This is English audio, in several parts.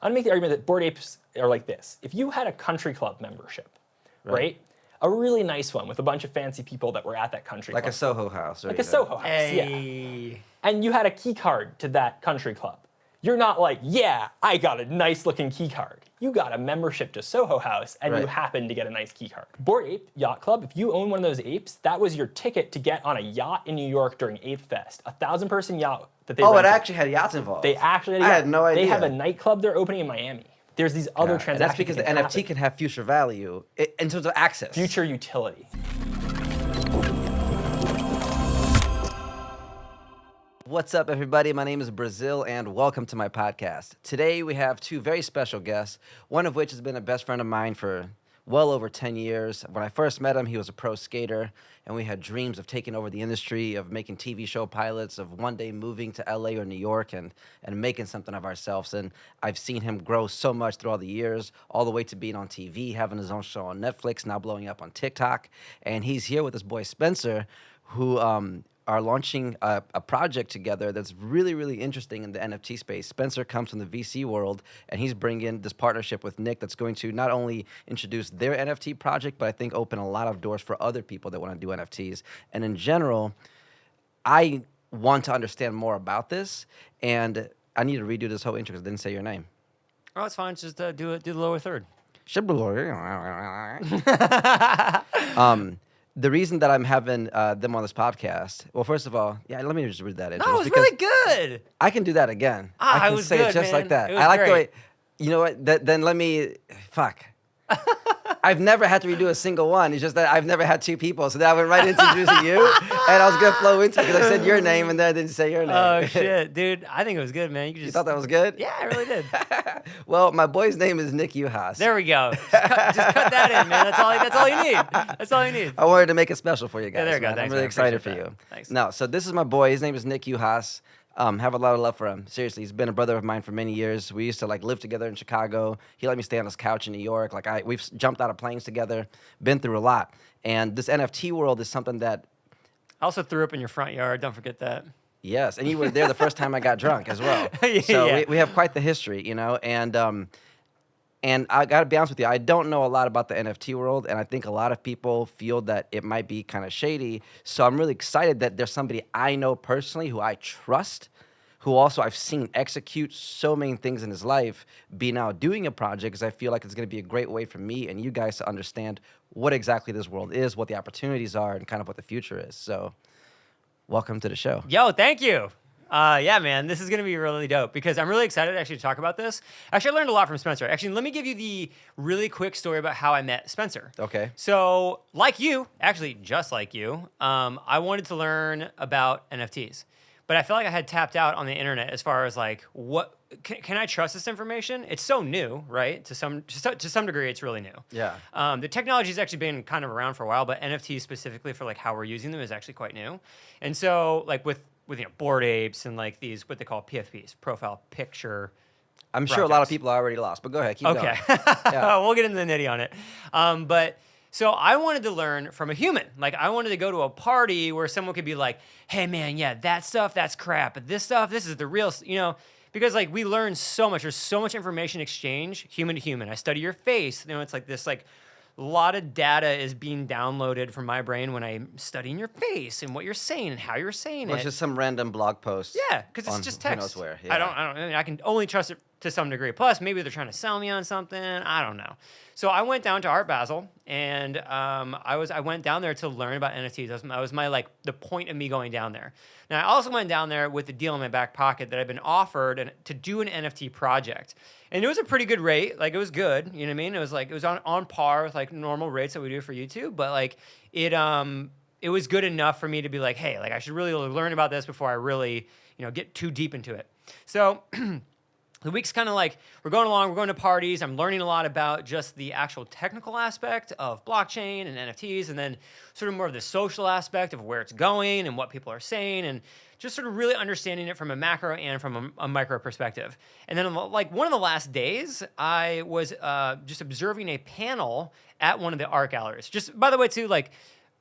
I'm going to make the argument that Bored Apes are like this. If you had a country club membership, right? A really nice one with a bunch of fancy people that were at that country club. Like a Soho house. Like a Soho house, yeah. And you had a key card to that country club. You're not like, yeah, I got a nice looking key card. You got a membership to Soho House and you happen to get a nice key card. Bored Ape Yacht Club, if you own one of those apes, that was your ticket to get on a yacht in New York during Ape Fest. 1,000-person yacht that they rented. It actually had yachts involved. They actually had a yacht. I had no idea. They have a nightclub they're opening in Miami. There's these other transactions. And that's because the NFT can have future value in terms of access. Future utility. What's up, everybody? My name is Brazil, and welcome to my podcast. Today, we have two very special guests, one of which has been a best friend of mine for well over 10 years. When I first met him, he was a pro skater, and we had dreams of taking over the industry, of making TV show pilots, of one day moving to LA or New York and making something of ourselves. And I've seen him grow so much through all the years, all the way to being on TV, having his own show on Netflix, now blowing up on TikTok. And he's here with his boy Spencer, who are launching a project together that's really, really interesting in the NFT space. Spencer comes from the VC world, and he's bringing this partnership with Nick that's going to not only introduce their NFT project, but I think open a lot of doors for other people that want to do NFTs. And in general, I want to understand more about this, and I need to redo this whole intro because I didn't say your name. Oh, it's fine. Just do the lower third. The reason that I'm having them on this podcast, well, first of all, let me just read that intro. No, it was really good. I can do that again. I can was say good, it just man. like that. It was I like great. the way, you know what, then let me, I've never had to redo a single one. It's just that I've never had two people. So then I went right into introducing you, and I was going to flow into it because I said your name, and then I didn't say your name. Oh, shit. Dude, I think it was good, man. You thought that was good? Yeah, I really did. Well, my boy's name is Nick Uhas. There we go. Just cut that in, man. That's all you need. That's all you need. I wanted to make it special for you guys. Yeah, there you go. Man. Thanks, I'm really man. excited for Appreciate you. that. Thanks. No, so this is my boy. His name is Nick Uhas. Have a lot of love for him. Seriously, he's been a brother of mine for many years. We used to live together in Chicago. He let me stay on his couch in New York. We've jumped out of planes together, been through a lot. And this NFT world is something that I also threw up in your front yard. Don't forget that. yes, and you were there the first time I got drunk as well. Yeah. So we have quite the history, you know. And I got to be honest with you, I don't know a lot about the NFT world, and I think a lot of people feel that it might be kind of shady. So I'm really excited that there's somebody I know personally who I trust, who also I've seen execute so many things in his life, be now doing a project, because I feel like it's going to be a great way for me and you guys to understand what exactly this world is, what the opportunities are, and kind of what the future is. So welcome to the show. Yo, thank you. Yeah, man, this is going to be really dope because I'm really excited actually to talk about this. Actually, I learned a lot from Spencer. Actually, let me give you the really quick story about how I met Spencer. Okay. So, like you, actually just like you, I wanted to learn about NFTs. But I feel like I had tapped out on the internet as far as what can I trust this information? It's so new, right? To some degree, it's really new. Yeah. The technology's actually been kind of around for a while, but NFTs specifically for how we're using them is actually quite new. And so with Bored Apes and these what they call PFPs, profile picture. I'm sure a lot of people are already lost, but go ahead, keep going. Okay. Yeah. We'll get into the nitty on it. But so I wanted to learn from a human. I wanted to go to a party where someone could be like, hey man, yeah, that stuff, that's crap. But this stuff, this is the real, because we learn so much. There's so much information exchange, human to human. I study your face. It's this a lot of data is being downloaded from my brain when I'm studying your face and what you're saying and how you're saying it. It's just some random blog post. Yeah, because it's just text. Who knows where. Yeah. I mean, I can only trust it to some degree. Plus, maybe they're trying to sell me on something. I don't know. So I went down to Art Basel, and I went down there to learn about NFTs. That was my the point of me going down there. Now I also went down there with the deal in my back pocket that I've been offered to do an NFT project, and it was a pretty good rate. It was good. You know what I mean? It was it was on par with normal rates that we do for YouTube, but it was good enough for me to be hey, I should really learn about this before I really get too deep into it. So. The week's kind of we're going along, we're going to parties. I'm learning a lot about just the actual technical aspect of blockchain and NFTs, and then sort of more of the social aspect of where it's going and what people are saying, and just sort of really understanding it from a macro and from a micro perspective. And then one of the last days, I was just observing a panel at one of the art galleries. Just by the way, too,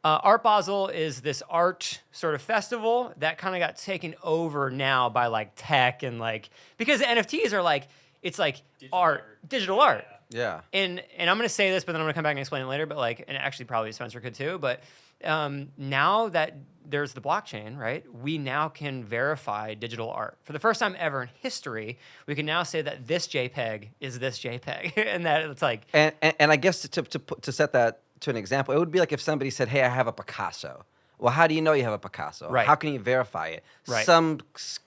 Art Basel is this art sort of festival that kind of got taken over now by tech and because NFTs are it's like Digital digital art. Yeah. And I'm gonna say this, but then I'm gonna come back and explain it later. But like, and actually probably Spencer could too. But now that there's the blockchain, right? We now can verify digital art for the first time ever in history. We can now say that this JPEG is this JPEG, and that it's like. And I guess to set that to an example, it would be like if somebody said, "Hey, I have a Picasso." Well, how do you know you have a Picasso? Right. How can you verify it? Right. Some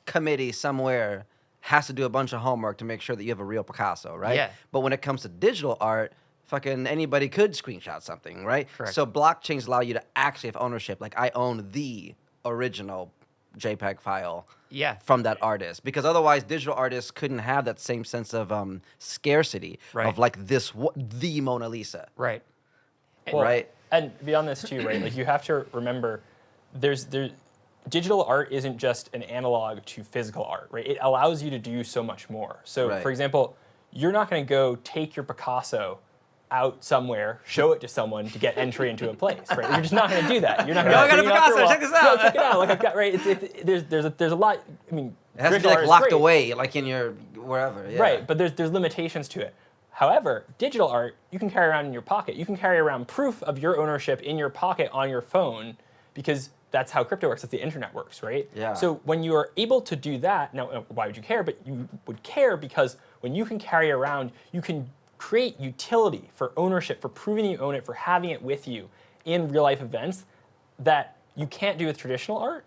committee somewhere has to do a bunch of homework to make sure that you have a real Picasso, right? Yeah. But when it comes to digital art, fucking anybody could screenshot something, right? Correct. So blockchains allow you to actually have ownership. Like I own the original JPEG file Yeah. from that artist, because otherwise digital artists couldn't have that same sense of scarcity Right. of like the Mona Lisa. Right. Well, Right. And beyond this too, right? Like you have to remember, there's digital art isn't just an analog to physical art, right? It allows you to do so much more. So, Right. for example, you're not going to go take your Picasso out somewhere, show it to someone to get entry into a place, right? You're just not going to do that. You're not going Yo, to. I got a Picasso. Check this out. Yo, check it out. Like I've got right. There's a lot. I mean, It has to be digital art like is locked great. away, like in your wherever. Yeah. Right, but there's limitations to it. However, digital art you can carry around in your pocket. You can carry around proof of your ownership in your pocket on your phone, because that's how crypto works. That's the internet works, right? Yeah. So when you are able to do that, now why would you care? But you would care because when you can carry around, you can create utility for ownership, for proving you own it, for having it with you in real life events that you can't do with traditional art,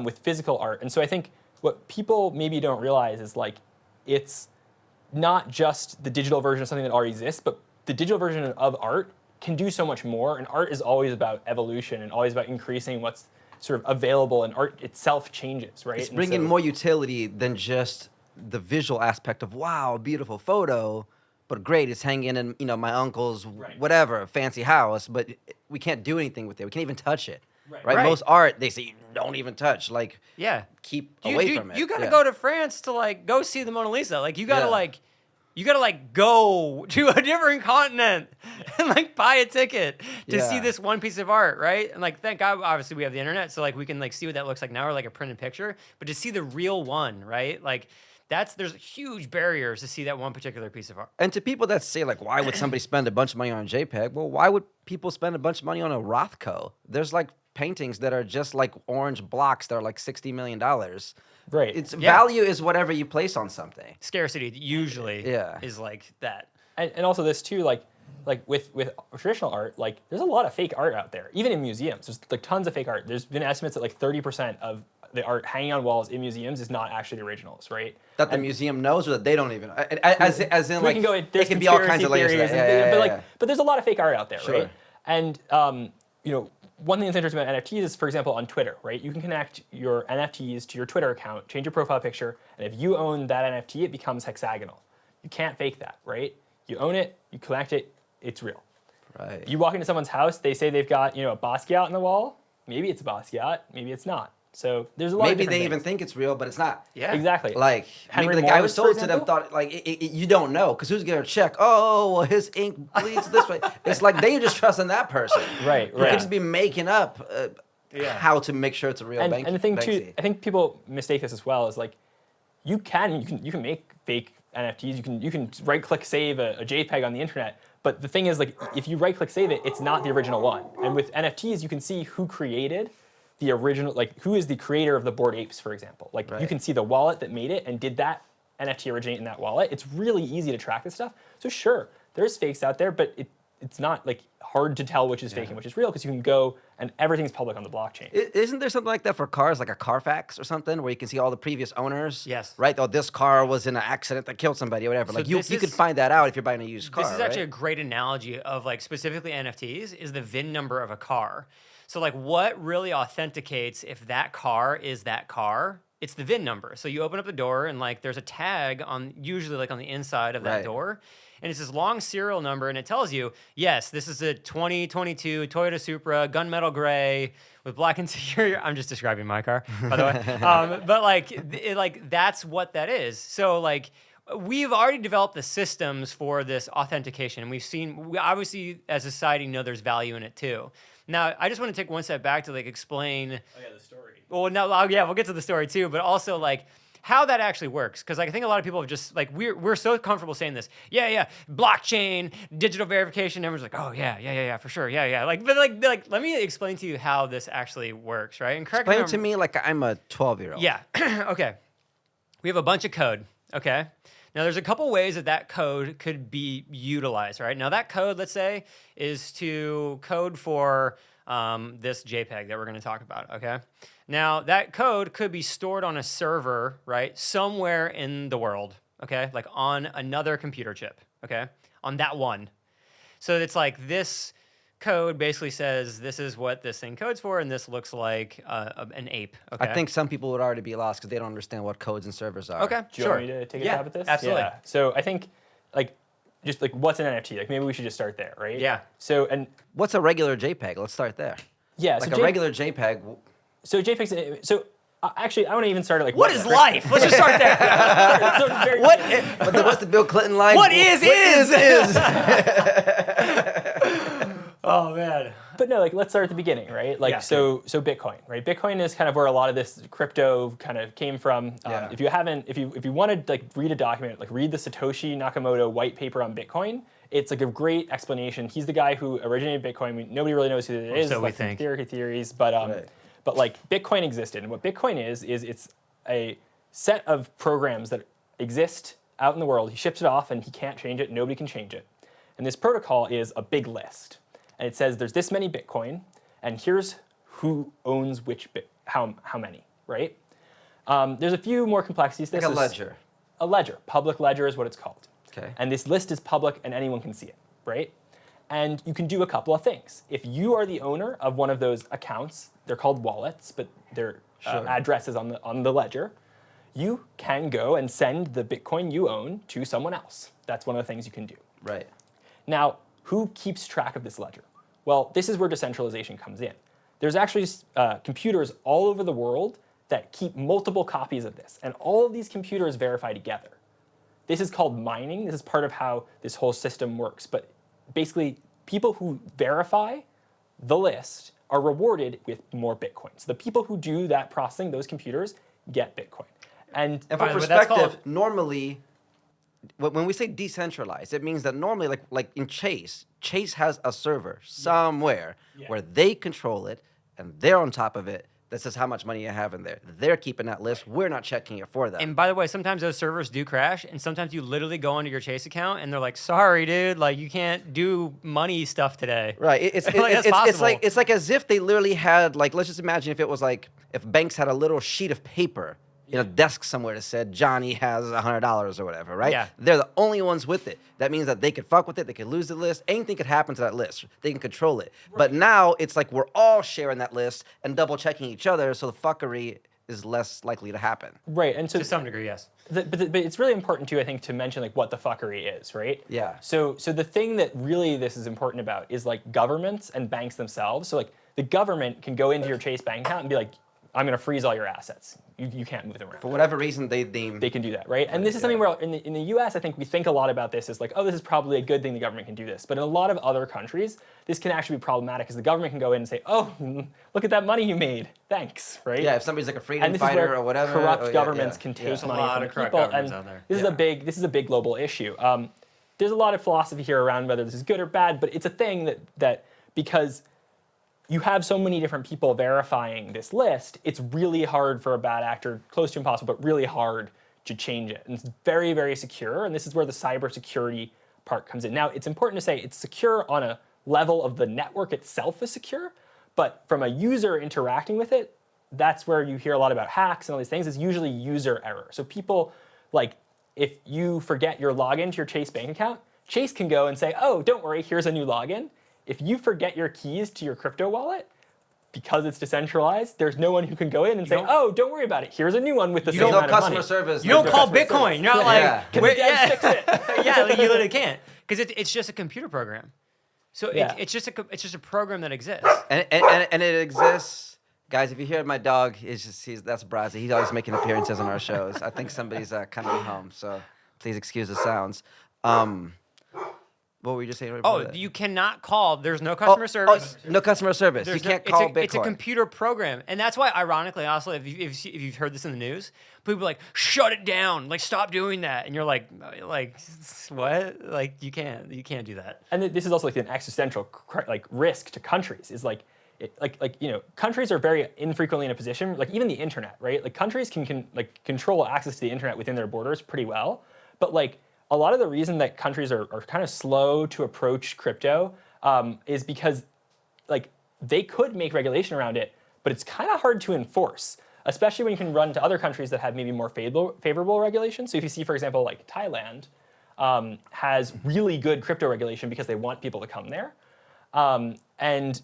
with physical art. And so I think what people maybe don't realize is like it's not just the digital version of something that already exists, but the digital version of art can do so much more. And art is always about evolution and always about increasing what's sort of available, and art itself changes, right? It's And bringing so- more utility than just the visual aspect of wow, beautiful photo, but great, it's hanging in my uncle's whatever fancy house, but we can't do anything with it. We can't even touch it. Right. Right. Most art they say don't even touch. Like Yeah. keep away from it. You gotta Yeah. go to France to like go see the Mona Lisa. Like you gotta Yeah. you gotta like go to a different continent and like buy a ticket to see Yeah. this one piece of art, right? And like thank God, obviously we have the internet, so like we can like see what that looks like now, or like a printed picture. But to see the real one, right? Like there's huge barriers to see that one particular piece of art. And to people that say like, why would somebody spend a bunch of money on a JPEG? Well, why would people spend a bunch of money on a Rothko? There's like paintings that are just like orange blocks that are like $60 million. Right. It's Yeah. value is whatever you place on something. Scarcity usually Yeah. is like that. And also this too, like with traditional art, like there's a lot of fake art out there, even in museums. There's like tons of fake art. There's been estimates that like 30% of the art hanging on walls in museums is not actually the originals, right? That the museum knows or that they don't even. As in We like, can go. it There's can be all kinds of layers. conspiracy To that. theories, Yeah, but yeah, like, but there's a lot of fake art out there, Sure. right? And one thing that's interesting about NFTs is, for example, on Twitter, right? You can connect your NFTs to your Twitter account, change your profile picture, and if you own that NFT, it becomes hexagonal. You can't fake that, right? You own it, you connect it, it's real. Right. You walk into someone's house, they say they've got a Basquiat on the wall. Maybe it's a Basquiat, maybe it's not. So there's a lot. Maybe of they different even things. think it's real, but it's not. Yeah. Exactly. Like Henry maybe the guy who Morris, sold for it to them example? thought like you don't know because who's gonna check? Oh, well, his ink bleeds this way. It's like they just trust in that person. Right, You right. could just be making up Yeah. how to make sure it's a real and, bank. and the thing too, Banksy. I think people mistake this as well. Is like, you can make fake NFTs. You can right click save a JPEG on the internet. But the thing is, like, if you right click save it, it's not the original one. And with NFTs, you can see who created the original, like who is the creator of the Bored Apes, for example. Like you can see the wallet that made it, and did that NFT originate in that wallet? It's really easy to track this stuff. So sure, there's fakes out there, but it's not like hard to tell which is fake and which is real, because you can go and everything's public on the blockchain. Isn't there something like that for cars, like a Carfax or something, where you can see all the previous owners? Yes. Right? Oh, this car was in an accident that killed somebody or whatever. So Like you this could is- find that out if you're buying a used car. This is actually a right? great analogy of like specifically NFTs is the VIN number of a car. So like what really authenticates if that car is that car? It's the VIN number. So you open up the door and like there's a tag on usually like on the inside of that Right. door. And it's this long serial number, and it tells you, yes, this is a 2022 Toyota Supra, gunmetal gray with black interior. I'm just describing my car, by the way. But like that's what that is. So like we've already developed the systems for this authentication, and we obviously as a society know there's value in it too. Now, I just want to take one step back to like explain. Oh yeah, the story. Well, no, yeah, we'll get to the story too, but also like how that actually works. Because like, I think a lot of people have just like, we're so comfortable saying this. Yeah, blockchain, digital verification. Everyone's like, oh yeah, for sure. Yeah. Like, but like, let me explain to you how this actually works, right? And correct me if Explain I'm- to me like I'm a 12-year-old. Yeah. Okay. We have a bunch of code. Okay. Now there's a couple ways that code could be utilized, right? Now that code, let's say, is to code for this JPEG that we're going to talk about. Okay. Now that code could be stored on a server, right, somewhere in the world. Okay, like on another computer chip. Okay, on that one. So it's like this code basically says this is what this thing codes for, and this looks like an ape. Okay. I think some people would already be lost because they don't understand what codes and servers are. Okay. Do you Sure. want me to take a Yeah, stab at this? absolutely. Yeah. So I think like just like what's an NFT? Like maybe we should just start there, right? Yeah. So and What's a regular JPEG? Let's start there. yeah, Like so a regular JPEG. So JPEGs. So actually, I want to even start at like What is life? Let's just start there. So it's very What? But then what's the Bill Clinton line? What is? Oh man. But no, like let's start at the beginning, right? Like Yeah. so Bitcoin, right? Bitcoin is kind of where a lot of this crypto kind of came from. Yeah. If you want to like read a document, like read the Satoshi Nakamoto white paper on Bitcoin. It's like a great explanation. He's the guy who originated Bitcoin. Nobody really knows who it is. so we Like some think. theories, but Right. but like Bitcoin existed, and what Bitcoin is it's a set of programs that exist out in the world. He ships it off, and he can't change it. Nobody can change it. And this protocol is a big list. And it says there's this many Bitcoin, and here's who owns which how many, right? There's a few more complexities. Like This a is ledger. A ledger. Public ledger is what it's called. Okay. And this list is public, and anyone can see it, right? And you can do a couple of things. If you are the owner of one of those accounts, they're called wallets, but they're Sure. addresses on the ledger. You can go and send the Bitcoin you own to someone else. That's one of the things you can do. Right. Now, who keeps track of this ledger? Well, this is where decentralization comes in. There's actually computers all over the world that keep multiple copies of this, and all of these computers verify together. This is called mining. This is part of how this whole system works. But basically, people who verify the list are rewarded with more Bitcoin. So the people who do that processing, those computers, get Bitcoin. And And for By the way, that's perspective, called- normally, when we say decentralized, it means that normally, like in Chase has a server somewhere where they control it, and they're on top of it. That says how much money you have in there. They're keeping that list. We're not checking it for them. And by the way, sometimes those servers do crash, and sometimes you literally go onto your Chase account, and they're like, "Sorry, dude, like you can't do money stuff today." Right. Like, that's possible. It's like as if they literally had, like, let's just imagine if it was like if banks had a little sheet of paper in a desk somewhere that said Johnny has $100 or whatever, right? Yeah. They're the only ones with it. That means that they could fuck with it, they could lose the list, anything could happen to that list. They can control it. But now it's like we're all sharing that list and double checking each other, so the fuckery is less likely to happen. right, and so To some degree, yes. but it's really important too, I think, to mention like what the fuckery is, right? Yeah. So the thing that really this is important about is like governments and banks themselves. So like the government can go into your Chase bank account and be like, I'm going to freeze all your assets. You can't move them around. For whatever reason, they They can do that, right? And this is something where in the U.S., I think we think a lot about this as like, oh, this is probably a good thing the government can do this. But in a lot of other countries, this can actually be problematic because the government can go in and say, oh, look at that money you made. Thanks, right? Yeah, if somebody's like a freedom And this is fighter where or whatever. corrupt oh, yeah, governments yeah, can take yeah. money A lot from of the corrupt people, governments and out there. this is a big global issue. There's a lot of philosophy here around whether this is good or bad, but it's a thing that because you have so many different people verifying this list, it's really hard for a bad actor, close to impossible, but really hard to change it. And it's very, very secure, and this is where the cybersecurity part comes in. Now, it's important to say it's secure on a level of the network itself is secure, but from a user interacting with it, that's where you hear a lot about hacks and all these things. It's usually user error. So people, like, if you forget your login to your Chase bank account, Chase can go and say, oh, don't worry, here's a new login. If you forget your keys to your crypto wallet, because it's decentralized, there's no one who can go in and say, don't- oh, don't worry about it. Here's a new one with the same There's no amount of customer money. service. You don't like call customer Bitcoin. service. You're not Yeah. like, Can the devs fix it? yeah, like, you literally can't because it's just a computer program. So Yeah. it's just a program that exists. And it exists. Guys, if you hear my dog, that's Brazzy. He's always making appearances on our shows. I think somebody's coming home, so please excuse the sounds. What were you just saying? Right Oh, before that? you cannot call. There's no customer service. No customer service. You There's can't no, call it's a, Bitcoin. It's a computer program, and that's why, ironically, also, if you've heard this in the news, people are like, shut it down, like stop doing that, and you're like what? Like you can't do that. And this is also like an existential like risk to countries. Is like countries are very infrequently in a position, like even the internet, right? Like countries can like control access to the internet within their borders pretty well, but like a lot of the reason that countries are kind of slow to approach crypto is because like they could make regulation around it, but it's kind of hard to enforce, especially when you can run to other countries that have maybe more favorable regulation. So if you see, for example, like Thailand has really good crypto regulation because they want people to come there. And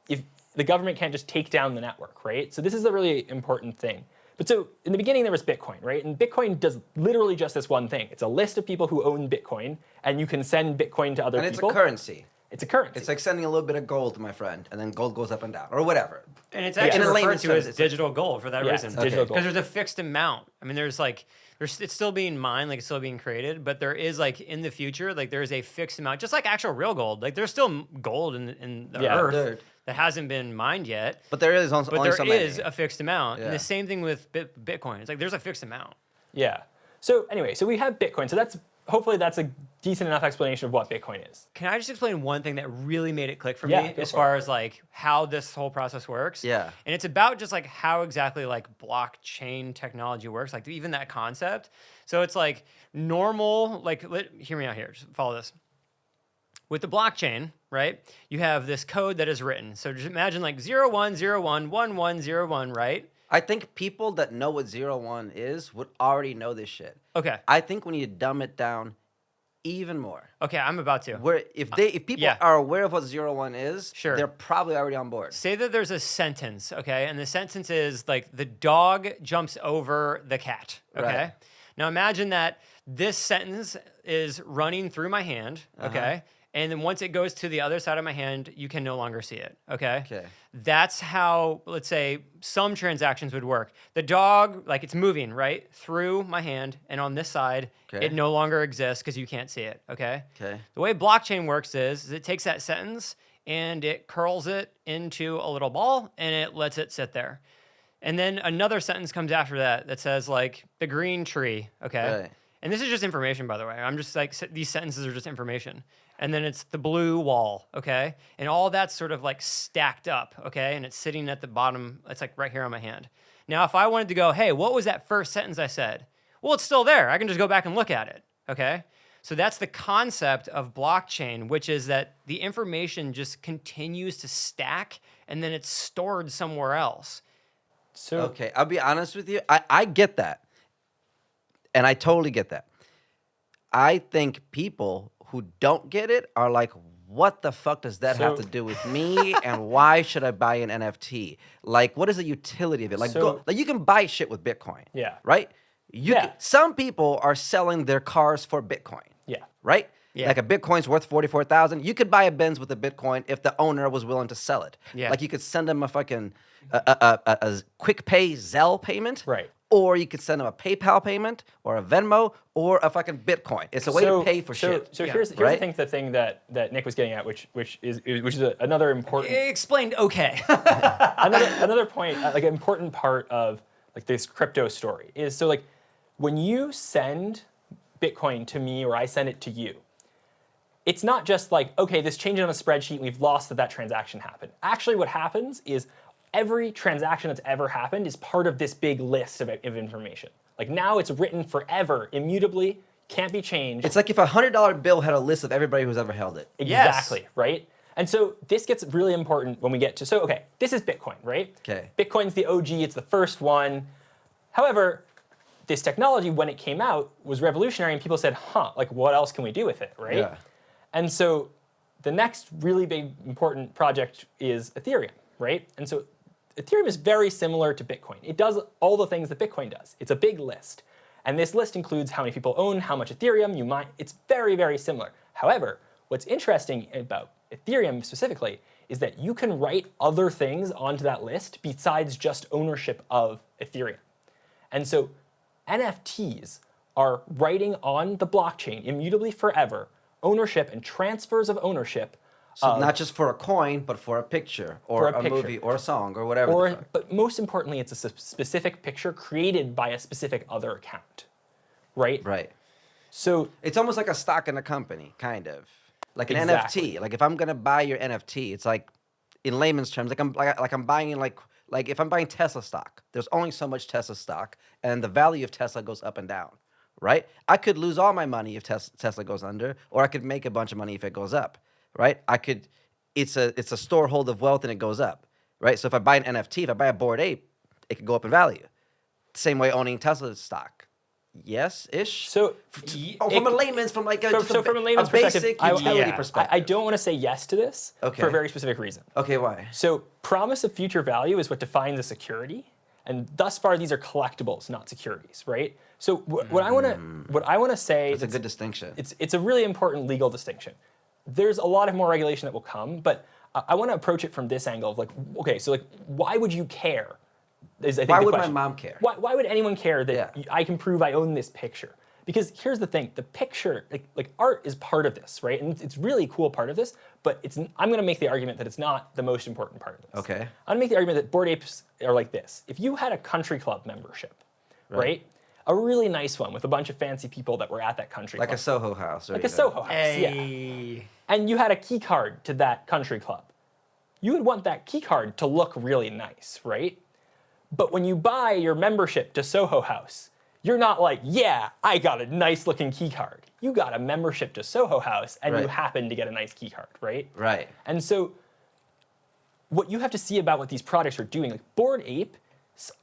if the government can't just take down the network, right? So this is a really important thing. But so in the beginning there was Bitcoin, right? And Bitcoin does literally just this one thing. It's a list of people who own Bitcoin, and you can send Bitcoin to other and people. it's a currency. It's a currency. It's like sending a little bit of gold to my friend, and then gold goes up and down, or whatever. And it's actually In a referred layman's to terms, as it's digital gold for that Yeah, reason. it's digital gold. Because there's a fixed amount. I mean, it's still being mined, like it's still being created, but there is like in the future, like there is a fixed amount, just like actual real gold. Like there's still gold in the earth that hasn't been mined yet. But there is only But so there is many. a fixed amount. Yeah. And the same thing with Bitcoin. It's like there's a fixed amount. Yeah. So anyway, so we have Bitcoin. So hopefully that's a decent enough explanation of what Bitcoin is. Can I just explain one thing that really made it click for Yeah, me go as for far as like how this whole process works? Yeah. And it's about just like how exactly like blockchain technology works, like even that concept. So it's like normal, like hear me out here, just follow this. With the blockchain, right, you have this code that is written. So just imagine like 01011101, right? I think people that know what 01 is would already know this shit. Okay. I think we need to dumb it down even more. Okay, I'm about to. Where if people yeah. are aware of what 01 is, Sure. they're probably already on board. Say that there's a sentence, okay? And the sentence is like the dog jumps over the cat, okay? Right. Now imagine that this sentence is running through my hand, okay? And then once it goes to the other side of my hand, you can no longer see it, okay? Okay. That's how, let's say, some transactions would work. The dog, like it's moving, right, through my hand, and on this side, Okay. it no longer exists because you can't see it, okay? Okay. The way blockchain works is it takes that sentence and it curls it into a little ball and it lets it sit there. And then another sentence comes after that that says like the green tree, okay? Right. And this is just information, by the way. I'm just like, these sentences are just information. And then it's the blue wall, okay? And all that's sort of like stacked up, okay? And it's sitting at the bottom, it's like right here on my hand. Now, if I wanted to go, hey, what was that first sentence I said? Well, it's still there. I can just go back and look at it, okay? So that's the concept of blockchain, which is that the information just continues to stack and then it's stored somewhere else. So Okay, I'll be honest with you. I get that. And I totally get that. I think people who don't get it are like, what the fuck does that have So- to do with me? And why should I buy an NFT? Like, what is the utility of it? Like, So- like you can buy shit with Bitcoin. Yeah. Right? Yeah. Some people are selling their cars for Bitcoin. Yeah. Right? Yeah. Like a Bitcoin's worth 44,000. You could buy a Benz with a Bitcoin if the owner was willing to sell it. Yeah. Like you could send them a fucking a quick pay Zelle payment. Right. Or you could send them a PayPal payment or a Venmo or a fucking Bitcoin. It's a way to pay for shit. So Yeah. here's Right? I think the thing that Nick was getting at, which is another important Explained okay. another point, like an important part of like this crypto story is so like when you send Bitcoin to me or I send it to you, it's not just like, okay, this changed on a spreadsheet and we've lost that transaction happened. Actually, what happens is every transaction that's ever happened is part of this big list of information. Like now it's written forever, immutably, can't be changed. It's like if a $100 bill had a list of everybody who's ever held it. Exactly, right? And so this gets really important when we get to, so okay, this is Bitcoin, right? Okay. Bitcoin's the OG, it's the first one. However, this technology, when it came out, was revolutionary and people said, like what else can we do with it, right? Yeah. And so the next really big important project is Ethereum, right? And so Ethereum is very similar to Bitcoin. It does all the things that Bitcoin does. It's a big list. And this list includes how many people own, how much Ethereum you mine. It's very, very similar. However, what's interesting about Ethereum specifically is that you can write other things onto that list besides just ownership of Ethereum. And so NFTs are writing on the blockchain immutably forever ownership and transfers of ownership. So not just for a coin, but for a picture or a movie or a song or whatever. the fuck. But most importantly, it's a specific picture created by a specific other account, right? Right. So It's almost like a stock in a company, kind of. Like an Exactly. NFT. Like if I'm gonna buy your NFT, it's like, in layman's terms, like I'm buying like if I'm buying Tesla stock, there's only so much Tesla stock, and the value of Tesla goes up and down, right? I could lose all my money if Tesla goes under, or I could make a bunch of money if it goes up, right? It's a storehold of wealth and it goes up, right? So if I buy an NFT, if I buy a Bored Ape, it could go up in value. Same way owning Tesla stock. Yes, ish. So from a layman's, from like a, from a layman's basic perspective, utility yeah. perspective. I don't want to say yes to this Okay. for a very specific reason. Okay, why? So promise of future value is what defines a security, and thus far these are collectibles, not securities, right? So what I want to say That's a good distinction. it's a really important legal distinction. There's a lot of more regulation that will come, but I want to approach it from this angle of like, okay, so like, why would you care? Is I think Why the would my question. mom care? Why would anyone care that Yeah. I can prove I own this picture? Because here's the thing: the picture, like art, is part of this, right? And it's really a cool part of this. But I'm going to make the argument that it's not the most important part of this. Okay. I'm going to make the argument that Bored Apes are like this. If you had a country club membership, right? A really nice one with a bunch of fancy people that were at that country Like club. a Soho house. Or Like a Soho house, yeah. Hey. And you had a key card to that country club. You would want that key card to look really nice, right? But when you buy your membership to Soho House, you're not like, yeah, I got a nice looking key card. You got a membership to Soho House and you Right. happen to get a nice key card, right? Right. And so what you have to see about what these products are doing, like Bored Ape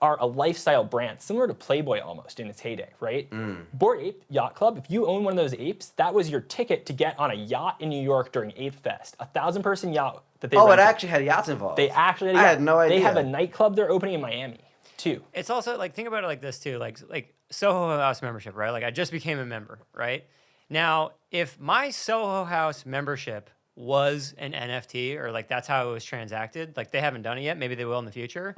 are a lifestyle brand, similar to Playboy almost in its heyday, right? Bored Ape Yacht Club, if you own one of those apes, that was your ticket to get on a yacht in New York during Ape Fest, 1,000-person yacht that they Oh, it rented. actually had yachts involved. They actually I had no idea. They have a nightclub they're opening in Miami, too. It's also like, think about it like this too, like Soho House membership, right? Like I just became a member, right? Now, if my Soho House membership was an NFT, or like that's how it was transacted, like they haven't done it yet, maybe they will in the future.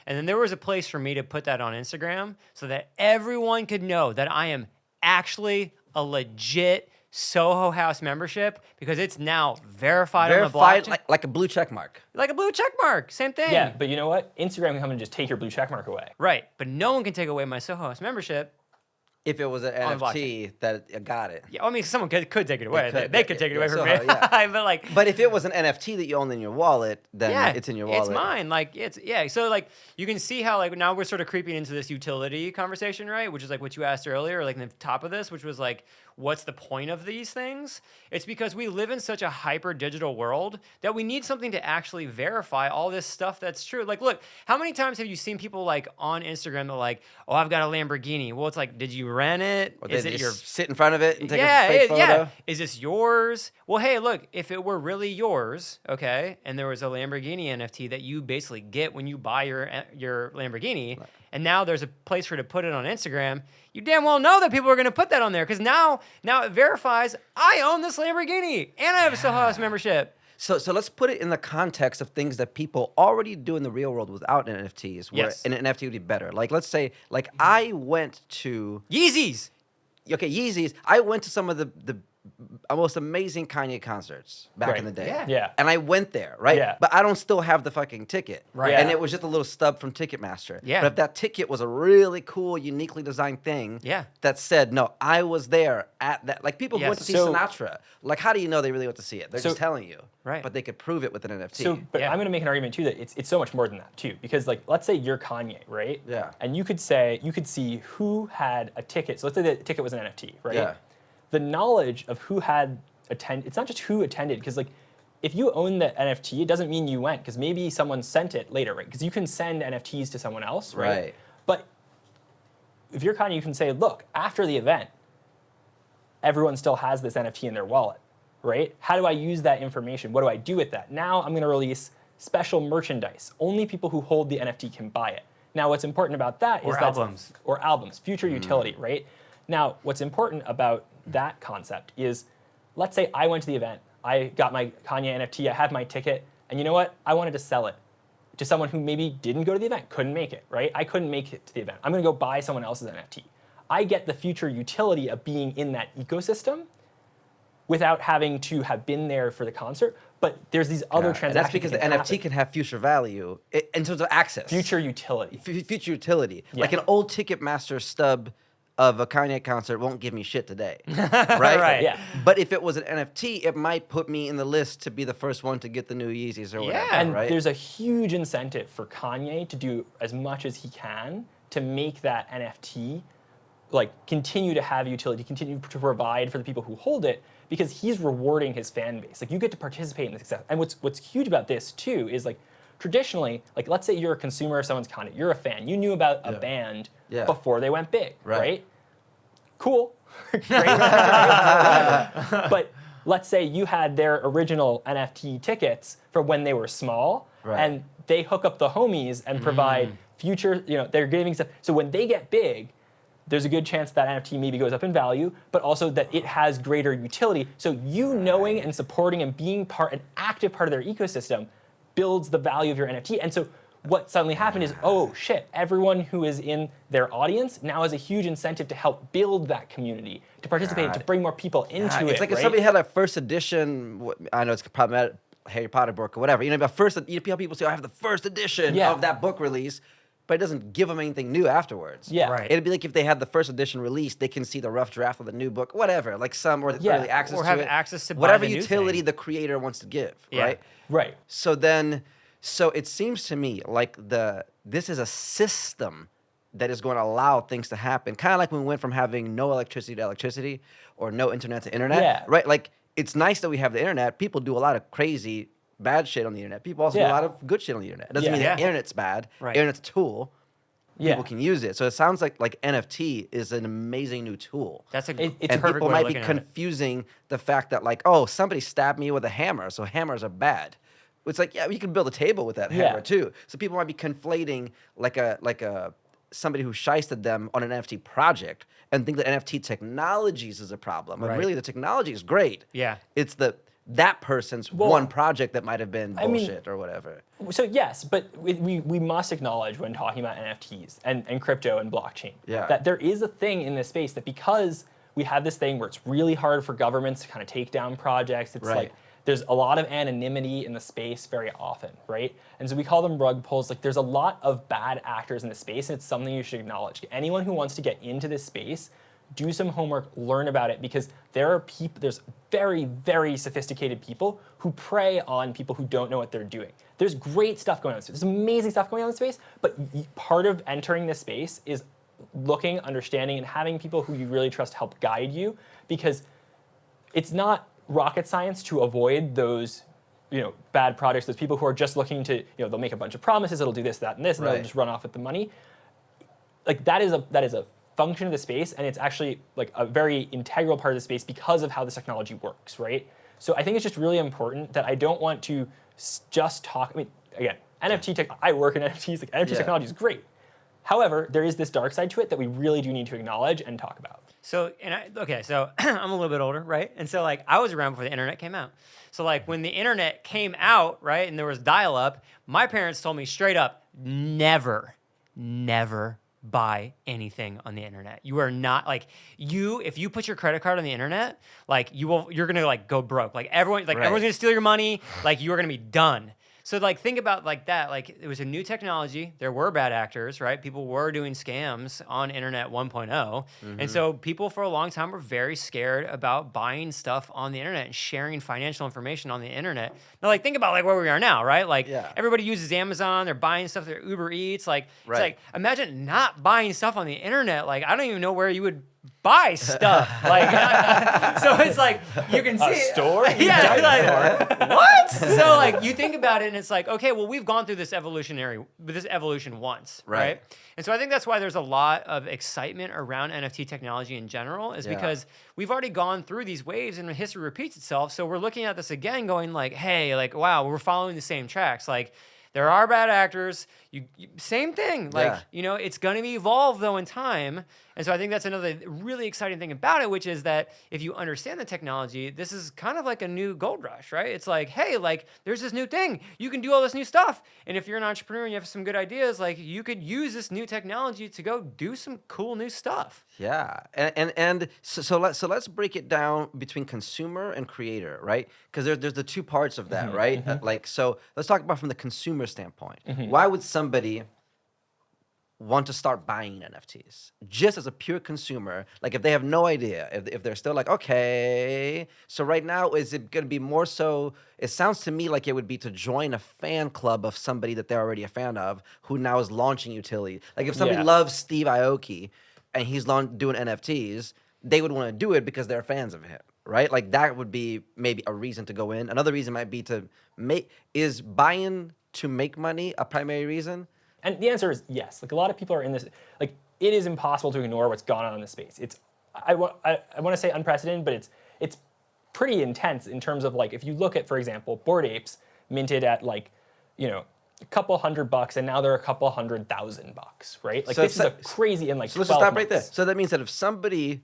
And then there was a place for me to put that on Instagram so that everyone could know that I am actually a legit Soho House membership, because it's now verified on the Verified blockchain. like a blue check mark. Like a blue check mark, same thing. Yeah, but you know what? Instagram can come and just take your blue check mark away. Right, but no one can take away my Soho House membership. If it was an On the NFT that got it. Yeah, I mean, someone could take it away. could, They could take it away from Soho, me. yeah. But like, But if it was an NFT that you owned in your wallet, then yeah, it's in your wallet. It's mine. Like yeah. So like you can see how like now we're sort of creeping into this utility conversation, right? Which is like what you asked earlier, like in the top of this, which was like, what's the point of these things? It's because we live in such a hyper digital world that we need something to actually verify all this stuff that's true. Like, look, how many times have you seen people like on Instagram that like, oh, I've got a Lamborghini. Well, it's like, did you rent it? Or Is they it just your sit in front of it and take yeah, a fake photo? yeah. Is this yours? Well, hey, look, if it were really yours, okay, and there was a Lamborghini NFT that you basically get when you buy your Lamborghini, and now there's a place for you to put it on Instagram, you damn well know that people are going to put that on there, because now it verifies I own this Lamborghini and I have a Soho House membership. So let's put it in the context of things that people already do in the real world without NFTs, where Yes. an NFT would be better. Like, let's say, like I went to Yeezys. Yeezys. I went to some of the most amazing Kanye concerts back Right. in the day. Yeah. Yeah. And I went there, right? Yeah. But I don't still have the fucking ticket. Right. And Yeah. it was just a little stub from Ticketmaster. Yeah. But if that ticket was a really cool, uniquely designed thing Yeah. that said, no, I was there at that. Like people who went to Yes. see So- Sinatra. Like, how do you know they really went to see it? They're So- just telling you. Right. But they could prove it with an NFT. So, but Yeah. I'm going to make an argument too that it's so much more than that too, because like let's say you're Kanye, right? Yeah. And you could see who had a ticket. So let's say the ticket was an NFT, right? Yeah. The knowledge of who had it's not just who attended, because like if you own the NFT, it doesn't mean you went, because maybe someone sent it later, right? Because you can send NFTs to someone else, right? Right. But if you're Kanye, you can say, look, after the event, everyone still has this NFT in their wallet, right? How do I use that information? What do I do with that? Now I'm going to release special merchandise. Only people who hold the NFT can buy it. Now what's important about that Or is that albums. or albums, future utility, right? Now what's important about that concept is, let's say I went to the event, I got my Kanye NFT, I had my ticket, and you know what? I wanted to sell it to someone who maybe didn't go to the event, couldn't make it, right? I couldn't make it to the event. I'm going to go buy someone else's NFT. I get the future utility of being in that ecosystem without having to have been there for the concert. But there's these other And transactions. that's because the that NFT happen. can have future value in terms of access. Future utility. Future utility. Yeah. Like an old Ticketmaster stub of a Kanye concert won't give me shit today. Right? Right. Yeah. But if it was an NFT, it might put me in the list to be the first one to get the new Yeezys or whatever. Yeah. And right? there's a huge incentive for Kanye to do as much as he can to make that NFT like continue to have utility, continue to provide for the people who hold it, because he's rewarding his fan base. Like you get to participate in the success. And what's huge about this too is like traditionally, like let's say you're a consumer of someone's content, you're a fan, you knew about a band before they went big, right? Cool. Great. But let's say you had their original NFT tickets for when they were small, and they hook up the homies and provide future, they're giving stuff. So when they get big, there's a good chance that NFT maybe goes up in value, but also that it has greater utility. So you knowing and supporting and being an active part of their ecosystem builds the value of your NFT. And so what suddenly happened is, oh shit, everyone who is in their audience now has a huge incentive to help build that community, to participate, to bring more people into it. It's like if somebody had a first edition, I know it's problematic, Harry Potter book or whatever. But first, how people say, I have the first edition of that book release, but it doesn't give them anything new afterwards. Yeah. Right. It'd be like if they had the first edition released, they can see the rough draft of the new book, whatever, like or early access Or to have it. access to buy whatever the new utility thing. the creator wants to give, Yeah. right? Right. So it seems to me like this is a system that is going to allow things to happen. Kind of like when we went from having no electricity to electricity or no internet to internet, right? Like it's nice that we have the internet. People do a lot of crazy bad shit on the internet. People also do a lot of good shit on the internet. It doesn't mean the internet's bad. Right. Internet's a tool. Yeah. People can use it. So it sounds like NFT is an amazing new tool. That's it's a And perfect people way might of be looking at it. confusing the fact that like, oh, somebody stabbed me with a hammer, so hammers are bad. It's like, yeah, you can build a table with that hammer too. So people might be conflating like a somebody who shysted them on an NFT project and think that NFT technologies is a problem. But really the technology is great. Yeah. It's that person's one project that might have been bullshit or whatever. So yes, but we must acknowledge when talking about NFTs and crypto and blockchain that there is a thing in this space that because we have this thing where it's really hard for governments to kind of take down projects, it's like there's a lot of anonymity in the space very often, right? And so we call them rug pulls. Like there's a lot of bad actors in the space, and it's something you should acknowledge. Anyone who wants to get into this space, do some homework, learn about it, because there's very, very sophisticated people who prey on people who don't know what they're doing. There's great stuff going on in this space. There's amazing stuff going on in this space, but part of entering this space is looking, understanding, and having people who you really trust help guide you, because it's not rocket science to avoid those bad projects, those people who are just looking to, they'll make a bunch of promises, it'll do this, that, and this, and they'll just run off with the money. Like that is a function of the space, and it's actually like a very integral part of the space because of how this technology works, right? So I think it's just really important that I don't want to just talk. I mean, again, NFT tech. I work in NFTs. Like NFT technology is great. However, there is this dark side to it that we really do need to acknowledge and talk about. So, so I'm a little bit older, right? And so, like, I was around before the internet came out. So, like, when the internet came out, right, and there was dial-up, my parents told me straight up, never buy anything on the internet. You are not, like, if you put your credit card on the internet, like, you're gonna, like, go broke. Like, everyone's gonna steal your money. Like, you are gonna be done. So, like, think about like that. Like, it was a new technology. There were bad actors, right? People were doing scams on Internet 1.0. And so people for a long time were very scared about buying stuff on the internet and sharing financial information on the internet. Now, like, think about, like, where we are now, right? Like, everybody uses Amazon. They're buying stuff. They're Uber Eats. Like, it's like, imagine not buying stuff on the internet. Like, I don't even know where you would buy stuff. Like, so it's like, you can see a store? Like, what? So, like, you think about it and it's like, okay, well, we've gone through this evolution once, right? And so I think that's why there's a lot of excitement around NFT technology in general, is because we've already gone through these waves and history repeats itself. So we're looking at this again going like, hey, like, wow, we're following the same tracks. Like, there are bad actors. Same thing. Like, Yeah. it's going to evolve though in time. And so I think that's another really exciting thing about it, which is that if you understand the technology, this is kind of like a new gold rush, right? It's like, hey, like there's this new thing. You can do all this new stuff. And if you're an entrepreneur and you have some good ideas, like you could use this new technology to go do some cool new stuff. Yeah, and so let's break it down between consumer and creator, right? Because there's the two parts of that, right? Like, so let's talk about from the consumer standpoint. Why would somebody want to start buying NFTs just as a pure consumer? Like, if they have no idea, if they're still like, okay, so right now, is it going to be more so? It sounds to me like it would be to join a fan club of somebody that they're already a fan of, who now is launching utility. Like, if somebody loves Steve Aoki and he's doing NFTs, they would want to do it because they're fans of him, right? Like, that would be maybe a reason to go in. Another reason might be is buying to make money a primary reason? And the answer is yes. Like, a lot of people are in this, like, it is impossible to ignore what's gone on in the space. It's, I want to say unprecedented, but it's pretty intense in terms of, like, if you look at, for example, Bored Apes minted at, like, a couple $100, and now they're a couple $100,000, right? Like, So this is a crazy in like. So let's 12 just stop right there. months. So that means that if somebody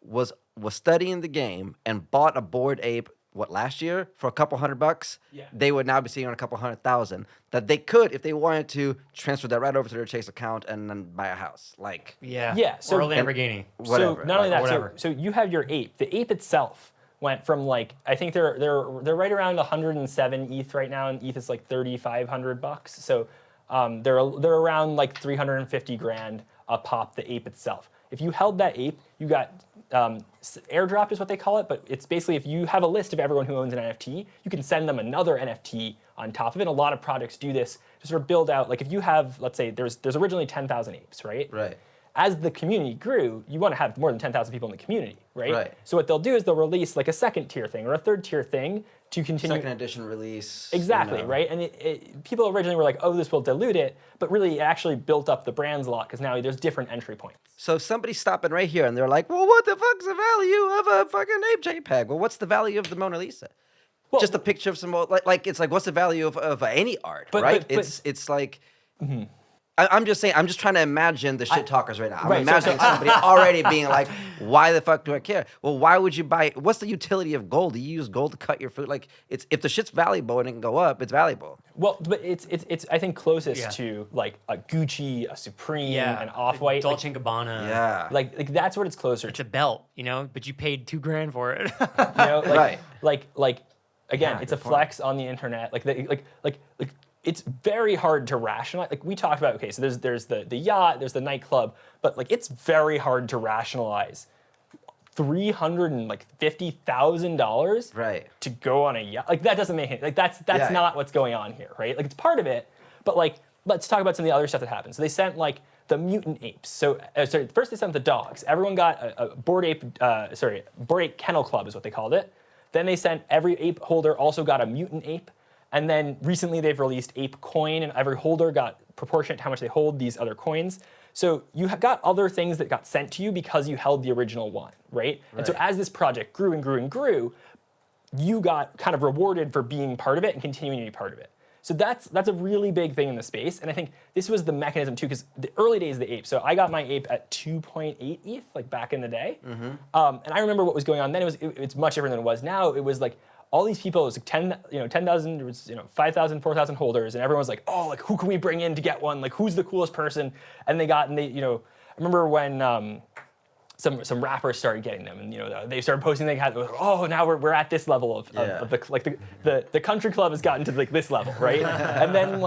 was studying the game and bought a Bored Ape, last year for a couple $100, they would now be sitting on a couple $100,000 that they could, if they wanted to, transfer that right over to their Chase account and then buy a house. Like, Yeah. So or a Lamborghini. whatever. So not only that, whatever. so you have your ape. The ape itself went from, like, I think they're right around 107 ETH right now, and ETH is like $3,500. So they're around like 350 grand a pop. The ape itself. If you held that ape, you got airdropped is what they call it, but it's basically if you have a list of everyone who owns an NFT, you can send them another NFT on top of it. A lot of projects do this to sort of build out. Like, if you have, let's say, there's originally 10,000 apes, right? Right. As the community grew, you want to have more than 10,000 people in the community, right? Right. So what they'll do is they'll release like a second tier thing or a third tier thing to continue. Second edition release. Exactly, right? And people originally were like, oh, this will dilute it, but really it actually built up the brands a lot because now there's different entry points. So if somebody's stopping right here and they're like, well, what the fuck's the value of a fucking ape JPEG? Well, what's the value of the Mona Lisa? Well, just a picture of some, it's like, what's the value of any art, But- right? but- It's like, I'm just saying, I'm just trying to imagine the shit talkers right now. I'm Right, so- imagining somebody already being like, why the fuck do I care? Well, why would you buy, what's the utility of gold? Do you use gold to cut your food? Like, if the shit's valuable and it can go up, it's valuable. Well, but it's I think closest Yeah. to like a Gucci, a Supreme, Yeah. an Off-White. Dolce and Gabbana. Yeah. Like that's what it's closer It's to. a belt, but you paid $2,000 for it. Like, Right. like again, Yeah, it's a good point. flex on the internet. Like it's very hard to rationalize. Like, we talked about, okay, so there's the yacht, there's the nightclub, but like it's very hard to rationalize $350,000 Right. to go on a yacht. Like, that doesn't make it. Like, that's Yeah. not what's going on here, right? Like, it's part of it, but like, let's talk about some of the other stuff that happened. So they sent like the mutant apes. So first they sent the dogs. Everyone got a Bored Ape. Bored Ape Kennel Club is what they called it. Then they sent every ape holder also got a mutant ape. And then recently they've released Ape Coin, and every holder got proportionate to how much they hold these other coins. So you have got other things that got sent to you because you held the original one, right? And so as this project grew and grew and grew, you got kind of rewarded for being part of it and continuing to be part of it. So that's a really big thing in the space, and I think this was the mechanism too, because the early days of the ape. So I got my ape at 2.8 ETH, like back in the day, and I remember what was going on then. It's much different than it was now. It was like all these people. It was like 10,000, 5,000, 4,000 holders, and everyone was like, oh, like who can we bring in to get one? Like, who's the coolest person? And I remember when. Some rappers started getting them, and they started posting. They had, oh, now we're at this level of the country club has gotten to like this level, right? And then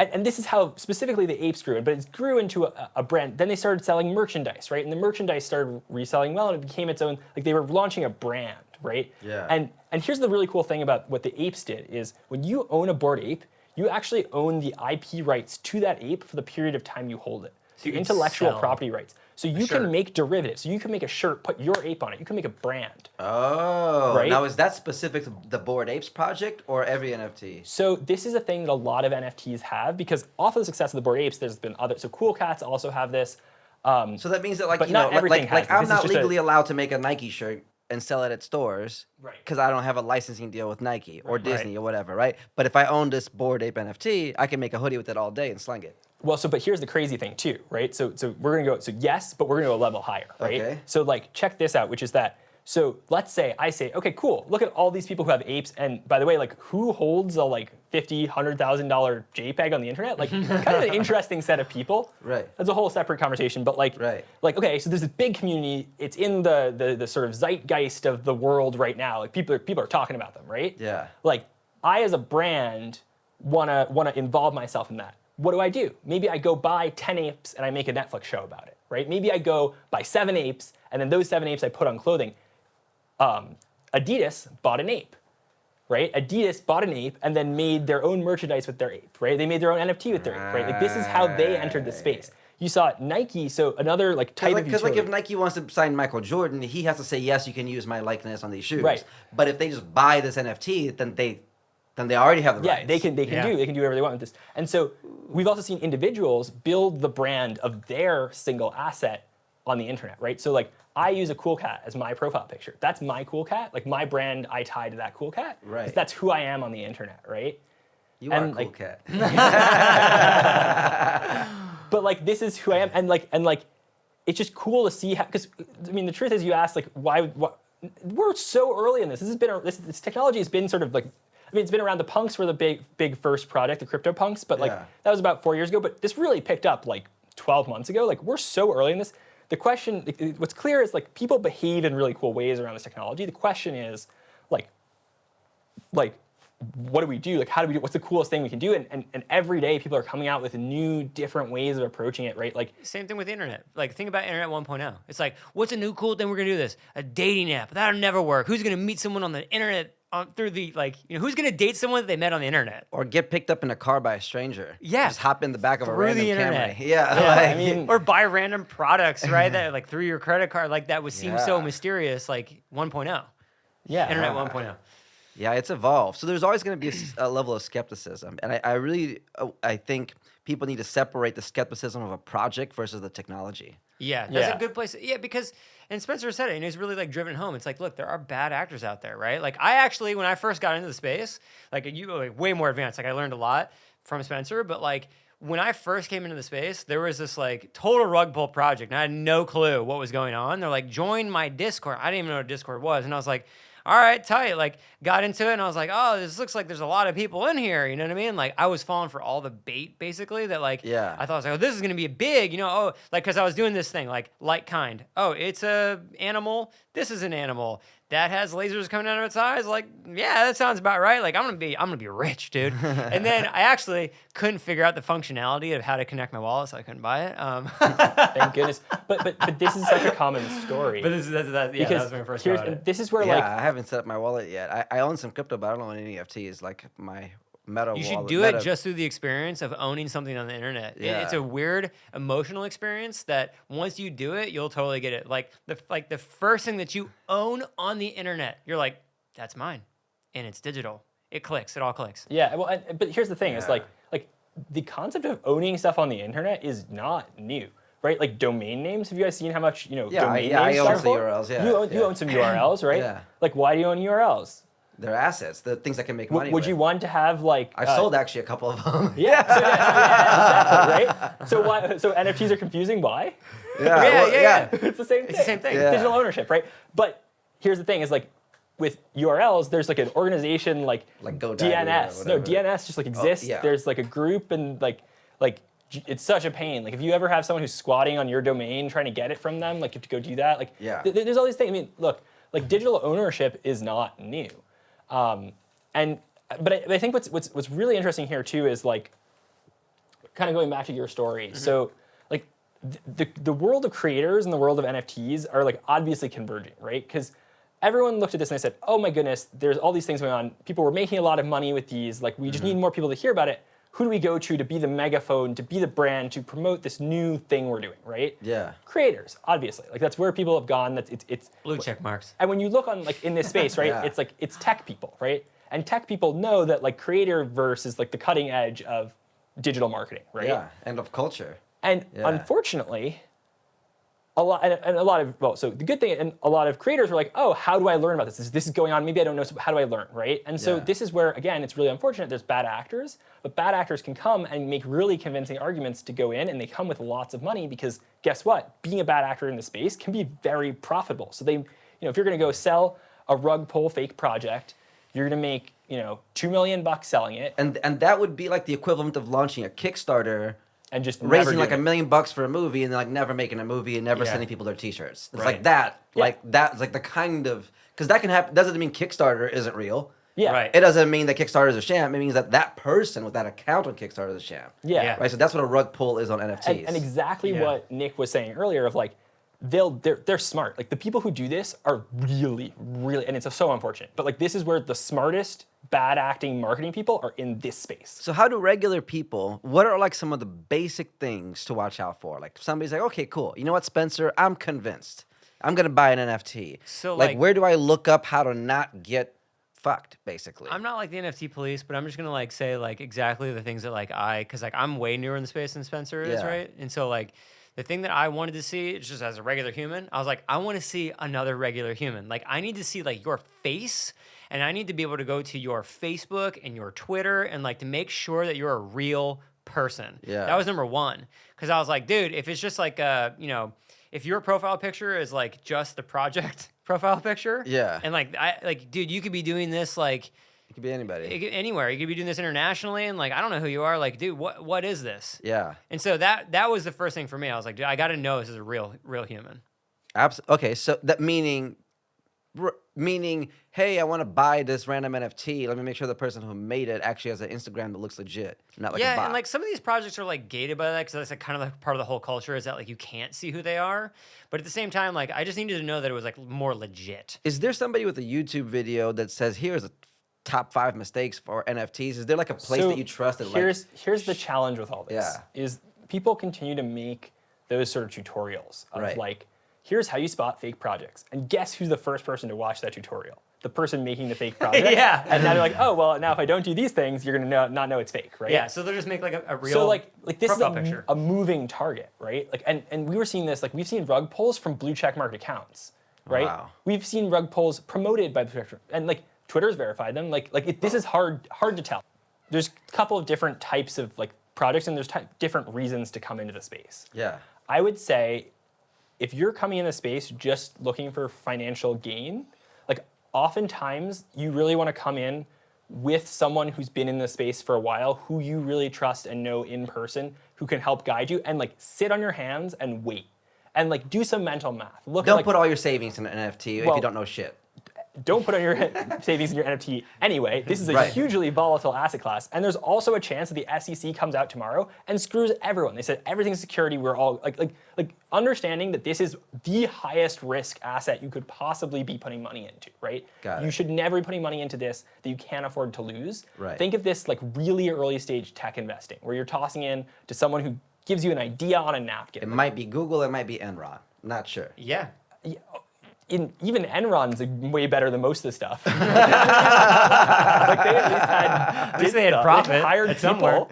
and this is how specifically the apes grew, but it grew into a brand. Then they started selling merchandise, right? And the merchandise started reselling well, and it became its own. Like, they were launching a brand, right? Yeah. And here's the really cool thing about what the apes did is when you own a Bored Ape, you actually own the IP rights to that ape for the period of time you hold it. So you can intellectual sell property rights. So you shirt. can make derivatives. So you can make a shirt, put your ape on it. You can make a brand. Oh, Right? now is that specific to the Bored Apes project or every NFT? So this is a thing that a lot of NFTs have because off of the success of the Bored Apes, there's been other. So Cool Cats also have this. So that means that But not everything has this. I'm This is not just a- legally allowed to make a Nike shirt and sell it at stores Right. because I don't have a licensing deal with Nike or Right. Disney or whatever, right? But if I own this Bored Ape NFT, I can make a hoodie with it all day and slang it. Well, but here's the crazy thing too, right? So we're gonna go. So yes, but we're gonna go a level higher, right? Okay. So like, check this out, which is that. So let's say I say, okay, cool. Look at all these people who have apes, and by the way, like, who holds a like $50,000-$100,000 JPEG on the internet? Like, kind of an interesting set of people. Right. That's a whole separate conversation. But like, Right. like, okay, so there's this big community. It's in the sort of zeitgeist of the world right now. Like, people are talking about them, right? Yeah. Like, I as a brand wanna involve myself in that. What do? Maybe I go buy 10 apes and I make a Netflix show about it, right? Maybe I go buy 7 apes and then those 7 apes I put on clothing. Adidas bought an ape, right? Adidas bought an ape and then made their own merchandise with their ape, right? They made their own NFT with their ape, right? Like, this is how they entered the space. You saw Nike, so another like type of Because utility. like if Nike wants to sign Michael Jordan, he has to say yes, you can use my likeness on these shoes. Right. But if they just buy this NFT, then they already have the rights. Yeah, they can do whatever they want with this. And so we've also seen individuals build the brand of their single asset on the internet, right? So like, I use a cool cat as my profile picture. That's my cool cat. Like, my brand, I tie to that cool cat. Right. That's who I am on the internet, right? You are a cool like, cat. But like, this is who I am, and like, it's just cool to see how. Because I mean, the truth is, you asked like, why? We're so early in this. This technology has been sort of like. I mean, it's been around. The punks were the big first project, the crypto punks, but like that was about 4 years ago. But this really picked up like 12 months ago. Like, we're so early in this. The question, what's clear is like, people behave in really cool ways around this technology. The question is like, what do we do? Like, how do we do? What's the coolest thing we can do? And every day, people are coming out with new, different ways of approaching it, right? Like, Same thing with the internet. Like, think about Internet 1.0. It's like, what's a new cool thing we're gonna do this? A dating app. That'll never work. Who's gonna meet someone on the internet through the, like, who's gonna date someone that they met on the internet? Or get picked up in a car by a stranger. Yeah. Just hop in the back of a Through random the Camry. internet. Yeah. Yeah, like, I mean, Or buy random products, right? That like through your credit card, like that would seem so Yeah. mysterious, like 1.0. yeah. Internet 1.0. yeah, it's evolved. So there's always going to be a level of skepticism. And I really, I think people need to separate the skepticism of a project versus the technology. Yeah, that's Yeah. a good place. Yeah, because, and Spencer said it, and he's really like driven home. It's like, look, there are bad actors out there, right? Like, I actually, when I first got into the space, like, you like way more advanced. Like, I learned a lot from Spencer, but like, when I first came into the space, there was this like total rug pull project, and I had no clue what was going on. They're like, join my Discord. I didn't even know what Discord was, and I was like, all right, tight. Like, got into it, and I was like, oh, this looks like there's a lot of people in here. You know what I mean? Like, I was falling for all the bait, basically, that, like, Yeah. I thought I was like, oh, this is going to be a big, you know, oh, like, because I was doing this thing, like kind. Oh, it's a animal. This is an animal. That has lasers coming out of its eyes. Like, yeah, that sounds about right. Like, I'm gonna be rich, dude. And then I actually couldn't figure out the functionality of how to connect my wallet, so I couldn't buy it. Thank goodness. But this is such a common story. But that was my first here's, product. this is where Yeah, like, I haven't set up my wallet yet. I own some crypto, but I don't own any NFTs. Like my Meta You should wallet. do it Meta- just through the experience of owning something on the internet. Yeah. It's a weird emotional experience that once you do it, you'll totally get it. Like the first thing that you own on the internet, you're like, that's mine, and it's digital. It clicks. It all clicks. yeah. Well, but here's the thing: is Yeah. like the concept of owning stuff on the internet is not new, right? Like domain names. Have you guys seen how much domain I names own sell some for? URLs, yeah, You yeah. own some URLs, right? Yeah. Like, why do you own URLs? They're assets. The things that can make money. Would with. you want to have like? I've sold actually a couple of them. Yeah, exactly, right? So why? So NFTs are confusing. Why? Yeah. It's the same thing. It's the same thing. Yeah. Digital ownership, right? But here's the thing: is like with URLs, there's like an organization like GoDaddy or DNS. No, whatever. DNS just like exists. yeah. There's like a group, and like it's such a pain. Like if you ever have someone who's squatting on your domain trying to get it from them, like you have to go do that. Like Yeah. there's all these things. I mean, look, like digital ownership is not new. But I think what's really interesting here too is like kind of going back to your story. Mm-hmm. So like the world of creators and the world of NFTs are like obviously converging, right? Because everyone looked at this and they said, oh my goodness, there's all these things going on. People were making a lot of money with these. Like we just Mm-hmm. need more people to hear about it. Who do we go to be the megaphone, to be the brand, to promote this new thing we're doing, right? Yeah. Creators, obviously. Like that's where people have gone. It's Blue check marks. and when you look on like in this space, right, Yeah. it's like it's tech people, right? And tech people know that like creator verse is like the cutting edge of digital marketing, right? Yeah. And of culture. And Yeah. unfortunately, and a lot of, well, so the good thing, and a lot of creators were like, oh, how do I learn about this? This is going on, maybe I don't know, so how do I learn, right? And so this is where, again, it's really unfortunate there's bad actors, but bad actors can come and make really convincing arguments to go in, and they come with lots of money because guess what? Being a bad actor in the space can be very profitable. So they, if you're gonna go sell a rug pull fake project, you're gonna make, $2 million selling it. And that would be like the equivalent of launching a Kickstarter And just raising like $1 million for a movie and then like never making a movie and never sending people their T-shirts. It's like that. Like that's like the kind of, because that can happen. Doesn't mean Kickstarter isn't real. Yeah. Right. It doesn't mean that Kickstarter is a sham. It means that person with that account on Kickstarter is a sham. Yeah. Right. So that's what a rug pull is on NFTs. And exactly what Nick was saying earlier of like, they're smart. Like the people who do this are really, and it's so unfortunate, but like this is where the smartest bad acting marketing people are in this space. So how do regular people, what are like some of the basic things to watch out for? Like somebody's like, okay, cool. You know what, Spencer? I'm convinced. I'm going to buy an NFT. So like where do I look up how to not get fucked, basically? I'm not like the NFT police, but I'm just gonna like say like exactly the things that like because like I'm way newer in the space than Spencer is, right? And so like the thing that I wanted to see, just as a regular human, I was like, I want to see another regular human. Like I need to see like your face, and I need to be able to go to your Facebook and your Twitter and like to make sure that you're a real person. Yeah. That was number one, because I was like, dude, if it's just like if your profile picture is like just the project profile picture, and like dude, you could be doing this like. It could be anybody. Anywhere. You could be doing this internationally, and like I don't know who you are. Like, dude, what is this? Yeah. And so that was the first thing for me. I was like, dude, I got to know this is a real human. Okay, so that meaning, hey, I want to buy this random NFT. Let me make sure the person who made it actually has an Instagram that looks legit, not like a bot. And like some of these projects are like gated by that because that's like kind of like part of the whole culture is that like you can't see who they are. But at the same time, like I just needed to know that it was like more legit. Is there somebody with a YouTube video that says, here's a top 5 mistakes for NFTs? Is there like a place that you trust that here's the challenge with all this is people continue to make those sort of tutorials of like, here's how you spot fake projects. And guess who's the first person to watch that tutorial? The person making the fake project. And now they're like, oh, well, now if I don't do these things, you're gonna not know it's fake, right? Yeah, so they'll just make like a real so like this is picture. a moving target, right? Like and we were seeing this, like we've seen rug pulls from blue check mark accounts, right? Wow. We've seen rug pulls promoted by the and like Twitter's verified them. This is hard to tell. There's a couple of different types of like projects, and there's different reasons to come into the space. Yeah. I would say if you're coming in the space just looking for financial gain, like oftentimes you really want to come in with someone who's been in the space for a while, who you really trust and know in person, who can help guide you, and like sit on your hands and wait and like do some mental math. Don't put all your savings in an NFT if you don't know shit. Don't put on your savings in your NFT anyway. This is a hugely volatile asset class. And there's also a chance that the SEC comes out tomorrow and screws everyone. They said everything's security. We're all like understanding that this is the highest risk asset you could possibly be putting money into, right? You should never be putting money into this that you can't afford to lose. Think of this like really early stage tech investing where you're tossing in to someone who gives you an idea on a napkin. It might be Google, it might be Enron. Not sure. Yeah. Even Enron's way better than most of the stuff. Like they at least had profit. They hired people. Somewhere.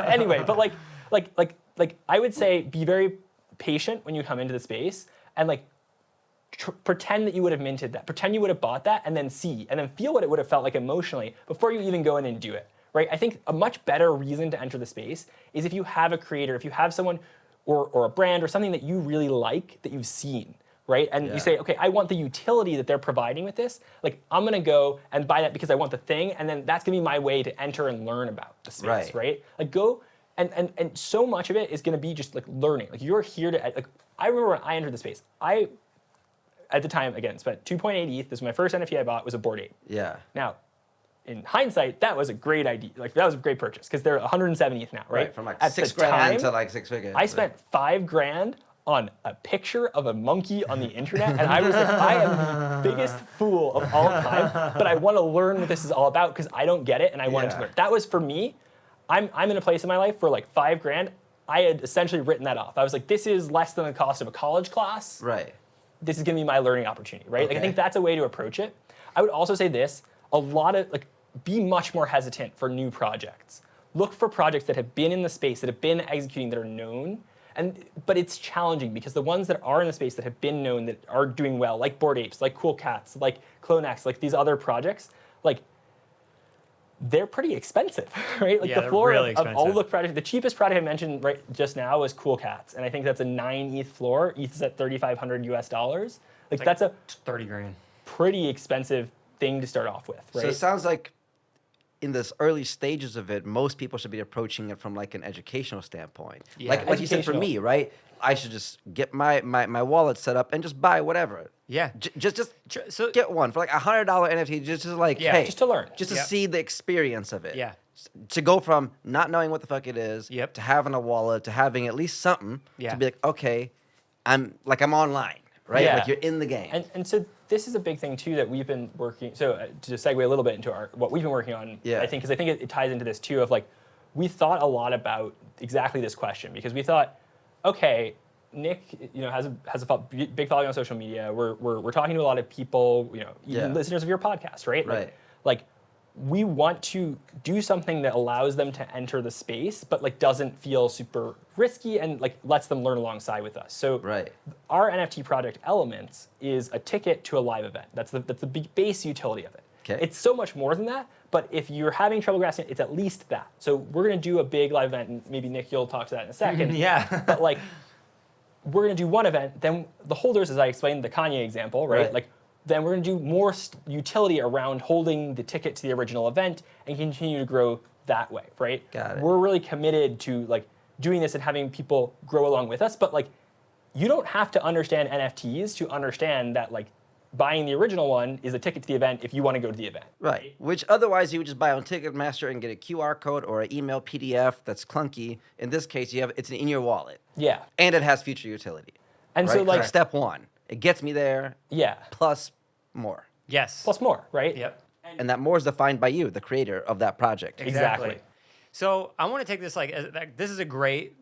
Anyway, but like I would say be very patient when you come into the space and like pretend that you would have minted that. Pretend you would have bought that and then feel what it would have felt like emotionally before you even go in and do it. Right? I think a much better reason to enter the space is if you have a creator, if you have someone or a brand or something that you really like that you've seen. Right? And you say, okay, I want the utility that they're providing with this. Like, I'm gonna go and buy that because I want the thing, and then that's gonna be my way to enter and learn about the space, right? Like go, and so much of it is gonna be just like learning. Like you're here to, like, I remember when I entered the space, I, at the time, again, spent 2.8 ETH. This was my first NFT I bought, was a Bored Ape. Yeah. Now, in hindsight, that was a great idea. Like that was a great purchase because they're 170th now, right? From like at $6 grand to like 6 figures. I spent $5 grand on a picture of a monkey on the internet, and I was like, I am the biggest fool of all time, but I want to learn what this is all about because I don't get it, and I wanted to learn. That was for me. I'm in a place in my life where like $5 grand, I had essentially written that off. I was like, this is less than the cost of a college class. Right. This is gonna be my learning opportunity, right? Like I think that's a way to approach it. I would also say this: be much more hesitant for new projects. Look for projects that have been in the space, that have been executing, that are known. But it's challenging because the ones that are in the space that have been known that are doing well, like Bored Apes, like Cool Cats, like Clonex, like these other projects, like they're pretty expensive, right? Like Yeah, the floor they're really of all expensive. the projects, the cheapest project I mentioned right just now was Cool Cats, and I think that's a 9 ETH floor. ETH is at $3,500 US. Like that's a 30 grand. pretty expensive thing to start off with, right? So it sounds like in this early stages of it, most people should be approaching it from like an educational standpoint. Yeah. Like you said, for Educational. me, right? I should just get my wallet set up and just buy whatever. Yeah. Just So get one for like $100 NFT, just like, Yeah, hey, just to learn. just to Yep. see the experience of it. Yeah. To go from not knowing what the fuck it is, Yep. to having a wallet, to having at least something, Yeah. to be like, okay, I'm online, right? Yeah. Like you're in the game. And so this is a big thing too that we've been working. So to segue a little bit into what we've been working on, Yeah. I think because I think it ties into this too of like we thought a lot about exactly this question because we thought, okay, Nick, has a big following on social media. We're talking to a lot of people, even Yeah. listeners of your podcast, right? Right. Like we want to do something that allows them to enter the space, but like doesn't feel super risky and like lets them learn alongside with us. So Right. our NFT project Elements is a ticket to a live event. That's the base utility of it. Okay. It's so much more than that, but if you're having trouble grasping it, it's at least that. So we're gonna do a big live event, and maybe Nick, you'll talk to that in a second. Yeah. But like, we're gonna do one event, then the holders, as I explained the Kanye example, right? Right. Like, then we're gonna do more utility around holding the ticket to the original event and continue to grow that way, right? Got it. We're really committed to like doing this and having people grow along with us, but like, you don't have to understand NFTs to understand that like buying the original one is a ticket to the event if you want to go to the event. Right. Which otherwise you would just buy on Ticketmaster and get a QR code or an email PDF that's clunky. In this case, it's in your wallet. Yeah. And it has future utility. And right? so like, step one, it gets me there yeah, plus more. Yes. plus more, right? Yep. And that more is defined by you, the creator of that project. Exactly. So I want to take this this is a great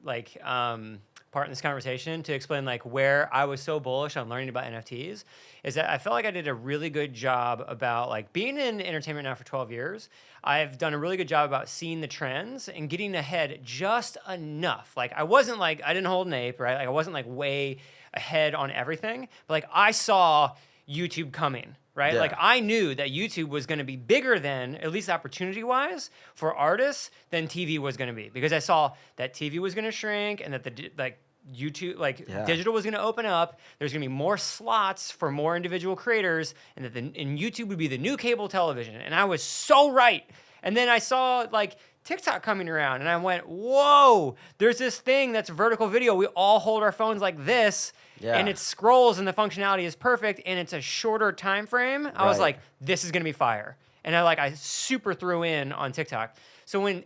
part in this conversation to explain like where I was so bullish on learning about NFTs is that I felt like I did a really good job about like being in entertainment now for 12 years. I've done a really good job about seeing the trends and getting ahead just enough. Like I didn't hold an ape, right? Like I wasn't like way ahead on everything, but like I saw YouTube coming, right? Yeah. Like I knew that YouTube was going to be bigger than, at least opportunity-wise, for artists than TV was going to be, because I saw that TV was going to shrink and that YouTube, digital was going to open up. There's going to be more slots for more individual creators, and that and YouTube would be the new cable television. And I was so right. And then I saw like TikTok coming around, and I went, "Whoa! There's this thing that's vertical video. We all hold our phones like this." Yeah. And it scrolls and the functionality is perfect and it's a shorter time frame. I was Right. like, this is gonna be fire. And I super threw in on TikTok. So when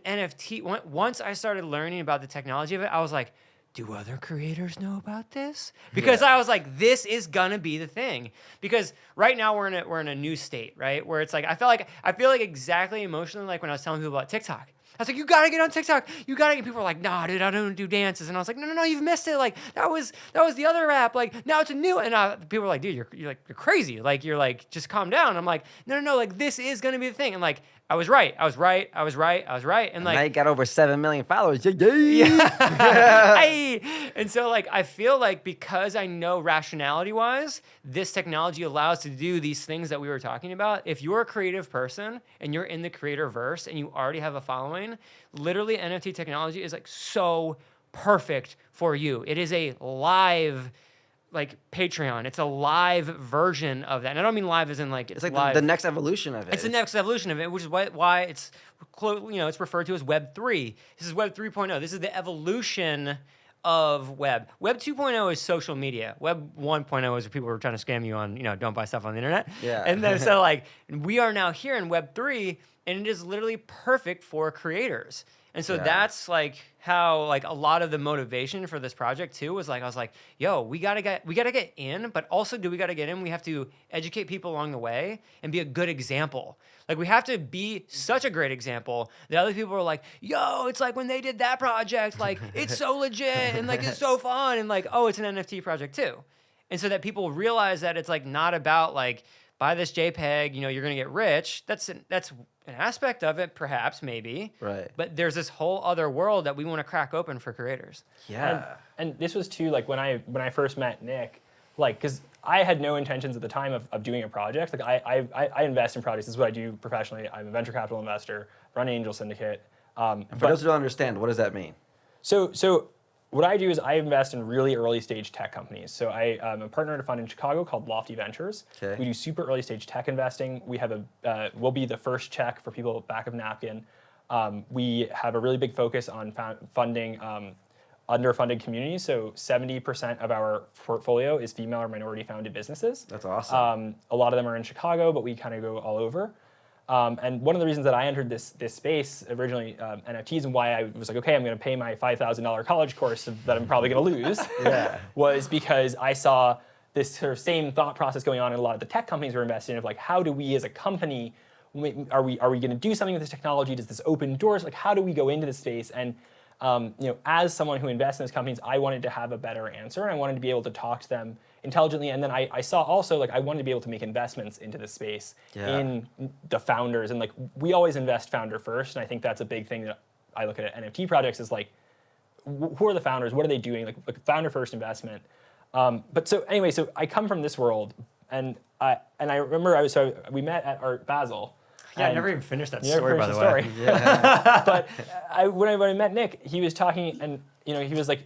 once I started learning about the technology of it, I was like, do other creators know about this? Because I was like, this is gonna be the thing. Because right now we're in a new state, right? Where it's like I feel like exactly emotionally like when I was telling people about TikTok. I was like, you gotta get on TikTok. You gotta get. People were like, nah, dude, I don't do dances. And I was like, no, you've missed it. Like that was the other app. Like now it's a new. And people were like, dude, you're crazy. Like you're like, just calm down. I'm like, no. Like this is gonna be the thing. And like I was right. And like Now you got over 7 million followers. Yeah. Hey! And so like I feel like because I know rationality wise, this technology allows to do these things that we were talking about. If you're a creative person and you're in the creator verse and you already have a following, literally NFT technology is like so perfect for you. It is a live like Patreon. It's a live version of that. And I don't mean live as in like It's like live. the next evolution of it. It's the next evolution of it, which is why it's it's referred to as Web 3. This is Web 3.0. This is the evolution of Web. Web 2.0 is social media. Web 1.0 is where people were trying to scam you on, don't buy stuff on the internet. Yeah. And then so like we are now here in Web 3, and it is literally perfect for creators. And so Yeah. that's like how like a lot of the motivation for this project too was like I was like, yo, we gotta get in, but also we gotta get in, we have to educate people along the way and be a good example. Like we have to be such a great example that other people are like, yo, it's like when they did that project, like it's so legit and like it's so fun and like, oh, it's an NFT project too. And so that people realize that it's like not about like buy this JPEG, you're going to get rich. That's an aspect of it, perhaps, maybe. Right. But there's this whole other world that we want to crack open for creators. Yeah. And this was too, like when I first met Nick, like, because I had no intentions at the time of doing a project. Like I invest in projects. This is what I do professionally. I'm a venture capital investor, run an angel syndicate. And for those who don't understand, what does that mean? So what I do is I invest in really early stage tech companies. So I'm a partner at a fund in Chicago called Lofty Ventures. Okay. We do super early stage tech investing. We have we'll be the first check for people back of napkin. We have a really big focus on funding underfunded communities. So 70% of our portfolio is female or minority founded businesses. That's awesome. A lot of them are in Chicago, but we kind of go all over. And one of the reasons that I entered this space originally, NFTs, and why I was like, okay, I'm going to pay my $5,000 college course that I'm probably going to lose, was because I saw this sort of same thought process going on in a lot of the tech companies we're investing in, of like, how do we as a company, are we going to do something with this technology? Does this open doors? Like, how do we go into this space? And as someone who invests in these companies, I wanted to have a better answer, and I wanted to be able to talk to them intelligently. And then I saw also, like, I wanted to be able to make investments into this space in the founders. And like, we always invest founder first. And I think that's a big thing that I look at NFT projects is like, who are the founders? What are they doing? Like founder first investment. But so anyway, so I come from this world, and I remember we met at Art Basel. Yeah, I never even finished that You never story, by the finished way. the story. Yeah. But when I met Nick, he was talking, and he was like,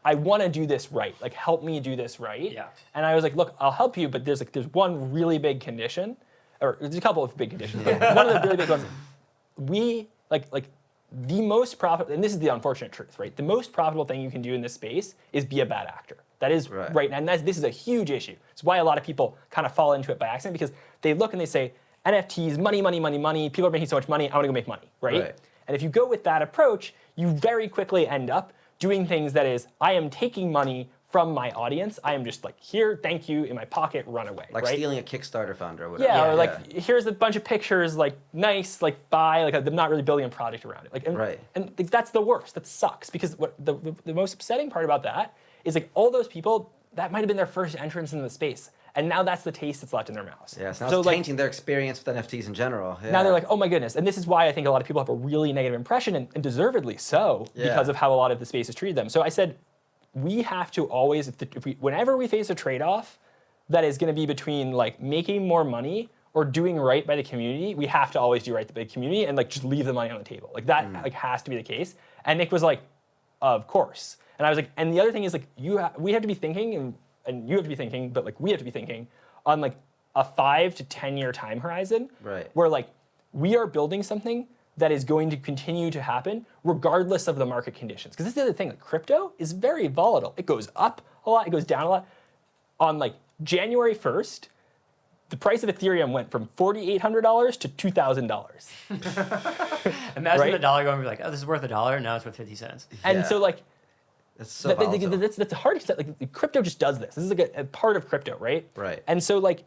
I want to do this right. Like, help me do this right. Yeah. And I was like, look, I'll help you, but there's one really big condition, or there's a couple of big conditions. But one of the really big ones, we like the most profitable, and this is the unfortunate truth, right? The most profitable thing you can do in this space is be a bad actor. That is right, and this is a huge issue. It's why a lot of people kind of fall into it by accident, because they look and they say, NFTs, money, money, money, money. People are making so much money. I want to go make money, right? And if you go with that approach, you very quickly end up doing things that is, I am taking money from my audience. I am just like, here, thank you, in my pocket, run away. Like right? stealing a Kickstarter fund or whatever. Yeah, or like, here's a bunch of pictures, like nice, like buy, like I'm not really building a project around it. Like, and that's the worst. That sucks, because what the most upsetting part about that is like all those people, that might have been their first entrance into the space. And now that's the taste that's left in their mouths. Yeah, so now it's changing their experience with NFTs in general. Yeah. Now they're like, oh my goodness. And this is why I think a lot of people have a really negative impression, and deservedly so, because of how a lot of the space has treated them. So I said, we have to always, whenever we face a trade-off that is going to be between like making more money or doing right by the community, we have to always do right by the community and like just leave the money on the table. Like that like has to be the case. And Nick was like, of course. And I was like, and the other thing is like, we have to be thinking, and you have to be thinking, but like we have to be thinking on like a 5 to 10 year time horizon, where like we are building something that is going to continue to happen regardless of the market conditions. Because this is the other thing, like crypto is very volatile. It goes up a lot, it goes down a lot. On like January 1st, the price of Ethereum went from $4,800 to $2,000. Imagine the dollar going, like, oh, this is worth $1, now it's worth 50 cents. And so like, that's so volatile. that's hard to like. Crypto just does this. This is like a part of crypto, right? Right. And so like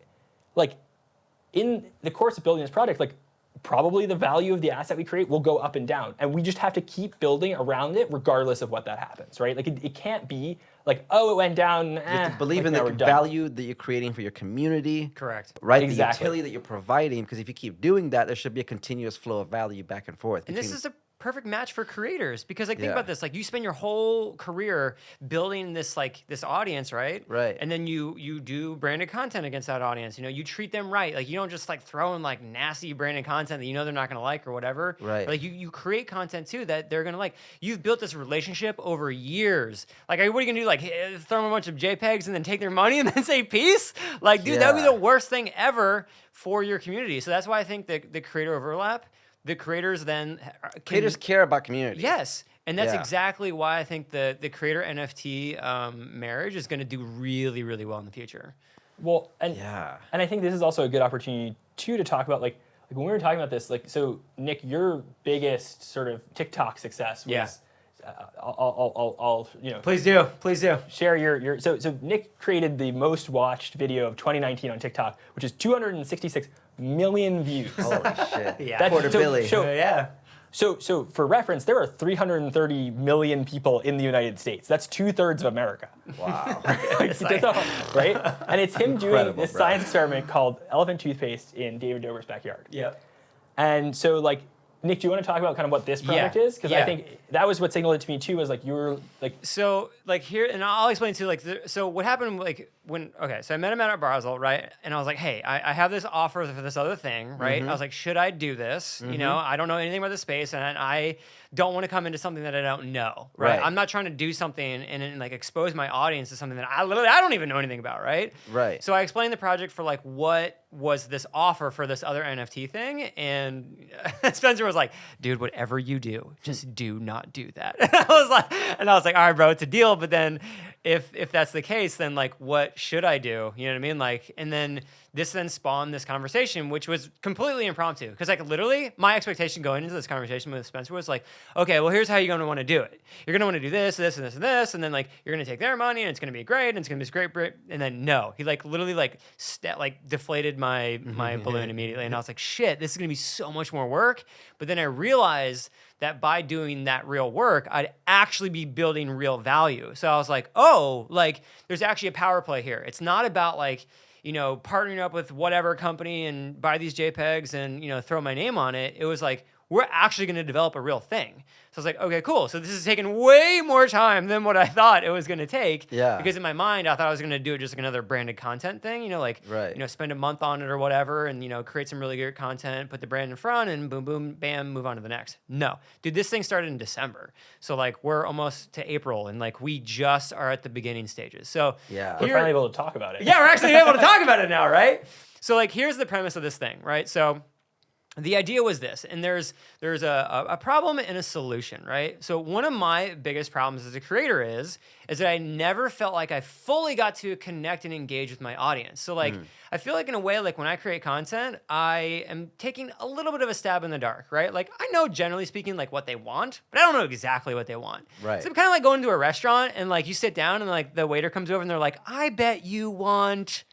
in the course of building this project, like probably the value of the asset we create will go up and down, and we just have to keep building around it regardless of what that happens, right? Like it can't be like, oh, it went down. You have to believe in the value that you're creating for your community. Correct. Right. Exactly. The utility that you're providing, because if you keep doing that, there should be a continuous flow of value back and forth. And this is a perfect match for creators, because like think about this, like you spend your whole career building this this audience, right? And then you do branded content against that audience. You treat them right. Like you don't just like throw in like nasty branded content that they're not gonna like or whatever. But, like you create content too that they're gonna like. You've built this relationship over years. Like what are you gonna do? Like throw them a bunch of JPEGs and then take their money and then say peace? Like dude, that would be the worst thing ever for your community. So that's why I think the creator overlap. The creators then creators care about community. Yes, and that's exactly why I think the creator NFT marriage is going to do really, really well in the future. Well, and I think this is also a good opportunity too to talk about like when we were talking about this, like so Nick, your biggest sort of TikTok success was. I'll Please do. Share your so Nick created the most watched video of 2019 on TikTok, which is 266 million views. Holy shit! That's Portability. So for reference, there are 330 million people in the United States. That's 2/3 of America. Wow. Right? And it's him doing Incredible, this bro. science experiment called elephant toothpaste in David Dobr's backyard. Yep. And so like, Nick, do you want to talk about kind of what this project is? Because I think that was what signaled it to me too, was like you were like. So like here, and I'll explain too. Like, so what happened? Like when so I met him at Basel, right? And I was like, hey, I have this offer for this other thing, right? I was like, should I do this? You know, I don't know anything about the space, and I don't want to come into something that I don't know, right? I'm not trying to do something and like expose my audience to something that I don't even know anything about, right? Right. So I explained the project for like what was this offer for this other NFT thing, and Spencer was like, dude, whatever you do, just do not do that. And I was like, all right, bro, it's a deal. But then if that's the case, then like, what should I do? You know what I mean? Like, and then this then spawned this conversation, which was completely impromptu. Because like literally my expectation going into this conversation with Spencer was like, okay, well, here's how you're going to want to do it. You're going to want to do this, this, and this, and this. And then like, you're going to take their money and it's going to be great. And it's going to be this great. And then no, he like literally like deflated my balloon immediately. And I was like, shit, this is going to be so much more work. But then I realized that by doing that real work, I'd actually be building real value. So I was like, oh, like there's actually a power play here. It's not about like, you know, partnering up with whatever company and buy these JPEGs and, you know, throw my name on it. It was like, we're actually going to develop a real thing. So I was like, okay, cool. So this is taking way more time than what I thought it was going to take. Yeah. Because in my mind, I thought I was going to do it just like another branded content thing, you know, like, Right. you know, spend a month on it or whatever and, you know, create some really good content, put the brand in front and boom, boom, bam, move on to the next. No, dude, this thing started in December. So like we're almost to April and like we just are at the beginning stages. So Yeah. We're finally able to talk about it. yeah, we're actually able to talk about it now, right? So like, here's the premise of this thing, right? So the idea was this, and there's a problem and a solution, right? So one of my biggest problems as a creator is that I never felt like I fully got to connect and engage with my audience. So like, I feel like in a way, like when I create content, I am taking a little bit of a stab in the dark, right? Like I know generally speaking, like what they want, but I don't know exactly what they want. Right. So I'm kind of like going to a restaurant and like you sit down and like the waiter comes over and they're like, I bet you want...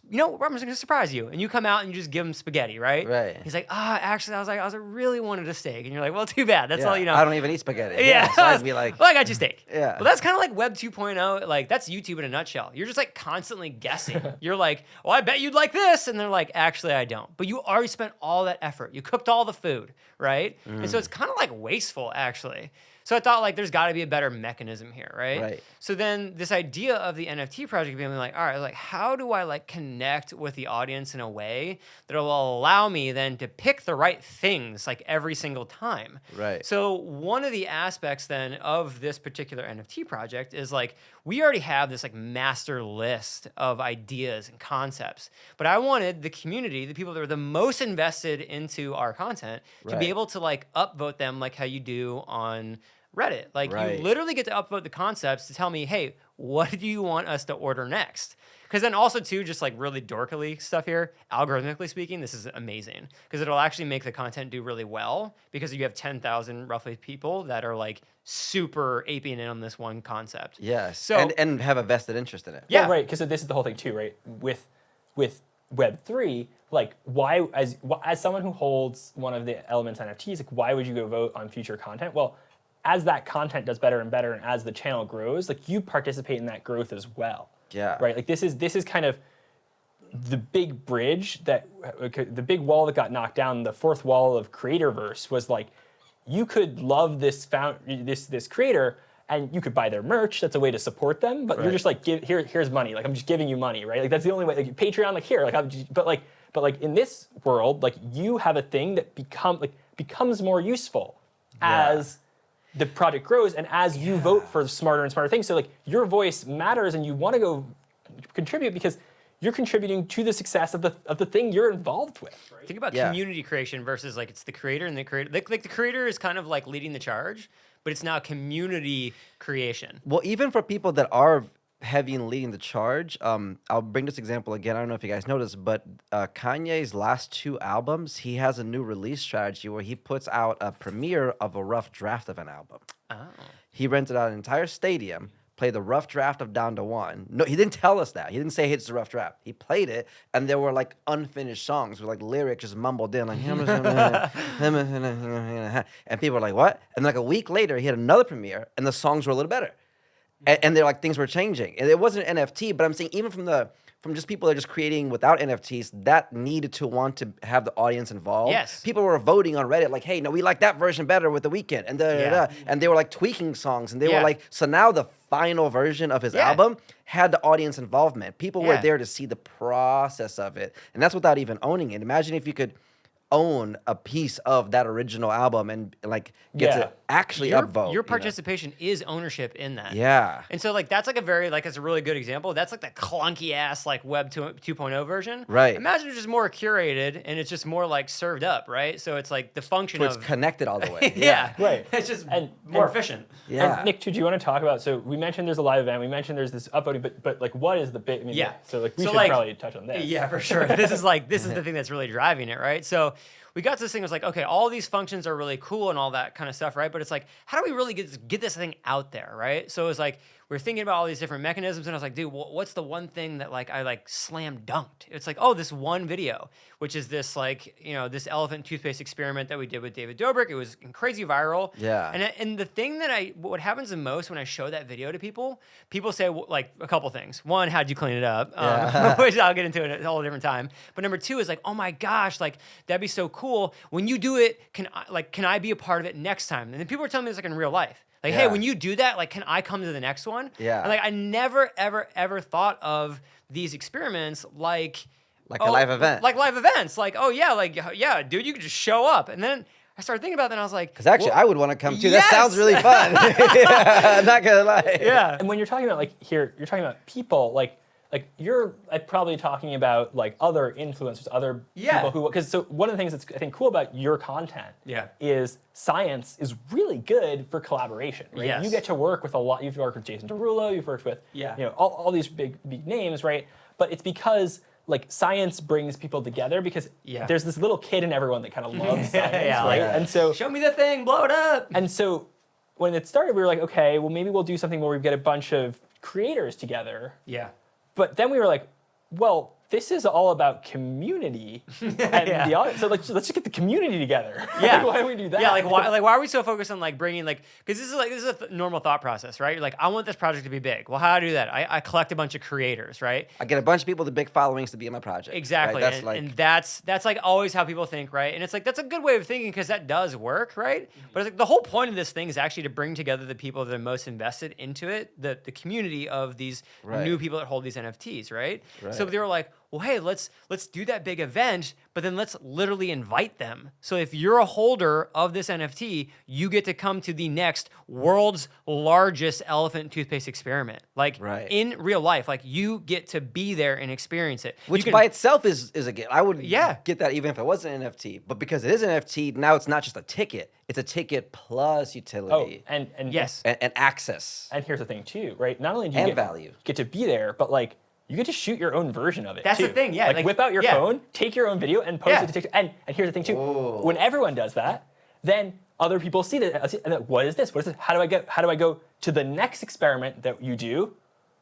you know, I'm just gonna surprise you, and you come out and you just give him spaghetti, right? Right. He's like, actually, I really wanted a steak, and you're like, well, too bad. That's all you know. I don't even eat spaghetti. Yeah. So I'd be like, well, I got you steak. Yeah. Well, that's kind of like Web 2.0. Like that's YouTube in a nutshell. You're just like constantly guessing. You're like, well, I bet you'd like this, and they're like, actually, I don't. But you already spent all that effort. You cooked all the food, right? And so it's kind of like wasteful, actually. So I thought like there's got to be a better mechanism here, right? Right. So then this idea of the NFT project being like, all right, like how do I like connect with the audience in a way that will allow me then to pick the right things like every single time? Right. So one of the aspects then of this particular NFT project is like we already have this like master list of ideas and concepts, but I wanted the community, the people that were the most invested into our content, to Right. be able to like upvote them like how you do on Reddit. Like Right. you literally get to upvote the concepts to tell me, hey, what do you want us to order next? Because then also too, just like really dorkily stuff here, algorithmically speaking, this is amazing because it'll actually make the content do really well because you have 10,000 roughly people that are like super aping in on this one concept. yes. So and have a vested interest in it. Yeah. Well, right, because this is the whole thing too, right? With Web3, like why, as someone who holds one of the Elements NFTs, like why would you go vote on future content? Well, as that content does better and better, and as the channel grows, like you participate in that growth as well. Yeah. Right. Like this is kind of the big bridge that the big wall that got knocked down. The fourth wall of Creatorverse was like you could love this this creator and you could buy their merch. That's a way to support them. But you're Right. just like here's money. Like I'm just giving you money. Right. Like that's the only way. Like Patreon. Like here. Like but like in this world, like you have a thing that becomes more useful as the project grows and as you vote for smarter and smarter things. So like your voice matters and you want to go contribute because you're contributing to the success of the thing you're involved with. Right? think about Yeah. community creation versus like it's the creator and the creator. Like the creator is kind of like leading the charge, but it's now community creation. Well, even for people that are heavy in leading the charge, I'll bring this example again. I don't know if you guys noticed, but Kanye's last 2 albums, he has a new release strategy where he puts out a premiere of a rough draft of an album. Oh. He rented out an entire stadium, play the rough draft of Down to One. No, he didn't tell us that. He didn't say, hey, it's a rough draft. He played it, and there were like unfinished songs with like lyrics just mumbled in, like, and people were like, what? And like a week later, he had another premiere, and the songs were a little better. And they're like, things were changing. And it wasn't an NFT, but I'm saying even from just people that are just creating without NFTs, that needed to want to have the audience involved. Yes. People were voting on Reddit like, hey, no, we like that version better with The Weeknd. And and they were like tweaking songs. And they were like, so now the final version of his album had the audience involvement. People were there to see the process of it. And that's without even owning it. Imagine if you could own a piece of that original album and like get to actually upvote. Your participation is ownership in that. Yeah. And so like that's like it's a really good example. That's like the clunky ass like Web 2.0 version. Right. Imagine it's just more curated and it's just more like served up, right? So it's like the function It's of connected all the way. yeah. Right. It's just And more efficient. Yeah. And Nick, do you want to talk about? So we mentioned there's a live event. We mentioned there's this upvoting, but like, what is the big? I mean, So like, we should probably touch on this. Yeah, for sure. This is the thing that's really driving it, right? So we got to this thing. It was like, okay, all these functions are really cool and all that kind of stuff, right? But it's like, how do we really get this thing out there, right? So it was like we're thinking about all these different mechanisms, and I was like, dude, what's the one thing that like I like slam dunked? It's like, oh, this one video, which is this like this elephant toothpaste experiment that we did with David Dobrik. It was crazy viral. Yeah. And the thing that what happens the most when I show that video to people say like a couple things. One, how'd you clean it up? Which I'll get into at a whole different time. But number two is like, oh my gosh, like that'd be so cool. When you do it, can I be a part of it next time? And then people are telling me this like in real life. Like, hey, when you do that, like, can I come to the next one? Yeah. And like, I never, ever, ever thought of these experiments like a live event. Like live events. Like, oh yeah, dude, you could just show up. And then I started thinking about it, and I was like, because actually, I would want to come too. Yes! That sounds really fun. I'm not gonna lie. yeah. And when you're talking about like here, you're talking about people like you're probably talking about like other influencers, other people who, because so one of the things that's I think cool about your content is science is really good for collaboration, right? Yes. You get to work with a lot. You've worked with Jason Derulo, you've worked with all these big names, right? But it's because like science brings people together because there's this little kid in everyone that kind of loves science, right? And so show me the thing, blow it up. And so when it started, we were like, okay, well maybe we'll do something where we get a bunch of creators together. Yeah. But then we were like, well, this is all about community and the audience. So let's just get the community together. Yeah. Like, why don't we do that? Yeah, like why are we so focused on like bringing like, because this is a normal thought process, right? You're like, I want this project to be big. Well, how do I do that? I collect a bunch of creators, right? I get a bunch of people with big followings to be in my project. Exactly. Right? That's like always how people think, right? And it's like that's a good way of thinking because that does work, right? But it's like the whole point of this thing is actually to bring together the people that are most invested into it, the community of these new people that hold these NFTs, right? So they were like, well, hey, let's do that big event, but then let's literally invite them. So if you're a holder of this NFT, you get to come to the next world's largest elephant toothpaste experiment. Like in real life, like you get to be there and experience it. Which by itself is a gift. I would get that even if it wasn't an NFT. But because it is an NFT, now it's not just a ticket. It's a ticket plus utility. and yes. And access. And here's the thing too, right? Not only do you get to be there, but like you get to shoot your own version of it. That's too. the thing, yeah. Like whip out your phone, take your own video, and post it to TikTok. And here's the thing too: when everyone does that, then other people see that. And then, what is this? What is this? How do I go to the next experiment that you do?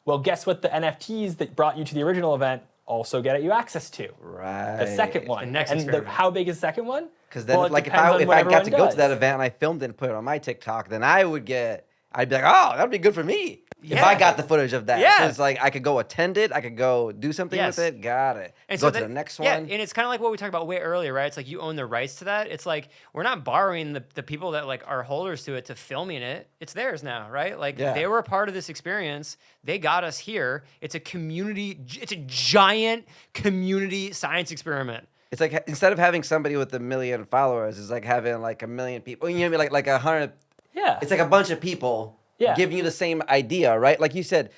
Well, guess what? The NFTs that brought you to the original event also get you access to. Right. The second one. The next experiment. How big is the second one? Because then, well, like, if I got to go to that event and I filmed it and put it on my TikTok, then I'd be like, oh, that'd be good for me. If I got the footage of that. Yeah. So it's like I could go attend it, I could go do something with it. Got it. And go so to the next one. Yeah, and it's kind of like what we talked about way earlier, right? It's like you own the rights to that. It's like we're not borrowing the people that like are holders to it to filming it. It's theirs now, right? Like they were a part of this experience. They got us here. It's a community. It's a giant community science experiment. It's like instead of having somebody with 1 million followers, it's like having like 1 million people. You know what I mean? Like 100. Yeah. It's like a bunch of people giving you the same idea, right? Like you said,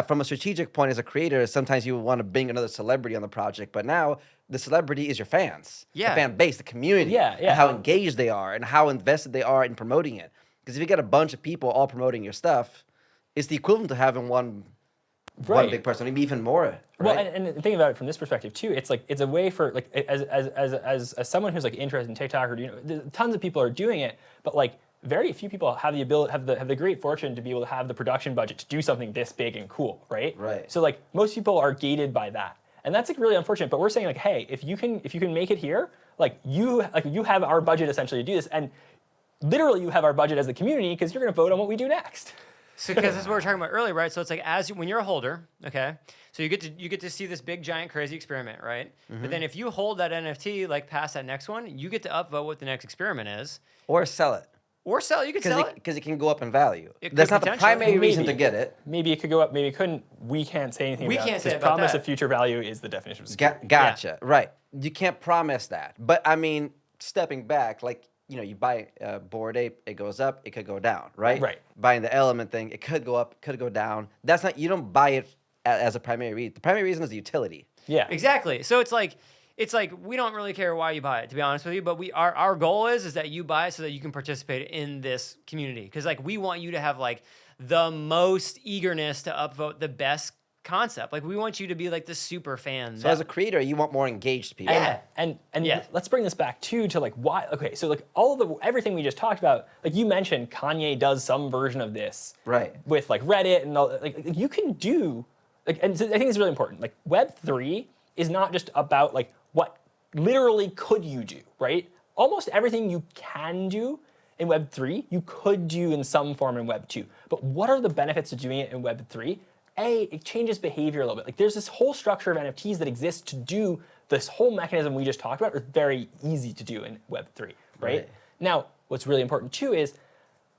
from a strategic point as a creator, sometimes you want to bring another celebrity on the project, but now the celebrity is your fans, the fan base, the community, and how engaged they are and how invested they are in promoting it. Because if you get a bunch of people all promoting your stuff, it's the equivalent to having one big person, maybe even more. Right? Well, and thinking about it from this perspective too, it's like it's a way for like as someone who's like interested in TikTok or tons of people are doing it, but like very few people have the ability, have the great fortune to be able to have the production budget to do something this big and cool, right? Right. So like most people are gated by that, and that's like really unfortunate. But we're saying like, hey, if you can make it here, you have our budget essentially to do this, and literally you have our budget as the community because you're going to vote on what we do next. So because this is what we were talking about earlier, right? So it's like when you're a holder, okay, so you get to see this big giant crazy experiment, right? But then if you hold that NFT like past that next one, you get to upvote what the next experiment is, Or sell it. or sell. You could sell it. Because it can go up in value. It That's could not the potentially. primary reason to Maybe. get it. Maybe it could go up, maybe it couldn't. We can't say anything We about can't it. say because about promise that. of future value is the definition of security. Gotcha. Right. You can't promise that. But I mean, stepping back, like, you buy a Bored Ape, it goes up, it could go down, right? Right. Buying the Element thing, it could go up, it could go down. That's not, you don't buy it as a primary reason. The primary reason is the utility. Yeah. Exactly. So it's like we don't really care why you buy it, to be honest with you. But our goal is that you buy it so that you can participate in this community. Because like we want you to have like the most eagerness to upvote the best concept. Like we want you to be like the super fan. So as a creator, you want more engaged people. Yeah. And Yeah. let's bring this back to like why. Okay, so like everything we just talked about, like you mentioned, Kanye does some version of this, Right. With like Reddit and all. Like you can do like, and so I think it's really important. Like Web3 is not just about like what literally could you do, right? Almost everything you can do in Web3, you could do in some form in Web2. But what are the benefits of doing it in Web3? It changes behavior a little bit. Like there's this whole structure of NFTs that exists to do this whole mechanism we just talked about is very easy to do in Web3, right? Now, what's really important too is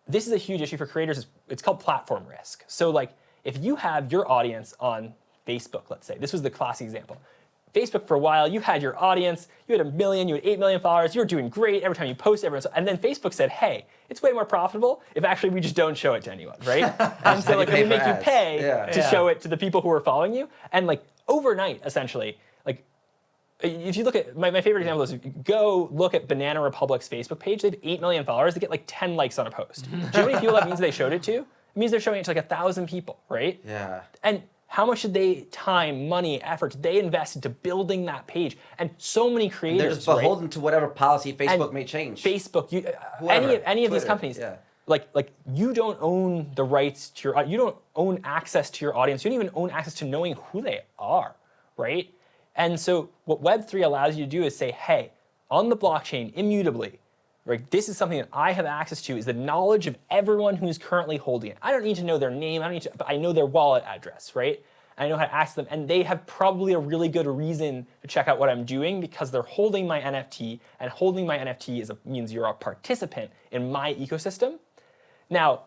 this is a huge issue for creators. It's called platform risk. So like if you have your audience on Facebook, let's say, this was the classic example. Facebook for a while, you had your audience, you had 1 million, you had 8 million followers, you were doing great every time you post, and then Facebook said, hey, it's way more profitable if actually we just don't show it to anyone, right? And so like we make you pay to show it to the people who are following you, and like overnight, essentially, like if you look at, my favorite example is go look at Banana Republic's Facebook page, they have 8 million followers, they get like 10 likes on a post. Do you know how many people that means they showed it to? It means they're showing it to like 1,000 people, right? Yeah. And how much did they time, money, effort did they invest into building that page? And so many creators, They're just beholden to whatever policy Facebook may change. Facebook, Whoever, any of these Twitter, companies, yeah. like you don't own the rights to you don't own access to your audience. You don't even own access to knowing who they are, right? And so what Web3 allows you to do is say, hey, on the blockchain, immutably, right? This is something that I have access to, is the knowledge of everyone who's currently holding it. I don't need to know their name, but I know their wallet address, right? And I know how to access them, and they have probably a really good reason to check out what I'm doing because they're holding my NFT, and holding my NFT means you're a participant in my ecosystem. Now,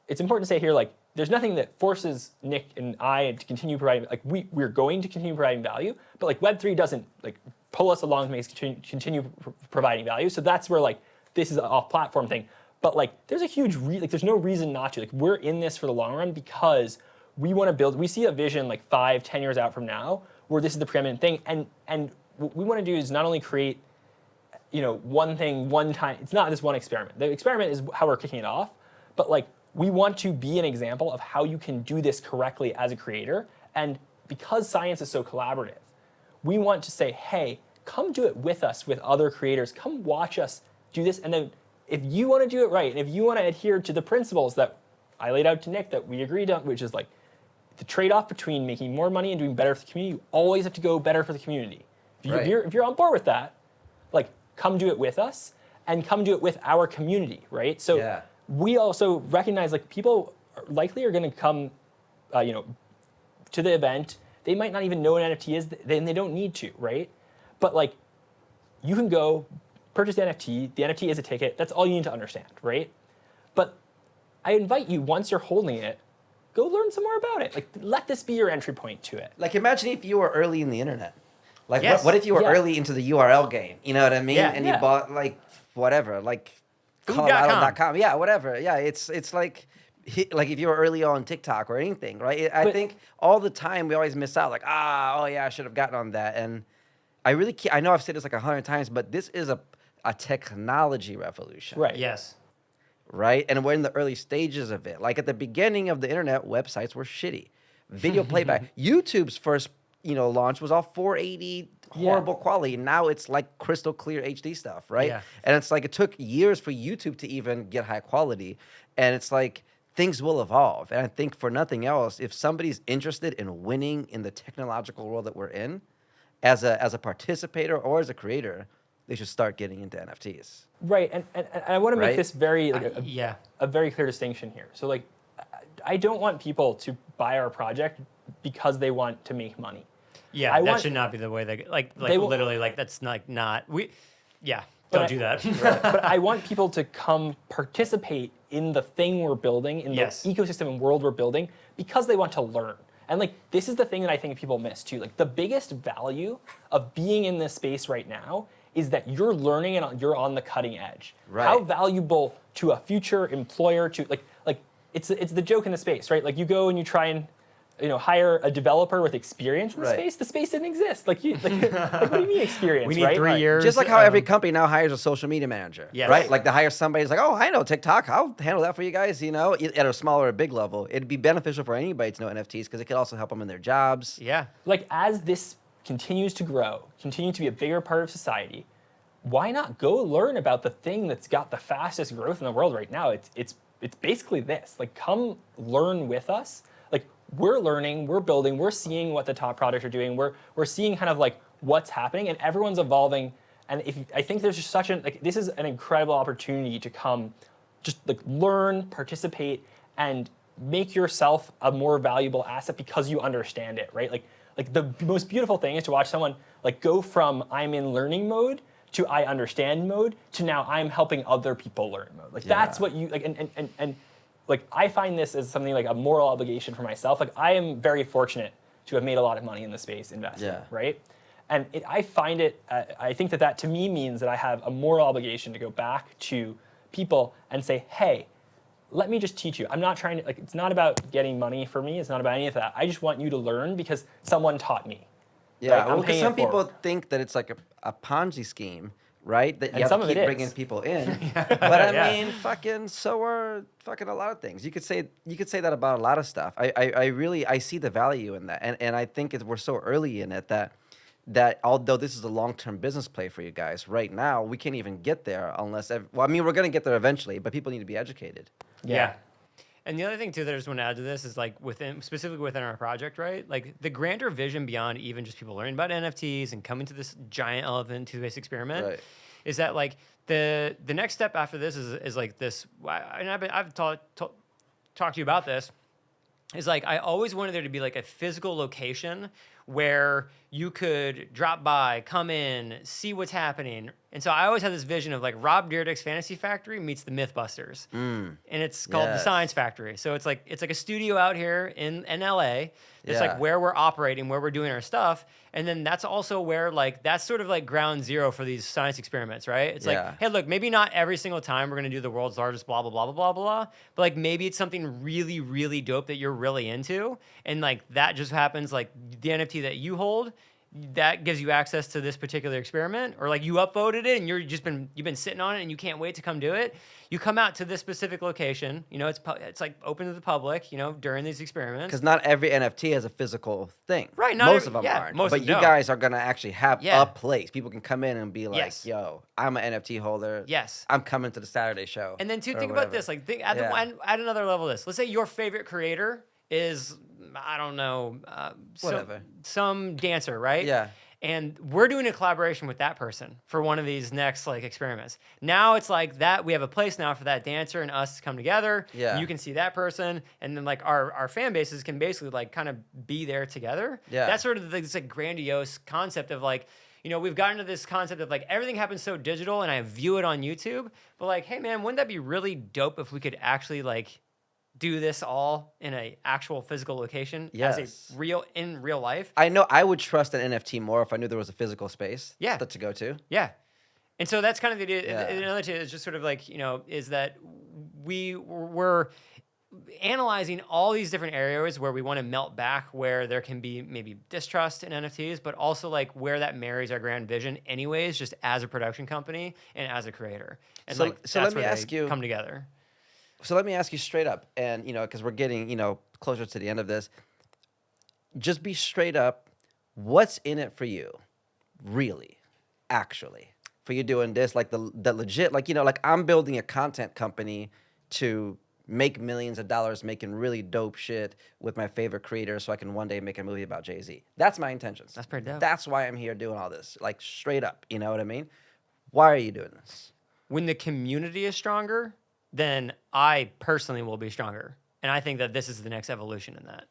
it's important to say here, like, there's nothing that forces Nick and I to continue providing, like, we're going to continue providing value, but like Web3 doesn't like pull us along to make us continue providing value. So that's where like this is an off-platform thing. But like there's a huge, there's no reason not to. Like we're in this for the long run because we want to build, we see a vision like 5-10 years out from now where this is the preeminent thing. And what we want to do is not only create, one thing, one time. It's not this one experiment. The experiment is how we're kicking it off, but like we want to be an example of how you can do this correctly as a creator. And because science is so collaborative, we want to say, hey, come do it with us, with other creators. Come watch us do this. And then if you want to do it right, and if you want to adhere to the principles that I laid out to Nick that we agreed on, which is like the trade-off between making more money and doing better for the community, you always have to go better for the community. If you're on board with that, like come do it with us and come do it with our community, right? So we also recognize like people likely are going to come, to the event. They might not even know what an NFT is, then they don't need to, right? But like, you can go purchase the NFT. The NFT is a ticket. That's all you need to understand, right? But I invite you, once you're holding it, go learn some more about it. Like, let this be your entry point to it. Like, imagine if you were early in the internet. Like, Yes. what if you were early into the URL game? You know what I mean? Yeah. And you bought like whatever, like Food.com. Colorado.com. Yeah, whatever. Yeah, it's like if you were early on TikTok or anything, right? I think all the time we always miss out. Like, I should have gotten on that. And I really can't, I know I've said this like 100 times, but this is a technology revolution. Right. Yes. Right? And we're in the early stages of it. Like at the beginning of the internet, websites were shitty. Video playback. YouTube's first, launch was all 480 horrible quality. Now it's like crystal clear HD stuff, right? Yeah. And it's like it took years for YouTube to even get high quality, and it's like things will evolve. And I think for nothing else, if somebody's interested in winning in the technological world that we're in, as a participator or as a creator, they should start getting into NFTs. Right, and I want to make Right? this very Yeah. a very clear distinction here. So like, I don't want people to buy our project because they want to make money. Yeah, I that want- should not be the way They will- literally, like, that's not, don't do that. But I want people to come participate in the thing we're building, in the Yes. ecosystem and world we're building, because they want to learn. And like, this is the thing that I think people miss too. Like, the biggest value of being in this space right now is that you're learning and you're on the cutting edge. Right. How valuable to a future employer to like it's the joke in the space, right? Like, you go and you try and hire a developer with experience in the Right. space. The space didn't exist. Like, what do you mean experience? We need right? 3 years. Just like how every company now hires a social media manager, Yes. right? Like they hire somebody who's like, oh, I know TikTok. I'll handle that for you guys, at a smaller or big level. It'd be beneficial for anybody to know NFTs because it could also help them in their jobs. Yeah. Like, as this continues to grow, continue to be a bigger part of society, why not go learn about the thing that's got the fastest growth in the world right now? It's basically this. Like, come learn with us. Like, we're learning, we're building, we're seeing what the top products are doing. We're seeing kind of like what's happening, and everyone's evolving. And I think there's just this is an incredible opportunity to come, just like learn, participate, and make yourself a more valuable asset because you understand it, right? Like the most beautiful thing is to watch someone like go from I'm in learning mode to I understand mode to now I'm helping other people learn mode. Like, that's what you like, and like, I find this as something like a moral obligation for myself. Like, I am very fortunate to have made a lot of money in the space investing, right? And I find it, I think that to me means that I have a moral obligation to go back to people and say, hey, let me just teach you. I'm not trying to, like, it's not about getting money for me. It's not about any of that. I just want you to learn because someone taught me. Yeah, Right? well, because paying some it forward. people think that it's like a Ponzi scheme, right? That you And have some to of keep it bringing is. people in. But I Yeah. mean, so are a lot of things. You could say that about a lot of stuff. I really see the value in that, and I think we're so early in it that although this is a long-term business play for you guys, right now we can't even get there unless. We're going to get there eventually, but people need to be educated. Yeah. And the other thing too that I just want to add to this is like specifically within our project, right? Like the grander vision beyond even just people learning about NFTs and coming to this giant elephant toothpaste experiment Right. is that like the next step after this is like this. And I've talked to you about this. Is like I always wanted there to be like a physical location where you could drop by, come in, see what's happening. And so I always had this vision of like Rob Dyrdek's Fantasy Factory meets the Mythbusters. And it's called the Yes. Science Factory. So it's like a studio out here in LA. It's Yeah. like where we're operating, where we're doing our stuff. And then that's also where like that's sort of like ground zero for these science experiments, right? It's Yeah. like, hey, look, maybe not every single time we're gonna do the world's largest blah blah blah blah blah blah, but like maybe it's something really, really dope that you're really into. And like that just happens like the NFT that you hold, that gives you access to this particular experiment, or like you upvoted it and you've been sitting on it and you can't wait to come do it. You come out to this specific location, it's like open to the public, during these experiments. Because not every NFT has a physical thing. Right, not Most every- of them yeah, aren't. most But of you them guys are going to actually have Yeah. a place. People can come in and be like, Yes. yo, I'm an NFT holder. Yes. I'm coming to the Saturday show. And then too, or think about whatever. this. Like, Yeah. add another level of this. Let's say your favorite creator is, I don't know, Whatever. some dancer, right? Yeah. And we're doing a collaboration with that person for one of these next like experiments. Now it's like that we have a place now for that dancer and us to come together. Yeah. You can see that person, and then like our fan bases can basically like kind of be there together. Yeah. That's sort of this like grandiose concept of like, we've gotten to this concept of like everything happens so digital and I view it on YouTube. But like, hey man, wouldn't that be really dope if we could actually like do this all in a actual physical location Yes. as in real life? I know I would trust an NFT more if I knew there was a physical space Yeah. to go to. Yeah. And so that's kind of the idea. Yeah. Another thing is just sort of like, is that we're analyzing all these different areas where we want to melt back where there can be maybe distrust in NFTs, but also like where that marries our grand vision anyways, just as a production company and as a creator. And So- like, so that's let me where ask they you- come together. So let me ask you straight up, and because we're getting closer to the end of this, just be straight up. what's in it for you, really, actually, for you doing this, like the legit, like, like I'm building a content company to make millions of dollars making really dope shit with my favorite creators so I can one day make a movie about Jay-Z. That's my intentions. That's pretty dope. That's why I'm here doing all this, like straight up, you know what I mean? Why are you doing this? When the community is stronger, then I personally will be stronger. And I think that this is the next evolution in that.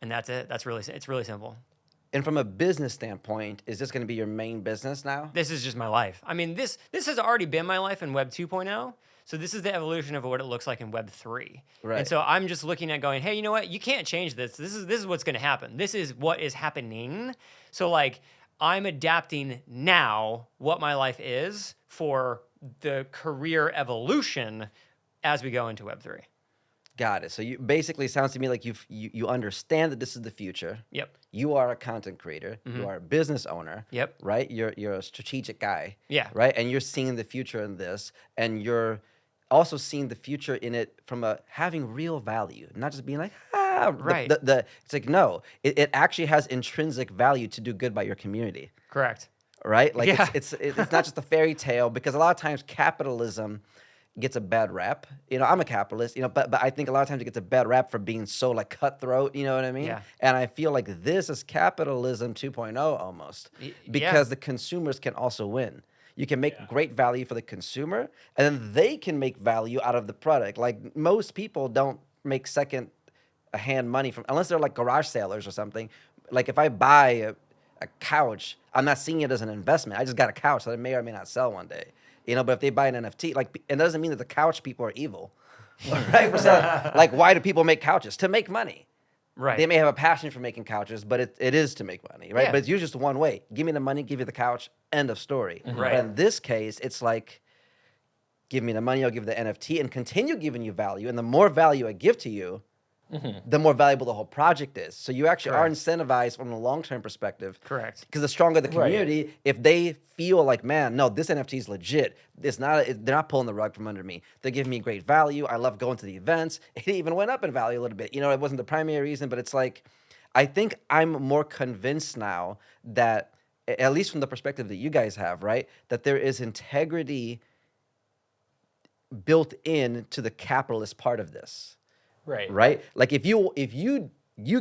And that's it. It's really simple. And from a business standpoint, is this going to be your main business now? This is just my life. I mean, this has already been my life in Web 2.0. So this is the evolution of what it looks like in Web 3. Right. And so I'm just looking at going, hey, you know what? You can't change this. This is what's going to happen. This is what is happening. So like I'm adapting now what my life is for the career evolution as we go into Web 3. Got it. So you basically, sounds to me like you understand that this is the future. Yep. You are a content creator. You are a business owner. Yep. Right? You're a strategic guy. Yeah. Right? And you're seeing the future in this, and you're also seeing the future in it from having real value, not just being like, Right. It's like, no, it actually has intrinsic value to do good by your community. Correct. Right? Like Yeah. it's not just a fairy tale, because a lot of times capitalism gets a bad rap. I'm a capitalist, but I think a lot of times it gets a bad rap for being so like cutthroat, you know what I mean? Yeah. And I feel like this is capitalism 2.0 almost, because the consumers can also win. You can make great value for the consumer, and then they can make value out of the product. Like most people don't make second-hand money unless they're like garage sailors or something. Like if I buy a couch, I'm not seeing it as an investment. I just got a couch that I may or may not sell one day. But if they buy an NFT, it doesn't mean that the couch people are evil, right? Like, why do people make couches? To make money. Right. They may have a passion for making couches, but it is to make money, right? Yeah. But it's usually just one way. Give me the money, give you the couch, end of story. Right. But in this case, it's like, give me the money, I'll give you the NFT, and continue giving you value. And the more value I give to you, the more valuable the whole project is. So you actually are incentivized from a long-term perspective. Correct. Because the stronger the community, if they feel like, man, no, this NFT is legit. They're not pulling the rug from under me. They're giving me great value. I love going to the events. It even went up in value a little bit. It wasn't the primary reason, but it's like, I think I'm more convinced now that, at least from the perspective that you guys have, right, that there is integrity built into the capitalist part of this. Right. Right? Like if you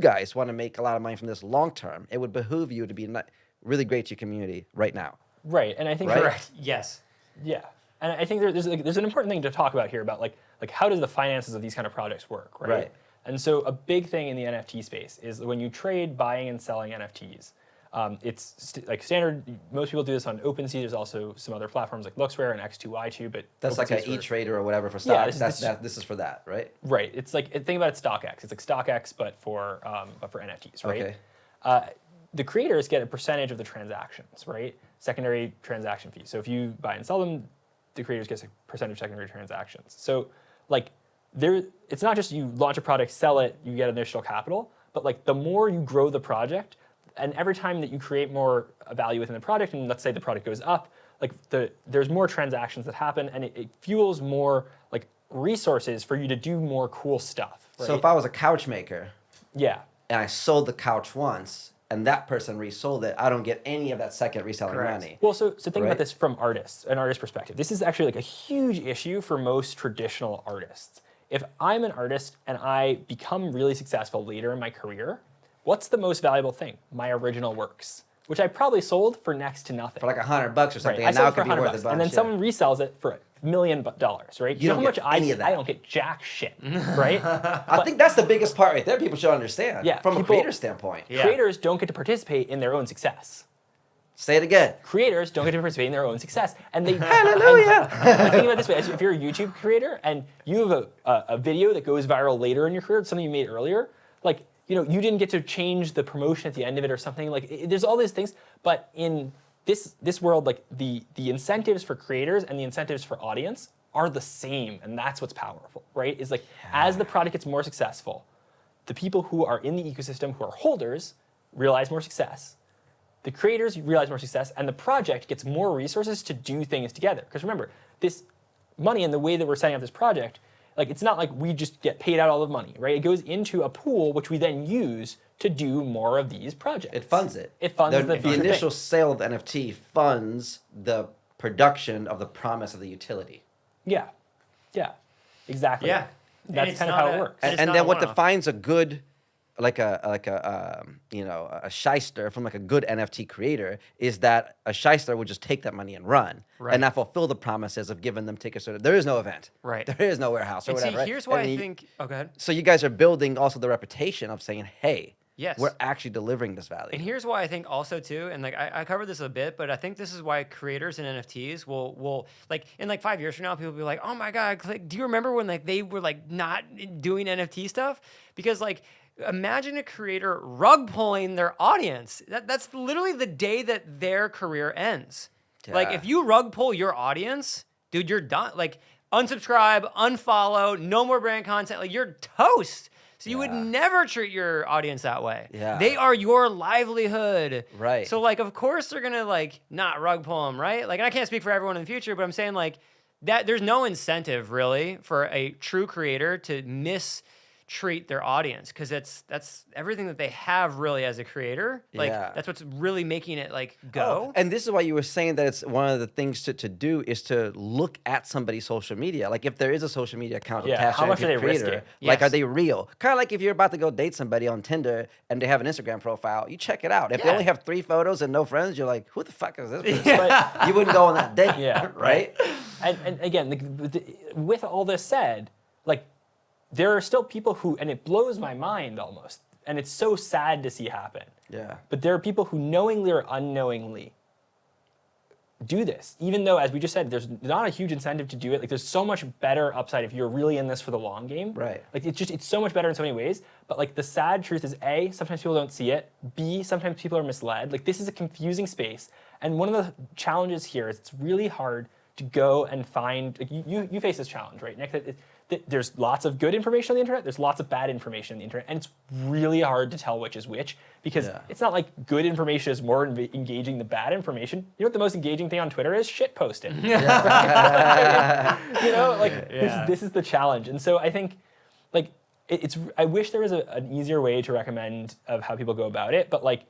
guys want to make a lot of money from this long term, it would behoove you to be really great to your community right now. Right. And I think Right? Correct. Yes. Yeah, and I think there's an important thing to talk about here about like how does the finances of these kind of projects work, right? Right. And so a big thing in the NFT space is when you trade buying and selling NFTs. It's like standard. Most people do this on OpenSea. There's also some other platforms like LooksRare and X2Y2, but That's like an OpenSea is E-Trader or whatever for Yeah, stocks. This is for that, right? right. It's like think about it, StockX. It's like StockX, but for NFTs, right? Okay. The creators get a percentage of the transactions, right? Secondary transaction fees. So if you buy and sell them, the creators get a percentage of secondary transactions. So like it's not just you launch a product, sell it, you get initial capital, but like the more you grow the project, and every time that you create more value within the product, and let's say the product goes up, like there's more transactions that happen, and it fuels more like resources for you to do more cool stuff. Right? So if I was a couch maker Yeah. and I sold the couch once and that person resold it, I don't get any of that second reselling Correct. money. Well, so think Right. about this from an artist perspective. This is actually like a huge issue for most traditional artists. If I'm an artist and I become really successful later in my career, what's the most valuable thing? My original works, which I probably sold for next to nothing. For like $100 or something, Right. I and now sold it for could be worth a $100, bunch. and then yeah. someone resells it for $1 million, right? You know don't how much get I any get? of that. I don't get jack shit, right? I think that's the biggest part right there. People should understand. Yeah, From a people- creator standpoint. Yeah. Creators don't get to participate in their own success. Say it again. Creators don't get to participate in their own success, and they Hallelujah. and think about it this way: if you're a YouTube creator and you have a video that goes viral later in your career, something you made earlier, like you didn't get to change the promotion at the end of it or something. Like there's all these things, but in this world, like the incentives for creators and the incentives for audience are the same, and that's what's powerful, right? Is like as the product gets more successful, the people who are in the ecosystem who are holders realize more success. The creators realize more success, and the project gets more resources to do things together. Because remember, this money and the way that we're setting up this project, like it's not like we just get paid out all the money, right? It goes into a pool which we then use to do more of these projects. It funds it. It funds the the future initial thing. sale of the NFT funds the production of the promise of the utility. Yeah, exactly. Yeah. And That's it's kind of not how it a- works. and it's And not then a what one-off. defines a good, a shyster from like a good NFT creator is that a shyster would just take that money and run Right. and not fulfill the promises of giving them tickets. There is no event. Right. There is no warehouse or And see, whatever. right? here's why And I you- think. Oh, go ahead. So you guys are building also the reputation of saying, hey, Yes. we're actually delivering this value. And here's why I think also too, and like I covered this a bit, but I think this is why creators and NFTs will like in like 5 years from now, people will be like, oh my god, like, do you remember when like they were like not doing NFT stuff? Because like imagine a creator rug pulling their audience. That's literally the day that their career ends. Like Yeah. if you rug pull your audience, dude, you're done. Like unsubscribe, unfollow, no more brand content. Like you're toast. So you would Yeah. never treat your audience that way. Yeah. They are your livelihood. Right. So like, of course they're gonna like not rug pull them, right? Like, and I can't speak for everyone in the future, but I'm saying like that there's no incentive really for a true creator to mistreat their audience because that's everything that they have really as a creator. Like Yeah. that's what's really making it like Oh, go. and this is why you were saying that it's one of the things to do is to look at somebody's social media. Like if there is a social media account Yeah, attached how to much are any they creator, risking? like are Yes. they real? Kind of like if you're about to go date somebody on Tinder and they have an Instagram profile, you check it out. If they Yeah. only have 3 photos and no friends, you're like, who the fuck is this person? But- You wouldn't go on that date, Yeah, right? and again, with all this said, like there are still people who, and it blows my mind almost, and it's so sad to see happen. Yeah. But there are people who knowingly or unknowingly do this, even though, as we just said, there's not a huge incentive to do it. Like there's so much better upside if you're really in this for the long game. Right. Like it's so much better in so many ways. But like the sad truth is A, sometimes people don't see it. B, sometimes people are misled. Like this is a confusing space. And one of the challenges here is it's really hard to go and find, like you face this challenge, right, Nick? There's lots of good information on the internet, there's lots of bad information on the internet, and it's really hard to tell which is which because Yeah. it's not like good information is more engaging than bad information. You know what the most engaging thing on Twitter is? Shit posting. You know, like Yeah. this is the challenge. And so I think like I wish there was an easier way to recommend of how people go about it, but like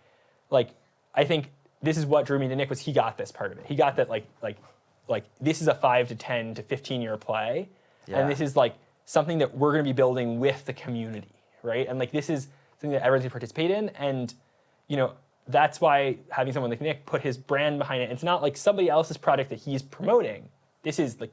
I think this is what drew me to Nick was he got this part of it. He got that like this is a 5 to 10 to 15 year play. Yeah. And this is like something that we're going to be building with the community, right? And like this is something that everyone's going to participate in, and you know that's why having someone like Nick put his brand behind it. It's not like somebody else's product that he's promoting. This is Yeah,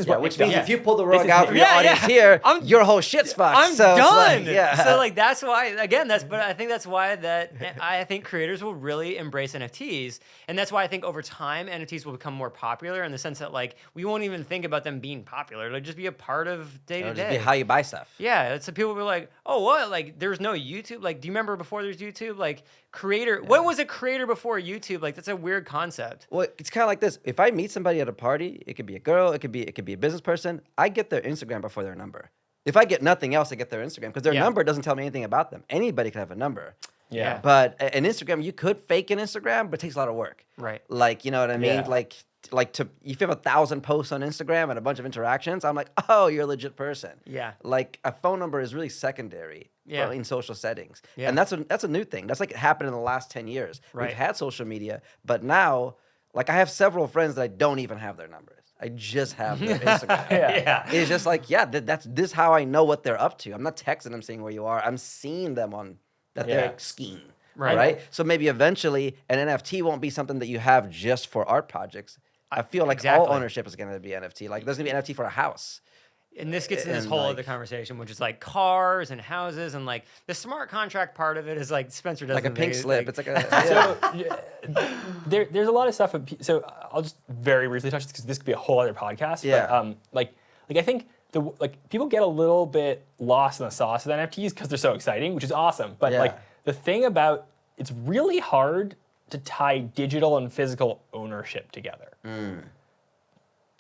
what which Nick means does. if you pull the This rug is out Nick. from your Yeah, audience yeah. here, I'm- your whole shit's fucked. I'm So it's done. like, yeah. So like that's why again but I think that's why that I think creators will really embrace NFTs, and that's why I think over time NFTs will become more popular in the sense that like we won't even think about them being popular. It'll just be a part of day to It'll just be day. how you buy stuff. Yeah, it's people will be like, oh what? Like there's no YouTube. Like do you remember before there's YouTube? Like creator. What was a creator before YouTube? Like that's a weird concept. Well, it's kind of like this. If I meet somebody at a party, it could be a girl, it could be a business person. I get their Instagram before their number. If I get nothing else, I get their Instagram because their Yeah. number doesn't tell me anything about them. Anybody can have a number. Yeah. But an Instagram, you could fake an Instagram, but it takes a lot of work. Right. Like, you know what I mean? Yeah. Like if you have 1,000 posts on Instagram and a bunch of interactions, I'm like, oh, you're a legit person. Yeah. Like a phone number is really secondary Yeah. in social settings. Yeah. And that's a new thing. That's like it happened in the last 10 years. Right. We've had social media, but now, like I have several friends that I don't even have their numbers. I just have their Instagram. Yeah. It's just like, yeah, that's this how I know what they're up to. I'm not texting them saying where you are. I'm seeing them on that Yeah. they're skiing. Right. Right. So maybe eventually an NFT won't be something that you have just for art projects. I feel like Exactly. all ownership is going to be NFT. Like there's going to be NFT for a house. And this gets to this And, whole like- other conversation, which is like cars and houses, and like the smart contract part of it is like Spencer doesn't Like a pink think- slip. like- It's like a So there's a lot of stuff. So I'll just very briefly touch this because this could be a whole other podcast. Yeah. But, like I think people get a little bit lost in the sauce of NFTs because they're so exciting, which is awesome. But Yeah. like the thing about it's really hard to tie digital and physical ownership together.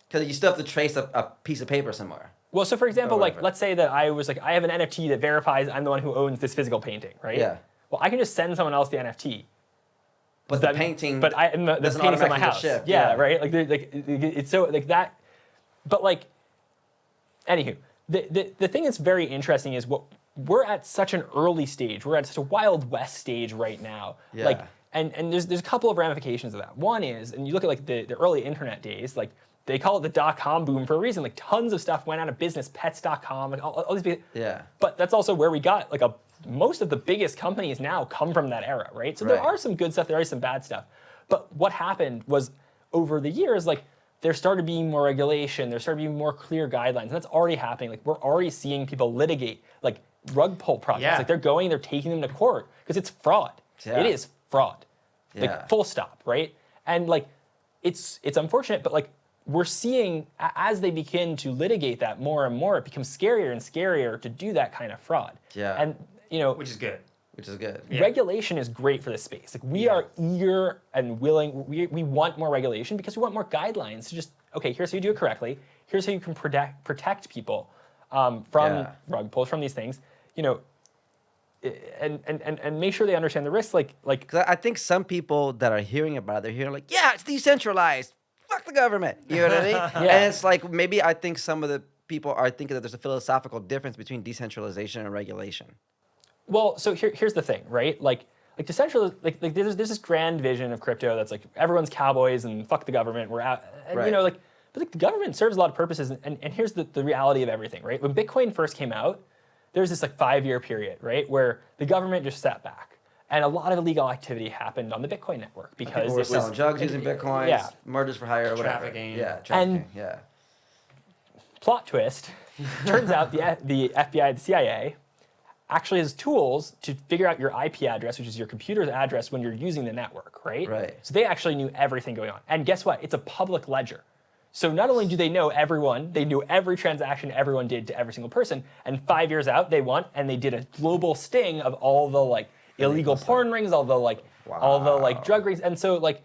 because you still have to trace a piece of paper somewhere. Well, so for example, Or like whatever. let's say that I was like I have an NFT that verifies I'm the one who owns this physical painting, right? Yeah. Well, I can just send someone else the NFT. But the painting, But the doesn't painting's at my automatically house. ship, Yeah, yeah. right. Like it's so like that. But like, anywho, the thing that's very interesting is we're at such an early stage. We're at such a Wild West stage right now. Yeah. Like, and there's a couple of ramifications of that. One is, and you look at like the early internet days, like they call it the .com boom for a reason. Like tons of stuff went out of business, pets.com, like all these big. Yeah. But that's also where we got like most of the biggest companies now come from that era, right? So there Right. are some good stuff, there is some bad stuff. But what happened was over the years, like there started being more regulation, there started being more clear guidelines, and that's already happening. Like we're already seeing people litigate like rug pull projects. Yeah. Like they're taking them to court because it's fraud. Yeah. It is fraud. Yeah. Like full stop, right? And like it's unfortunate, but like we're seeing as they begin to litigate that more and more, it becomes scarier and scarier to do that kind of fraud. Yeah. And you know, Which is good. Which is good. Yeah. regulation is great for this space. Like we are eager and willing. We want more regulation because we want more guidelines to just okay. Here's how you do it correctly. Here's how you can protect people from rug pulls, from these things. You know, and make sure they understand the risks. Like Because I think some people that are hearing about it, they're hearing like, yeah, it's decentralized. Fuck the government. You know what I mean? Yeah. And it's like maybe I think some of the people are thinking that there's a philosophical difference between decentralization and regulation. well, so here's the thing, right? Like decentralized. Like there's this grand vision of crypto that's like everyone's cowboys and fuck the government. We're out. And, Right. you know, like but like the government serves a lot of purposes. And here's the reality of everything, right? When Bitcoin first came out, there was this like 5-year period, right, where the government just sat back. And a lot of illegal activity happened on the Bitcoin network because People were it was selling drugs using Bitcoins, yeah. murders for hire, or whatever. Trafficking. Yeah, trafficking. And- yeah. plot twist. Turns out the FBI, the CIA, actually has tools to figure out your IP address, which is your computer's address when you're using the network, right? Right. So they actually knew everything going on. And guess what? It's a public ledger. So not only do they know everyone, they knew every transaction everyone did to every single person. And 5 years out, they did a global sting of all the like illegal porn rings, all the like drug rings. And so like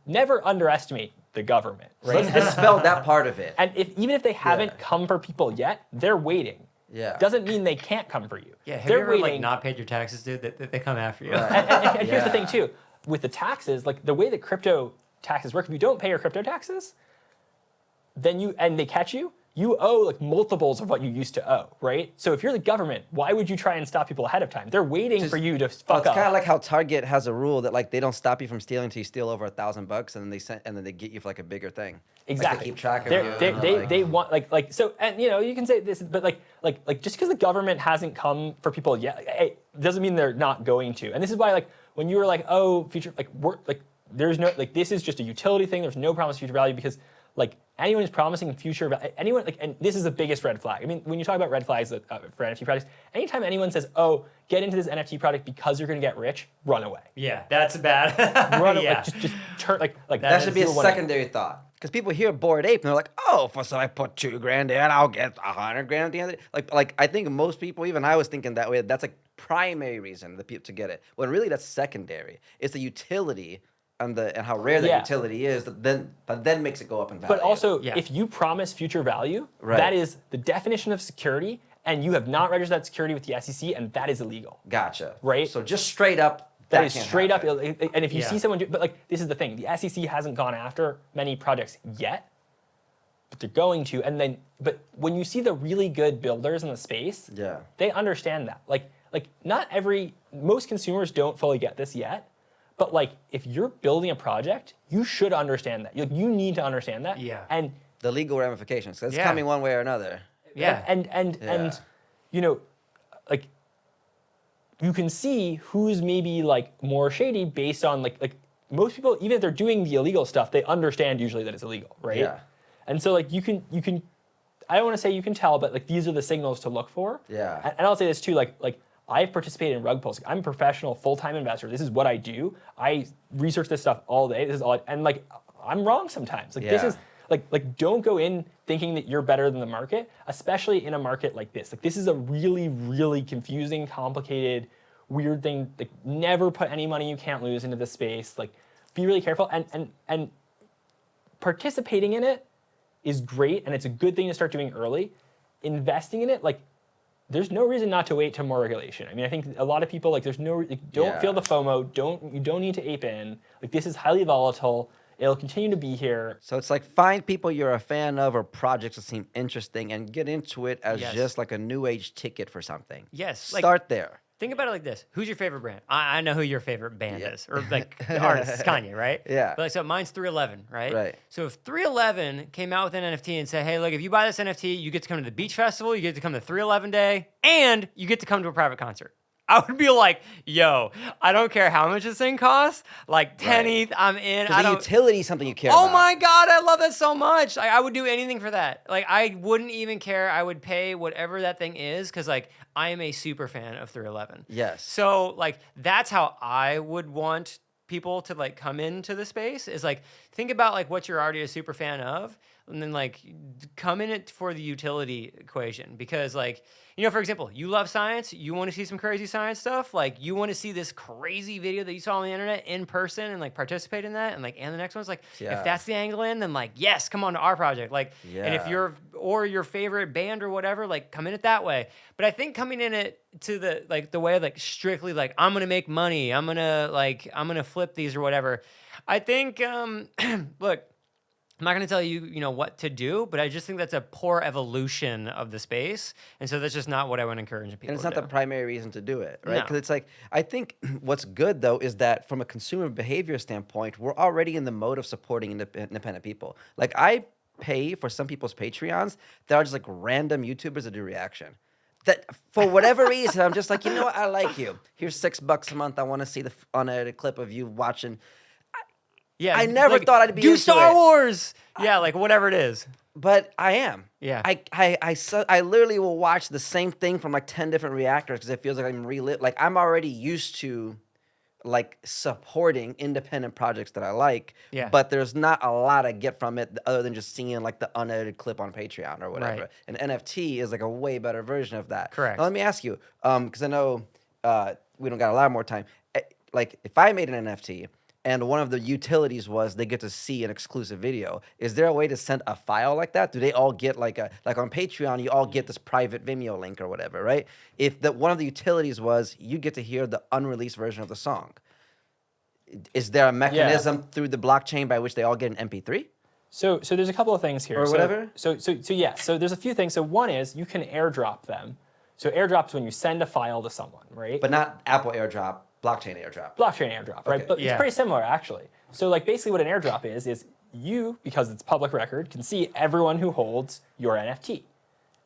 never underestimate the government, So right? let's dispel that part of it. And even if they haven't come for people yet, they're waiting. Yeah. Doesn't mean they can't come for you. Yeah, have they're you ever waiting. like not paid your taxes, dude? That they come after you. Right. And here's the thing Yeah. too, with the taxes, like the way that crypto taxes work, if you don't pay your crypto taxes, then they catch you, you owe like multiples of what you used to owe, right? So if you're the government, why would you try and stop people ahead of time? They're waiting for you to fuck It's up. kind of like how Target has a rule that like they don't stop you from stealing until you steal over $1,000, and then they get you for like a bigger thing. Exactly. Like, they keep track of They're- you. They, and, they, like- they want like so, and you know, you can say this, but like just because the government hasn't come for people yet, like, hey, doesn't mean they're not going to. And this is why like when you were like, oh, future there's no like this is just a utility thing. There's no promise of future value because like anyone who's promising future anyone like, and this is the biggest red flag. I mean, when you talk about red flags for NFT projects, anytime anyone says, oh, get into this NFT project because you're going to get rich, run away. Yeah, that's bad. Run away. Yeah. Just turn like That should be a people wanna- secondary thought. Because people hear Bored Ape and they're like, oh, so I put $2,000 in, I'll get $100,000 at the end of it. Like I think most people, even I was thinking that way. That's like primary reason to get it. When really that's secondary. It's the utility and how rare that Yeah. utility is that then makes it go up in value. But also, Yeah. if you promise future value, Right. that is the definition of security, and you have not registered that security with the SEC, and that is illegal. Gotcha. Right. So just straight up. That is can't straight happen. up. And if you Yeah. see someone do, but like this is the thing, the SEC hasn't gone after many projects yet, but they're going to. But when you see the really good builders in the space, Yeah. they understand that. Like most consumers don't fully get this yet. But like, if you're building a project, you should understand that. You need to understand that. Yeah. And The legal ramifications. 'Cause it's Yeah. coming one way or another. Yeah. and you know, like you can see who's maybe like more shady based on like most people, even if they're doing the illegal stuff, they understand usually that it's illegal, right? Yeah. And so like you can I don't want to say you can tell, but like these are the signals to look for. Yeah. And I'll say this too, like I've participated in rug pulls. I'm a professional full-time investor. This is what I do. I research this stuff all day. This is all and like I'm wrong sometimes. Like this Yeah. is like don't go in thinking that you're better than the market, especially in a market like this. Like this is a really, really confusing, complicated, weird thing. Like never put any money you can't lose into this space. Like be really careful and participating in it is great and it's a good thing to start doing early. Investing in it, like there's no reason not to wait till more regulation. I mean, I think a lot of people don't Yeah. feel the FOMO. You don't need to ape in. Like this is highly volatile. It'll continue to be here. So it's like find people you're a fan of or projects that seem interesting and get into it as Yes. just like a new age ticket for something. Yes, Start there. Think about it like this. Who's your favorite brand? I know who your favorite band Yeah. is. Or like the artist, it's Kanye, right? Yeah. But like, so mine's 311, right? Right. So if 311 came out with an NFT and said, hey, look, if you buy this NFT, you get to come to the beach festival, you get to come to 311 day, and you get to come to a private concert. I would be like, yo, I don't care how much this thing costs. Like 10 ETH, I'm in. Because the utility is something you care Oh about. my God, I love that so much. Like, I would do anything for that. Like, I wouldn't even care. I would pay whatever that thing is because, like, I am a super fan of 311. Yes. So, like, that's how I would want people to, like, come into the space is, like, think about, like, what you're already a super fan of and then, like, come in it for the utility equation because, like, you know, for example, you love science, you want to see some crazy science stuff, like you want to see this crazy video that you saw on the internet in person and like participate in that, and the next one's like, Yeah. if that's the angle in, then like, yes, come on to our project. Like, and if Yeah. your favorite band or whatever, like come in it that way. But I think coming in it to the way of like strictly like, I'm gonna make money, I'm gonna flip these or whatever. I think, look, I'm not going to tell you, you know, what to do, but I just think that's a poor evolution of the space. And so that's just not what I want to encourage people And it's to not do. the primary reason to do it, right? No. Because it's like, I think what's good though is that from a consumer behavior standpoint, we're already in the mode of supporting independent people. Like I pay for some people's Patreons that are just like random YouTubers that do reaction. That for whatever reason, I'm just like, you know what, I like you. Here's $6 a month. I want to see the unedited clip of you watching. Yeah, I never thought I'd be do into Star it. Wars. Yeah, like whatever it is. But I am. Yeah. I literally will watch the same thing from like 10 different reactors because it feels like I'm like I'm already used to like supporting independent projects that I like. Yeah. But there's not a lot I get from it other than just seeing like the unedited clip on Patreon or whatever. Right. And NFT is like a way better version of that. Correct. Now let me ask you, because I know we don't got a lot more time. Like if I made an NFT and one of the utilities was they get to see an exclusive video, is there a way to send a file like that? Do they all get like on Patreon, you all get this private Vimeo link or whatever, right? If one of the utilities was you get to hear the unreleased version of the song, is there a mechanism through the blockchain by which they all get an MP3? So there's a couple of things here. Or whatever? So yeah, so there's a few things. So one is you can airdrop them. So airdrop is when you send a file to someone, right? But not Apple AirDrop, blockchain AirDrop. Blockchain airdrop, right? Okay. But Yeah. it's pretty similar actually. So like basically what an airdrop is you, because it's public record, can see everyone who holds your NFT.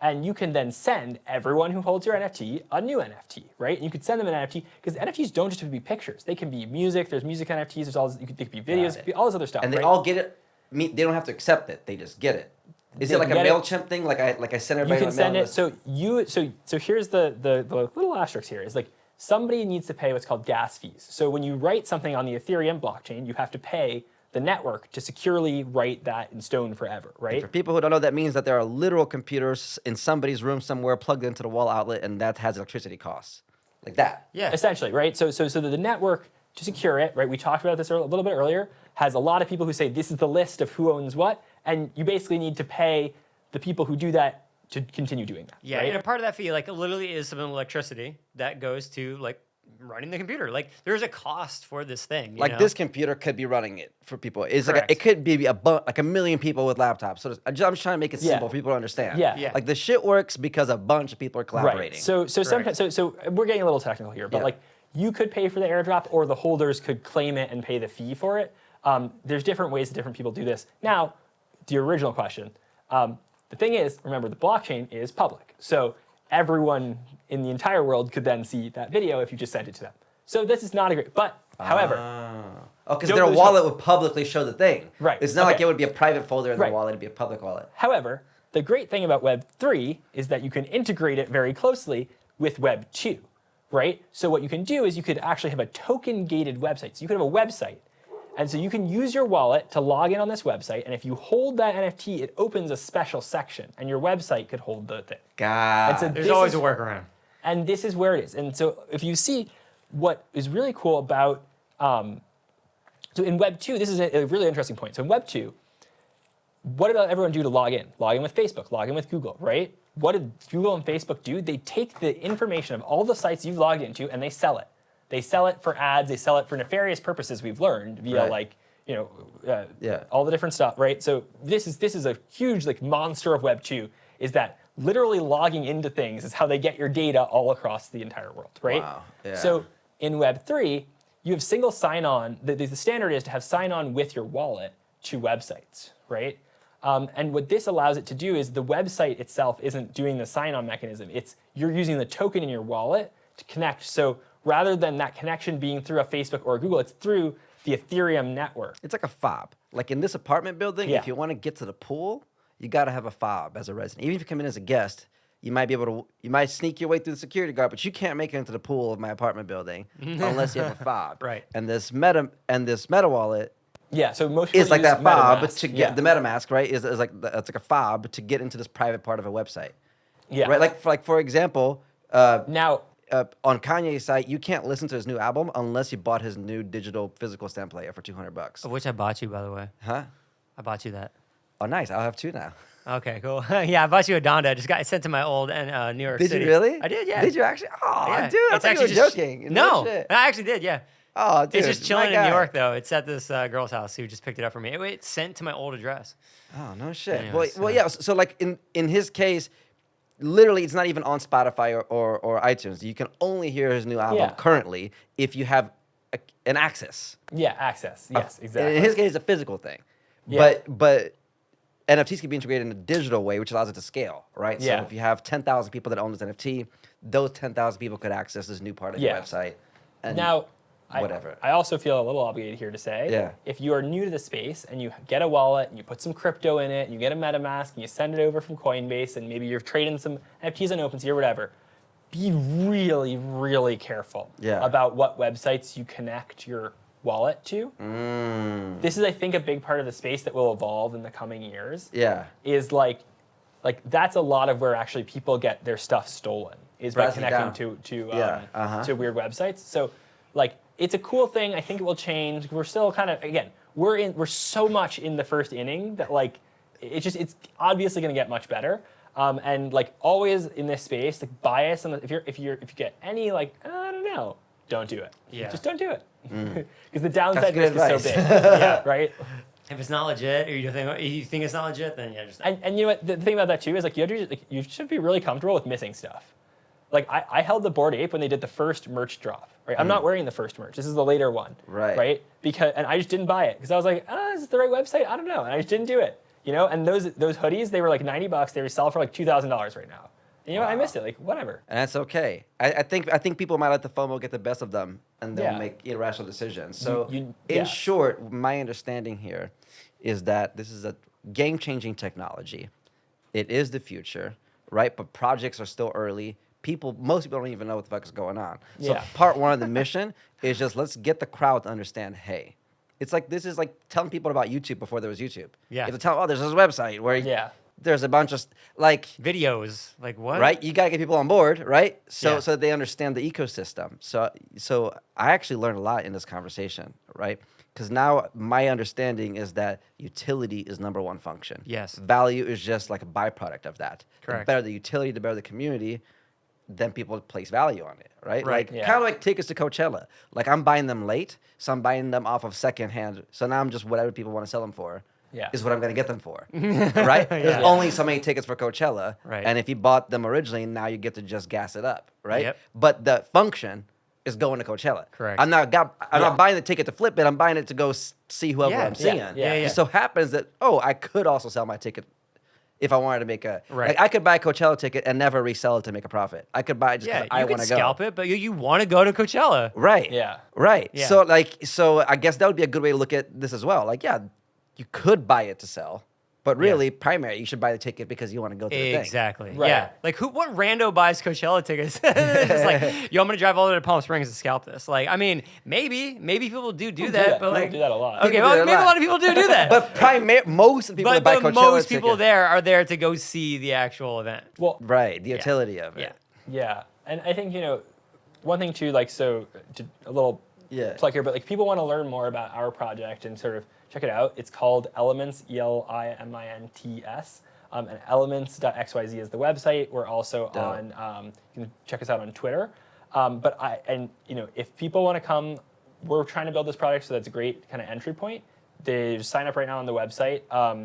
And you can then send everyone who holds your NFT a new NFT, right? And you could send them an NFT because NFTs don't just have to be pictures. They can be music. There's music NFTs. There's all this, they could be videos, Got it. all this other stuff. And they right? all get it. They don't have to accept it. They just get it. Is They it like a get it. MailChimp thing? Like I send You everybody can my send mail it. list? So here's the little asterisk here is like somebody needs to pay what's called gas fees. So when you write something on the Ethereum blockchain, you have to pay the network to securely write that in stone forever, right? For people who don't know, that means that there are literal computers in somebody's room somewhere plugged into the wall outlet, and that has electricity costs. Like that. Yeah. Essentially, right? So the network, to secure it, right? We talked about this a little bit earlier, has a lot of people who say this is the list of who owns what, and you basically need to pay the people who do that to continue doing that. Yeah, right? and a part of that fee, like, literally is some electricity that goes to, like, running the computer. Like, there's a cost for this thing. You Like know? this computer could be running it for people. It's like Correct. it could be like a million people with laptops. So I'm just trying to make it Yeah. simple for people to understand. Yeah. Yeah. Like the shit works because a bunch of people are collaborating. Right. So sometimes so we're getting a little technical here, but Yeah. like you could pay for the airdrop, or the holders could claim it and pay the fee for it. There's different ways that different people do this. Now, to your original question, the thing is, remember the blockchain is public, so everyone in the entire world could then see that video if you just sent it to them. So this is not a great, but however. Oh, because Don't their really wallet would publicly show the thing. Right, It's not like okay. it would be a private folder in Right. the wallet. It'd be a public wallet. However, the great thing about Web 3 is that you can integrate it very closely with Web 2, right? So what you can do is you could actually have a token-gated website. So you could have a website, and so you can use your wallet to log in on this website, and if you hold that NFT, it opens a special section, and your website could hold the thing. God. And so There's this always is- a workaround. And this is where it is. And so if you see what is really cool about, so in Web 2, this is a really interesting point. So in Web 2, what did everyone do to log in? Log in with Facebook, log in with Google, right? What did Google and Facebook do? They take the information of all the sites you've logged into and they sell it. They sell it for ads, they sell it for nefarious purposes we've learned via Right. like, all the different stuff, right? So this is a huge like monster of Web 2, is that literally logging into things is how they get your data all across the entire world, right? Wow. Yeah. So in Web 3, you have single sign-on. The standard is to have sign-on with your wallet to websites, right? And what this allows it to do is the website itself isn't doing the sign-on mechanism. You're using the token in your wallet to connect. So rather than that connection being through a Facebook or a Google, it's through the Ethereum network. It's like a fob. Like in this apartment building, Yeah. if you want to get to the pool, you got to have a fob as a resident. Even if you come in as a guest, you might sneak your way through the security guard, but you can't make it into the pool of my apartment building unless you have a fob. Right. And this meta wallet Yeah, so most people is like use that fob MetaMask. to get the MetaMask, right? It's like a fob to get into this private part of a website. Yeah. Right. Like for example, Now, on Kanye's site, you can't listen to his new album unless you bought his new digital physical stamp player for $200. Of which I bought you, by the way. Huh? I bought you that. Oh, nice. I'll have two now. Okay, cool. Yeah, I bought you a Donda. I just got sent to my old New York Did City. you really? I did, yeah. Did you actually? Oh, Yeah. dude, I It's thought you were actually just- joking. No, shit. I actually did, yeah. Oh, dude. It's just my chilling in guy. New York, though. It's at this girl's house who just picked it up for me. It's sent to my old address. Oh, no shit. Anyways, well, yeah. So like in his case, literally, it's not even on Spotify or iTunes. You can only hear his new album Yeah. currently if you have an access. yeah, access. Yes, exactly. In his case, it's a physical thing. Yeah. But NFTs can be integrated in a digital way, which allows it to scale, right? Yeah. So if you have 10,000 people that own this NFT, those 10,000 people could access this new part of Yeah. your website. And Now, whatever. I also feel a little obligated here to say, Yeah. if you are new to the space and you get a wallet and you put some crypto in it and you get a MetaMask and you send it over from Coinbase and maybe you're trading some NFTs on OpenSea or whatever, be really, really careful Yeah. about what websites you connect your wallet to. This is, I think, a big part of the space that will evolve in the coming years. Yeah. Is like that's a lot of where actually people get their stuff stolen, is by Breaking connecting down. to weird websites. So like it's a cool thing. I think it will change. We're still kind of, again, we're so much in the first inning that like it's obviously going to get much better. And like always in this space, like bias, and if you get any like I don't know, don't do it. Yeah. Just don't do it, because the downside That's risk good is so big. advice. Yeah, right. If it's not legit, or you think it's not legit, then yeah, just And you know what? The thing about that too is like you should be really comfortable with missing stuff. Like I held the Bored Ape when they did the first merch drop. Right, I'm not wearing the first merch. This is the later one. Right. Right. And I just didn't buy it because I was like, is this the right website? I don't know, and I just didn't do it. You know, and those hoodies, they were like $90. They were selling for like $2,000 right now. And, you know, I missed it. Like whatever. And that's okay. I think people might let the FOMO get the best of them, and they'll Yeah. make irrational decisions. So, yeah. in short, my understanding here is that this is a game-changing technology. It is the future, right? But projects are still early. Most people don't even know what the fuck is going on. So, Yeah. part one of the mission is just let's get the crowd to understand. Hey, this is like telling people about YouTube before there was YouTube. Yeah. You have to tell, there's this website where Yeah. there's a bunch of like. videos. Like what? Right, you gotta get people on board, right? So Yeah. so that they understand the ecosystem. So I actually learned a lot in this conversation, right? Because now my understanding is that utility is number one function. Yes. Value is just like a byproduct of that. Correct. The better the utility, the better the community, then people place value on it, right? Right. Like Yeah. kind of like tickets to Coachella. Like I'm buying them late, so I'm buying them off of secondhand. So now I'm just whatever people want to sell them for. Yeah. Is what I'm going to get them for, right? There's only so many tickets for Coachella, Right. and if you bought them originally, now you get to just gas it up, right? Yep. But the function is going to Coachella. Correct. I'm not buying the ticket to flip it. I'm buying it to go see whoever Yeah. I'm seeing. Yeah. It so happens that I could also sell my ticket if I wanted to make a Right. like I could buy a Coachella ticket and never resell it to make a profit. I could buy it just Yeah, because I you want can to go. scalp it, but you want to go to Coachella. Right. Yeah. Right. Yeah. So I guess that would be a good way to look at this as well. Like, yeah, you could buy it to sell, but really, primary, you should buy the ticket because you want to go to the thing. Exactly. Right. Yeah. Like what rando buys Coachella tickets? Just like, yo, I'm gonna drive all the way to Palm Springs to scalp this. Like, I mean, maybe people do People that, but People like do that a lot. Okay, People do well, that a maybe a lot. lot of people do that. But most of the people that buy Coachella most people tickets- there are there to go see the actual event. Well, Right. The utility of it. Yeah. yeah. And I think, one thing too, like, so to a little Yeah. plug here, but like people want to learn more about our project and sort of check it out. It's called Elemints, Elimints. And elements.xyz is the website. We're also Dope. on, you can check us out on Twitter. If people want to come, we're trying to build this product, so that's a great kind of entry point. they sign up right now on the website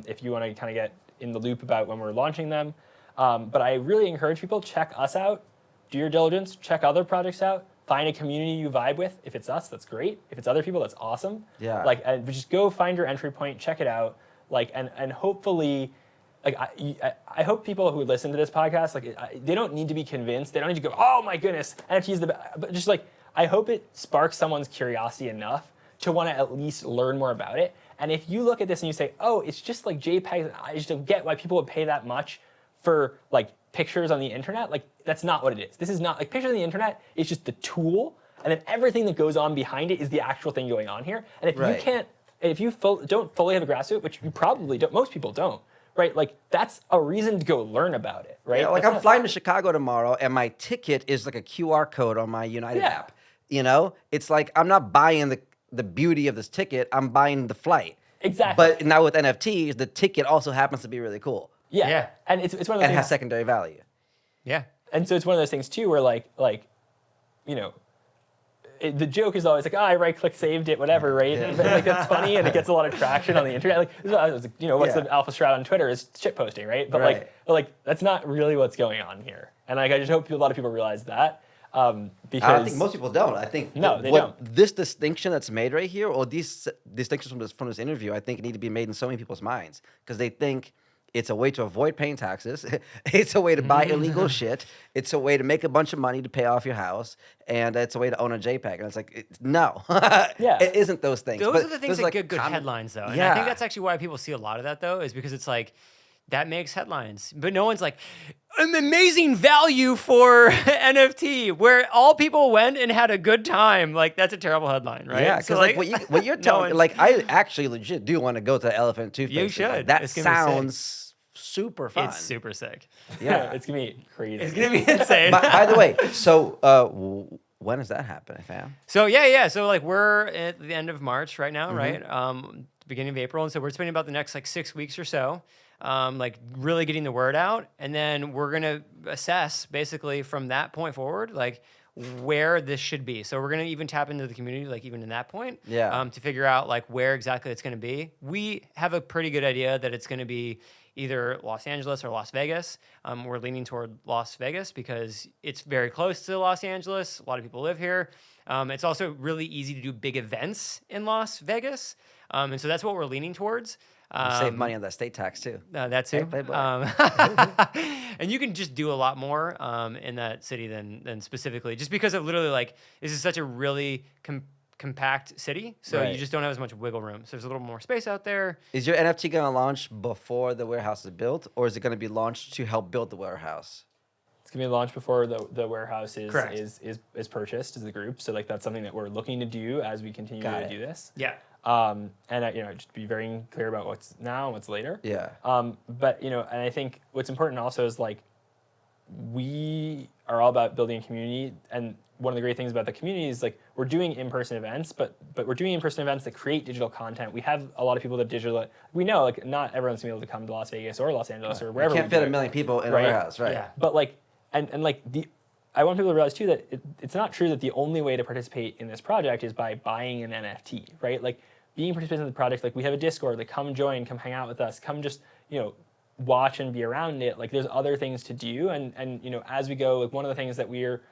if you want to kind of get in the loop about when we're launching them. But I really encourage people, check us out, do your diligence, check other projects out, find a community you vibe with. If it's us, that's great. If it's other people, that's awesome. Yeah. Like, but just go find your entry point, check it out, like, and hopefully, like, I hope people who listen to this podcast, like, they don't need to be convinced. They don't need to go, oh my goodness, NFT is the best. But just like, I hope it sparks someone's curiosity enough to want to at least learn more about it. And if you look at this and you say, oh, it's just like JPEGs, I just don't get why people would pay that much for like pictures on the internet. Like, that's not what it is. This is not, like, pictures on the internet is just the tool, and then everything that goes on behind it is the actual thing going on here. And if you can't, if you don't fully have a grasp of it, which you probably don't, most people don't, right? Like, that's a reason to go learn about it, right? Yeah, like, I'm flying to Chicago tomorrow, and my ticket is like a QR code on my United app. You know, it's like, I'm not buying the beauty of this ticket, I'm buying the flight. Exactly. But now with NFTs, the ticket also happens to be really cool. Yeah. And it's one of those And things. it has secondary value. Yeah. And so it's one of those things too where like you know, the joke is always like, oh, I right-click saved it, whatever, right? And like, that's funny, and it gets a lot of traction on the internet. Like, you know, what's the alpha strat on Twitter is shit posting, right? But like that's not really what's going on here. And like, I just hope a lot of people realize that. Because I think most people don't. I think No, they don't. This distinction that's made right here, or these distinctions from this interview, I think need to be made in so many people's minds, because they think it's a way to avoid paying taxes. It's a way to buy illegal shit. It's a way to make a bunch of money to pay off your house, and it's a way to own a JPEG. And it's like, no, it isn't those things. Those But are the things there's, that get good headlines, though. And I think that's actually why people see a lot of that, though, is because it's like, that makes headlines. But no one's like, an amazing value for NFT, where all people went and had a good time. Like, that's a terrible headline, right? Yeah, because So, like what you're telling, like, I actually legit do want to go to Elephant Toothpaste. You should. Like, that It's gonna be sick. sounds super fun. It's super sick. Yeah. it's gonna be crazy. It's going to be insane. By the way, so when is that happening, fam? So yeah. So like, we're at the end of March right now, Mm-hmm. right? Beginning of April, and so we're spending about the next like 6 weeks or so, like really getting the word out, and then we're gonna assess basically from that point forward, like where this should be. So we're gonna even tap into the community, like even in that point, to figure out like where exactly it's gonna be. We have a pretty good idea that it's gonna be either Los Angeles or Las Vegas. We're leaning toward Las Vegas because it's very close to Los Angeles. A lot of people live here. It's also really easy to do big events in Las Vegas. And so that's what we're leaning towards. Save money on that state tax too. That too. Playboy. And you can just do a lot more in that city than specifically, just because of literally like, this is such a really compact city. So you just don't have as much wiggle room. So there's a little more space out there. Is your NFT going to launch before the warehouse is built, or is it going to be launched to help build the warehouse? It's gonna be launched before the warehouse is Correct. is purchased as a group. So like, that's something that we're looking to do as we continue to do this. Yeah. And you know, just be very clear about what's now and what's later. Yeah. But you know, and I think what's important also is like, we are all about building a community, and one of the great things about the community is like, we're doing in-person events, but we're doing in-person events that create digital content. We have a lot of people that we know like not everyone's gonna be able to come to Las Vegas or Los Angeles or wherever. You can't fit 1 million people in a warehouse, right? Yeah. But like, and like I want people to realize too that it's not true that the only way to participate in this project is by buying an NFT, right? Like, being participants in the project, like, we have a Discord, like, come join, come hang out with us, come just, you know, watch and be around it. Like, there's other things to do, and you know, as we go, like, one of the things that we're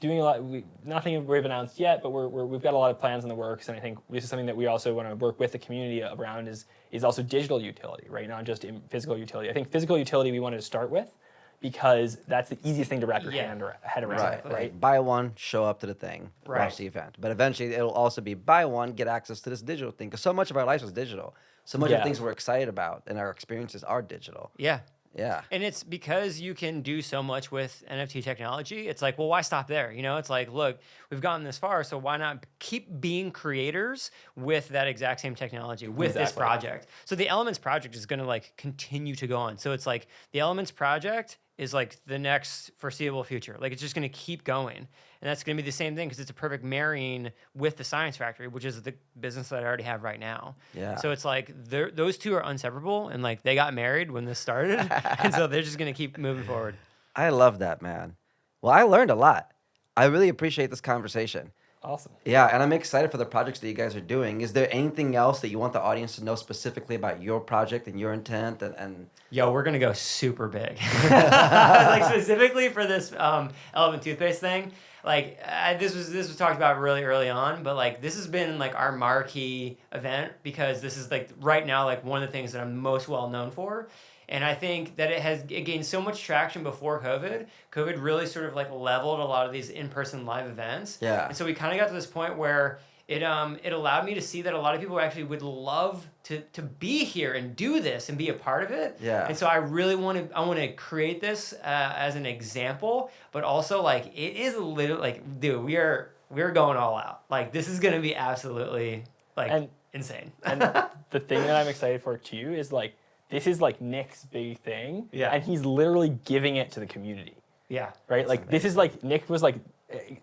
doing a lot, nothing we've announced yet, but we've got a lot of plans in the works, and I think this is something that we also want to work with the community around is also digital utility, right? Not just in physical utility. I think physical utility we wanted to start with, because that's the easiest thing to wrap your head around, right? Like, buy one, show up to the thing, watch the event. But eventually, it'll also be buy one, get access to this digital thing, because so much of our life is digital. So much of the things we're excited about and our experiences are digital. Yeah. Yeah. And it's because you can do so much with NFT technology. It's like, well, why stop there? You know, it's like, look, we've gotten this far, so why not keep being creators with that exact same technology, with this project? So the Elements project is going to like continue to go on. So it's like the Elements project is like the next foreseeable future. Like, it's just going to keep going. And that's going to be the same thing, because it's a perfect marrying with the Science Factory, which is the business that I already have right now. Yeah. So it's like those two are inseparable, and like they got married when this started. And so they're just going to keep moving forward. I love that, man. Well, I learned a lot. I really appreciate this conversation. Awesome. Yeah, and I'm excited for the projects that you guys are doing. Is there anything else that you want the audience to know specifically about your project and your intent and Yo, we're gonna go super big. Like specifically for this Elephant toothpaste thing. Like this was talked about really early on, but like this has been like our marquee event because this is like right now like one of the things that I'm most well known for. And I think that it gained so much traction before COVID. COVID really sort of like leveled a lot of these in-person live events. Yeah. And so we kind of got to this point where it allowed me to see that a lot of people actually would love to be here and do this and be a part of it. Yeah. And so I really want to create this as an example, but also like it is literally like, dude, we're going all out. Like this is gonna be absolutely like insane. And the thing that I'm excited for too is like, this is like Nick's big thing. Yeah. And he's literally giving it to the community. Yeah. Right? Like this is like, Nick was like,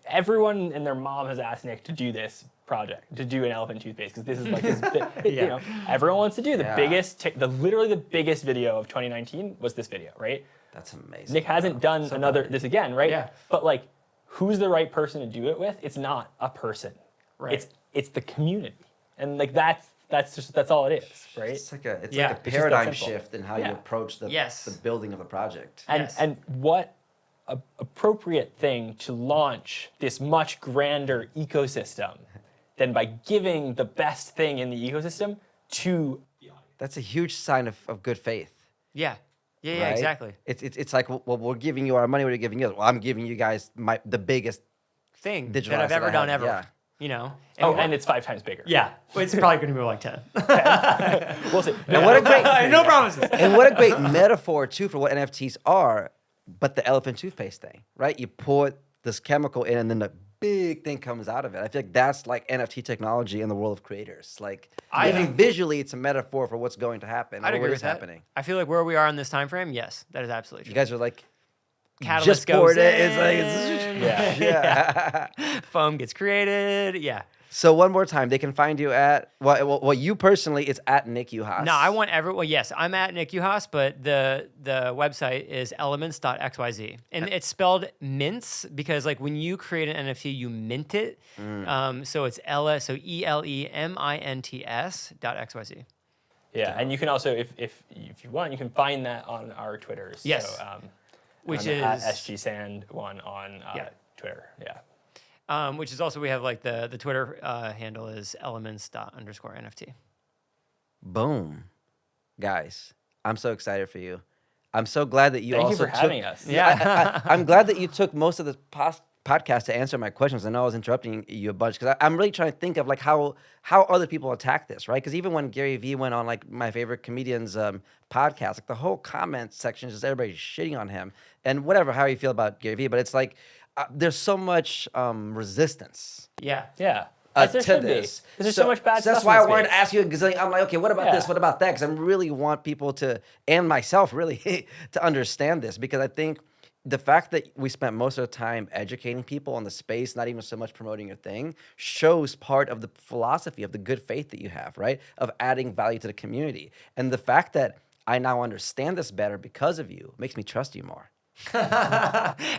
everyone and their mom has asked Nick to do this project, to do an elephant toothpaste, because this is like his, you know, everyone wants to do the biggest, literally the biggest video of 2019 was this video, right? That's amazing. Nick hasn't done this again, right? Yeah. But like, who's the right person to do it with? It's not a person. Right. It's the community. And like that's all it is, right? It's like a Yeah. like a It's just that paradigm simple. shift in how you Yeah. approach the building of the project. And Yes. and what appropriate thing to launch this much grander ecosystem than by giving the best thing in the ecosystem to the audience. That's a huge sign of good faith. Yeah. Yeah, right? exactly. It's like, well, we're giving you our money. What are you giving us? Well, I'm giving you guys the biggest Thing digital that I've asset ever I done have, ever. yeah. You know? And it's 5 times bigger. yeah. Well, it's probably gonna be like 10. We'll see. And what a great No promises. and what a great metaphor too for what NFTs are, but the elephant toothpaste thing, right? You pour this chemical in, and then the big thing comes out of it. I feel like that's like NFT technology in the world of creators. Like, I even think- visually, it's a metaphor for what's going to happen. I'd or agree what with is that. happening. I feel like where we are in this time frame, yes, that is absolutely You true. guys are like, Catalyst just goes poured it. in. It's like, yeah. Foam gets created. Yeah. So one more time, they can find you at well, you personally, it's at Nick Uhas. No, I want everyone. Yes, I'm at Nick Uhas, but the website is elements.xyz, and it's spelled mints because like when you create an NFT, you mint it. So it's ELEMINTS.xyz. Yeah, and you can also, if you want, you can find that on our Twitters. Yes. So, Which at is SGSand1 on Twitter. Yeah. which is also we have like the Twitter handle is elements._NFT. Boom, guys! I'm so excited for you. I'm so glad that you Thank you also for having us. Yeah. I'm glad that you took most of the podcast to answer my questions. I know I was interrupting you a bunch because I'm really trying to think of like how other people attack this, right? Because even when Gary Vee went on like my favorite comedian's podcast, like the whole comment section is just everybody shitting on him and whatever, how you feel about Gary Vee, but it's like there's so much resistance. Yeah. Yeah. As there To should be. this. 'Cause there's so much bad stuff That's in why I this wanted to space. ask you because I'm like, okay, what about this? Yeah. What about that? Because I really want people to, and myself really, to understand this because I think the fact that we spent most of the time educating people on the space, not even so much promoting your thing, shows part of the philosophy of the good faith that you have, right? Of adding value to the community. And the fact that I now understand this better because of you makes me trust you more.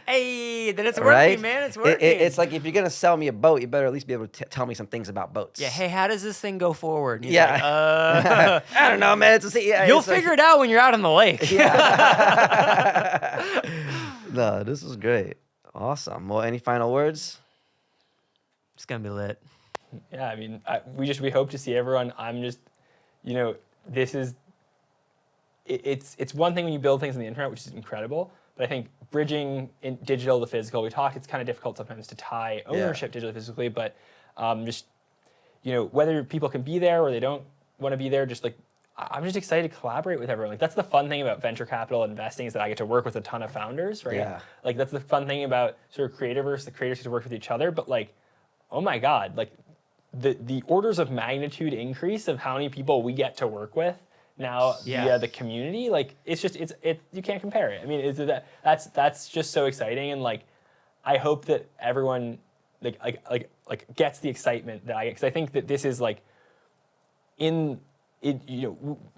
Hey, then it's working, Right? man. It's working. It's like if you're gonna sell me a boat, you better at least be able to tell me some things about boats. yeah. Hey, how does this thing go forward? And he's Yeah. like, I don't know, man. you'll figure it out when you're out on the lake. No, this is great. Awesome. Well, any final words? It's gonna be lit. Yeah, I mean, we hope to see everyone. I'm just, this is, it's one thing when you build things on the internet, which is incredible, but I think bridging in digital to physical, we talked, it's kind of difficult sometimes to tie ownership digitally physically, but just, whether people can be there or they don't want to be there, just like, I'm just excited to collaborate with everyone. Like that's the fun thing about venture capital investing is that I get to work with a ton of founders, right? Yeah. Like that's the fun thing about sort of Creativerse, the creators get to work with each other, but like, oh my God, like the orders of magnitude increase of how many people we get to work with now via the community, like it's just you can't compare it. I mean, that's just so exciting, and like I hope that everyone like gets the excitement that I get, because I think that this is like you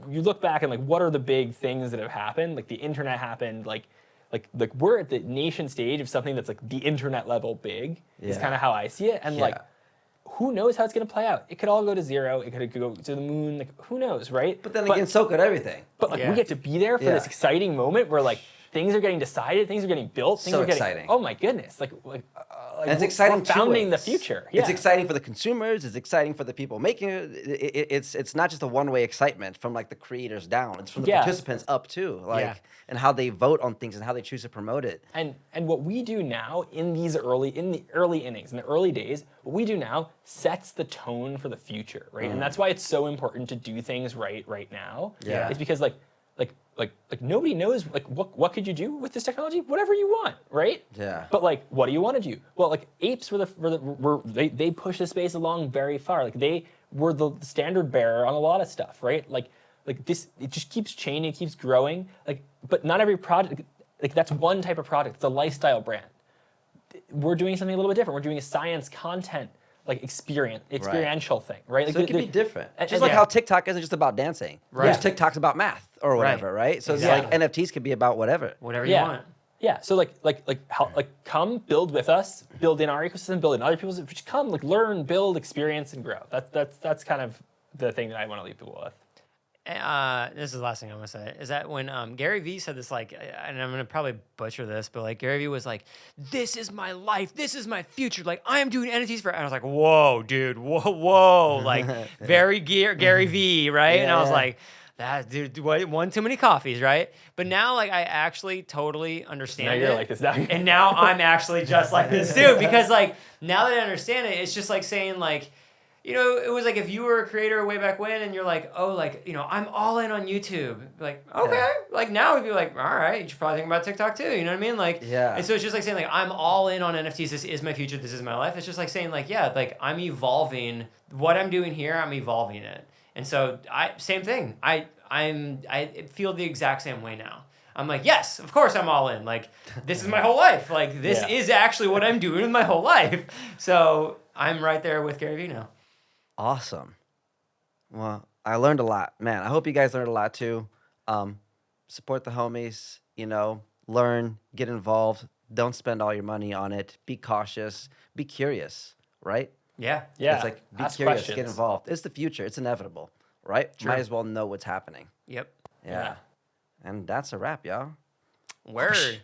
look back and like what are the big things that have happened? Like the internet happened, like we're at the nation stage of something that's like the internet level big is Yeah. kind of how I see it, and like who knows how it's going to play out? It could all go to zero. It could go to the moon. Like, who knows, right? But then again, so could everything. But like Yeah. we get to be there for this exciting moment where like things are getting decided, things are getting built, things So are getting. exciting. Oh my goodness! Like And it's exciting We're founding two the ways. future. It's Yeah. exciting for the consumers. It's exciting for the people making it. It's not just a one-way excitement from like the creators down. It's from the Yeah. participants up too. Like Yeah. and how they vote on things and how they choose to promote it. And what we do now in the early innings, in the early days, what we do now sets the tone for the future, right? And that's why it's so important to do things right now. Yeah. It's because like nobody knows like what could you do with this technology? Whatever you want, right? Yeah. But like, what do you want to do? Well, like apes they push the space along very far. Like they were the standard bearer on a lot of stuff, right? Like this, it just keeps changing, it keeps growing. Like, but not every project. Like that's one type of product. It's a lifestyle brand. We're doing something a little bit different. We're doing a science content like experiential thing, right? Like So it can be different. and- Just and- like how TikTok isn't just about dancing. Right. There's TikTok's about math or whatever, right? So it's like Exactly. NFTs could be about whatever. Whatever you Yeah. want. Yeah, so come build with us, build in our ecosystem, build in other people's. Just come, like learn, build, experience, and grow. That's kind of the thing that I want to leave people with. This is the last thing I'm gonna say is that when Gary Vee said this, like, and I'm gonna probably butcher this, but like Gary Vee was like, "This is my life, this is my future. Like, I am doing NFTs for," and I was like, "Whoa, dude, whoa," like very Gary Vee, right? And I was Yeah. like, "That dude, one too many coffees, right?" But now, like, I actually totally understand Now you're it. like this now. And now I'm actually just like this too, because like now that I understand it, it's just like saying like, you know, it was like if you were a creator way back when and you're like, oh, like, you know, I'm all in on YouTube. Like, okay. Like now if you're like, all right, you should probably think about TikTok too. You know what I mean? Like, Yeah. And so it's just like saying like, I'm all in on NFTs. This is my future. This is my life. It's just like saying like, yeah, like I'm evolving what I'm doing here. I'm evolving it. And so same thing. I feel the exact same way now. I'm like, yes, of course I'm all in. Like, this is my whole life. Like, this Yeah. is actually what I'm doing with my whole life. So I'm right there with Gary Vee now. Awesome. Well, I learned a lot. Man, I hope you guys learned a lot too. Support the homies, you know, learn, get involved. Don't spend all your money on it. Be cautious. Be curious, right? Yeah. Yeah, It's like, be ask curious, questions. get involved. It's the future. It's inevitable, right? True. Might as well know what's happening. Yep. Yeah. And that's a wrap, y'all. Word.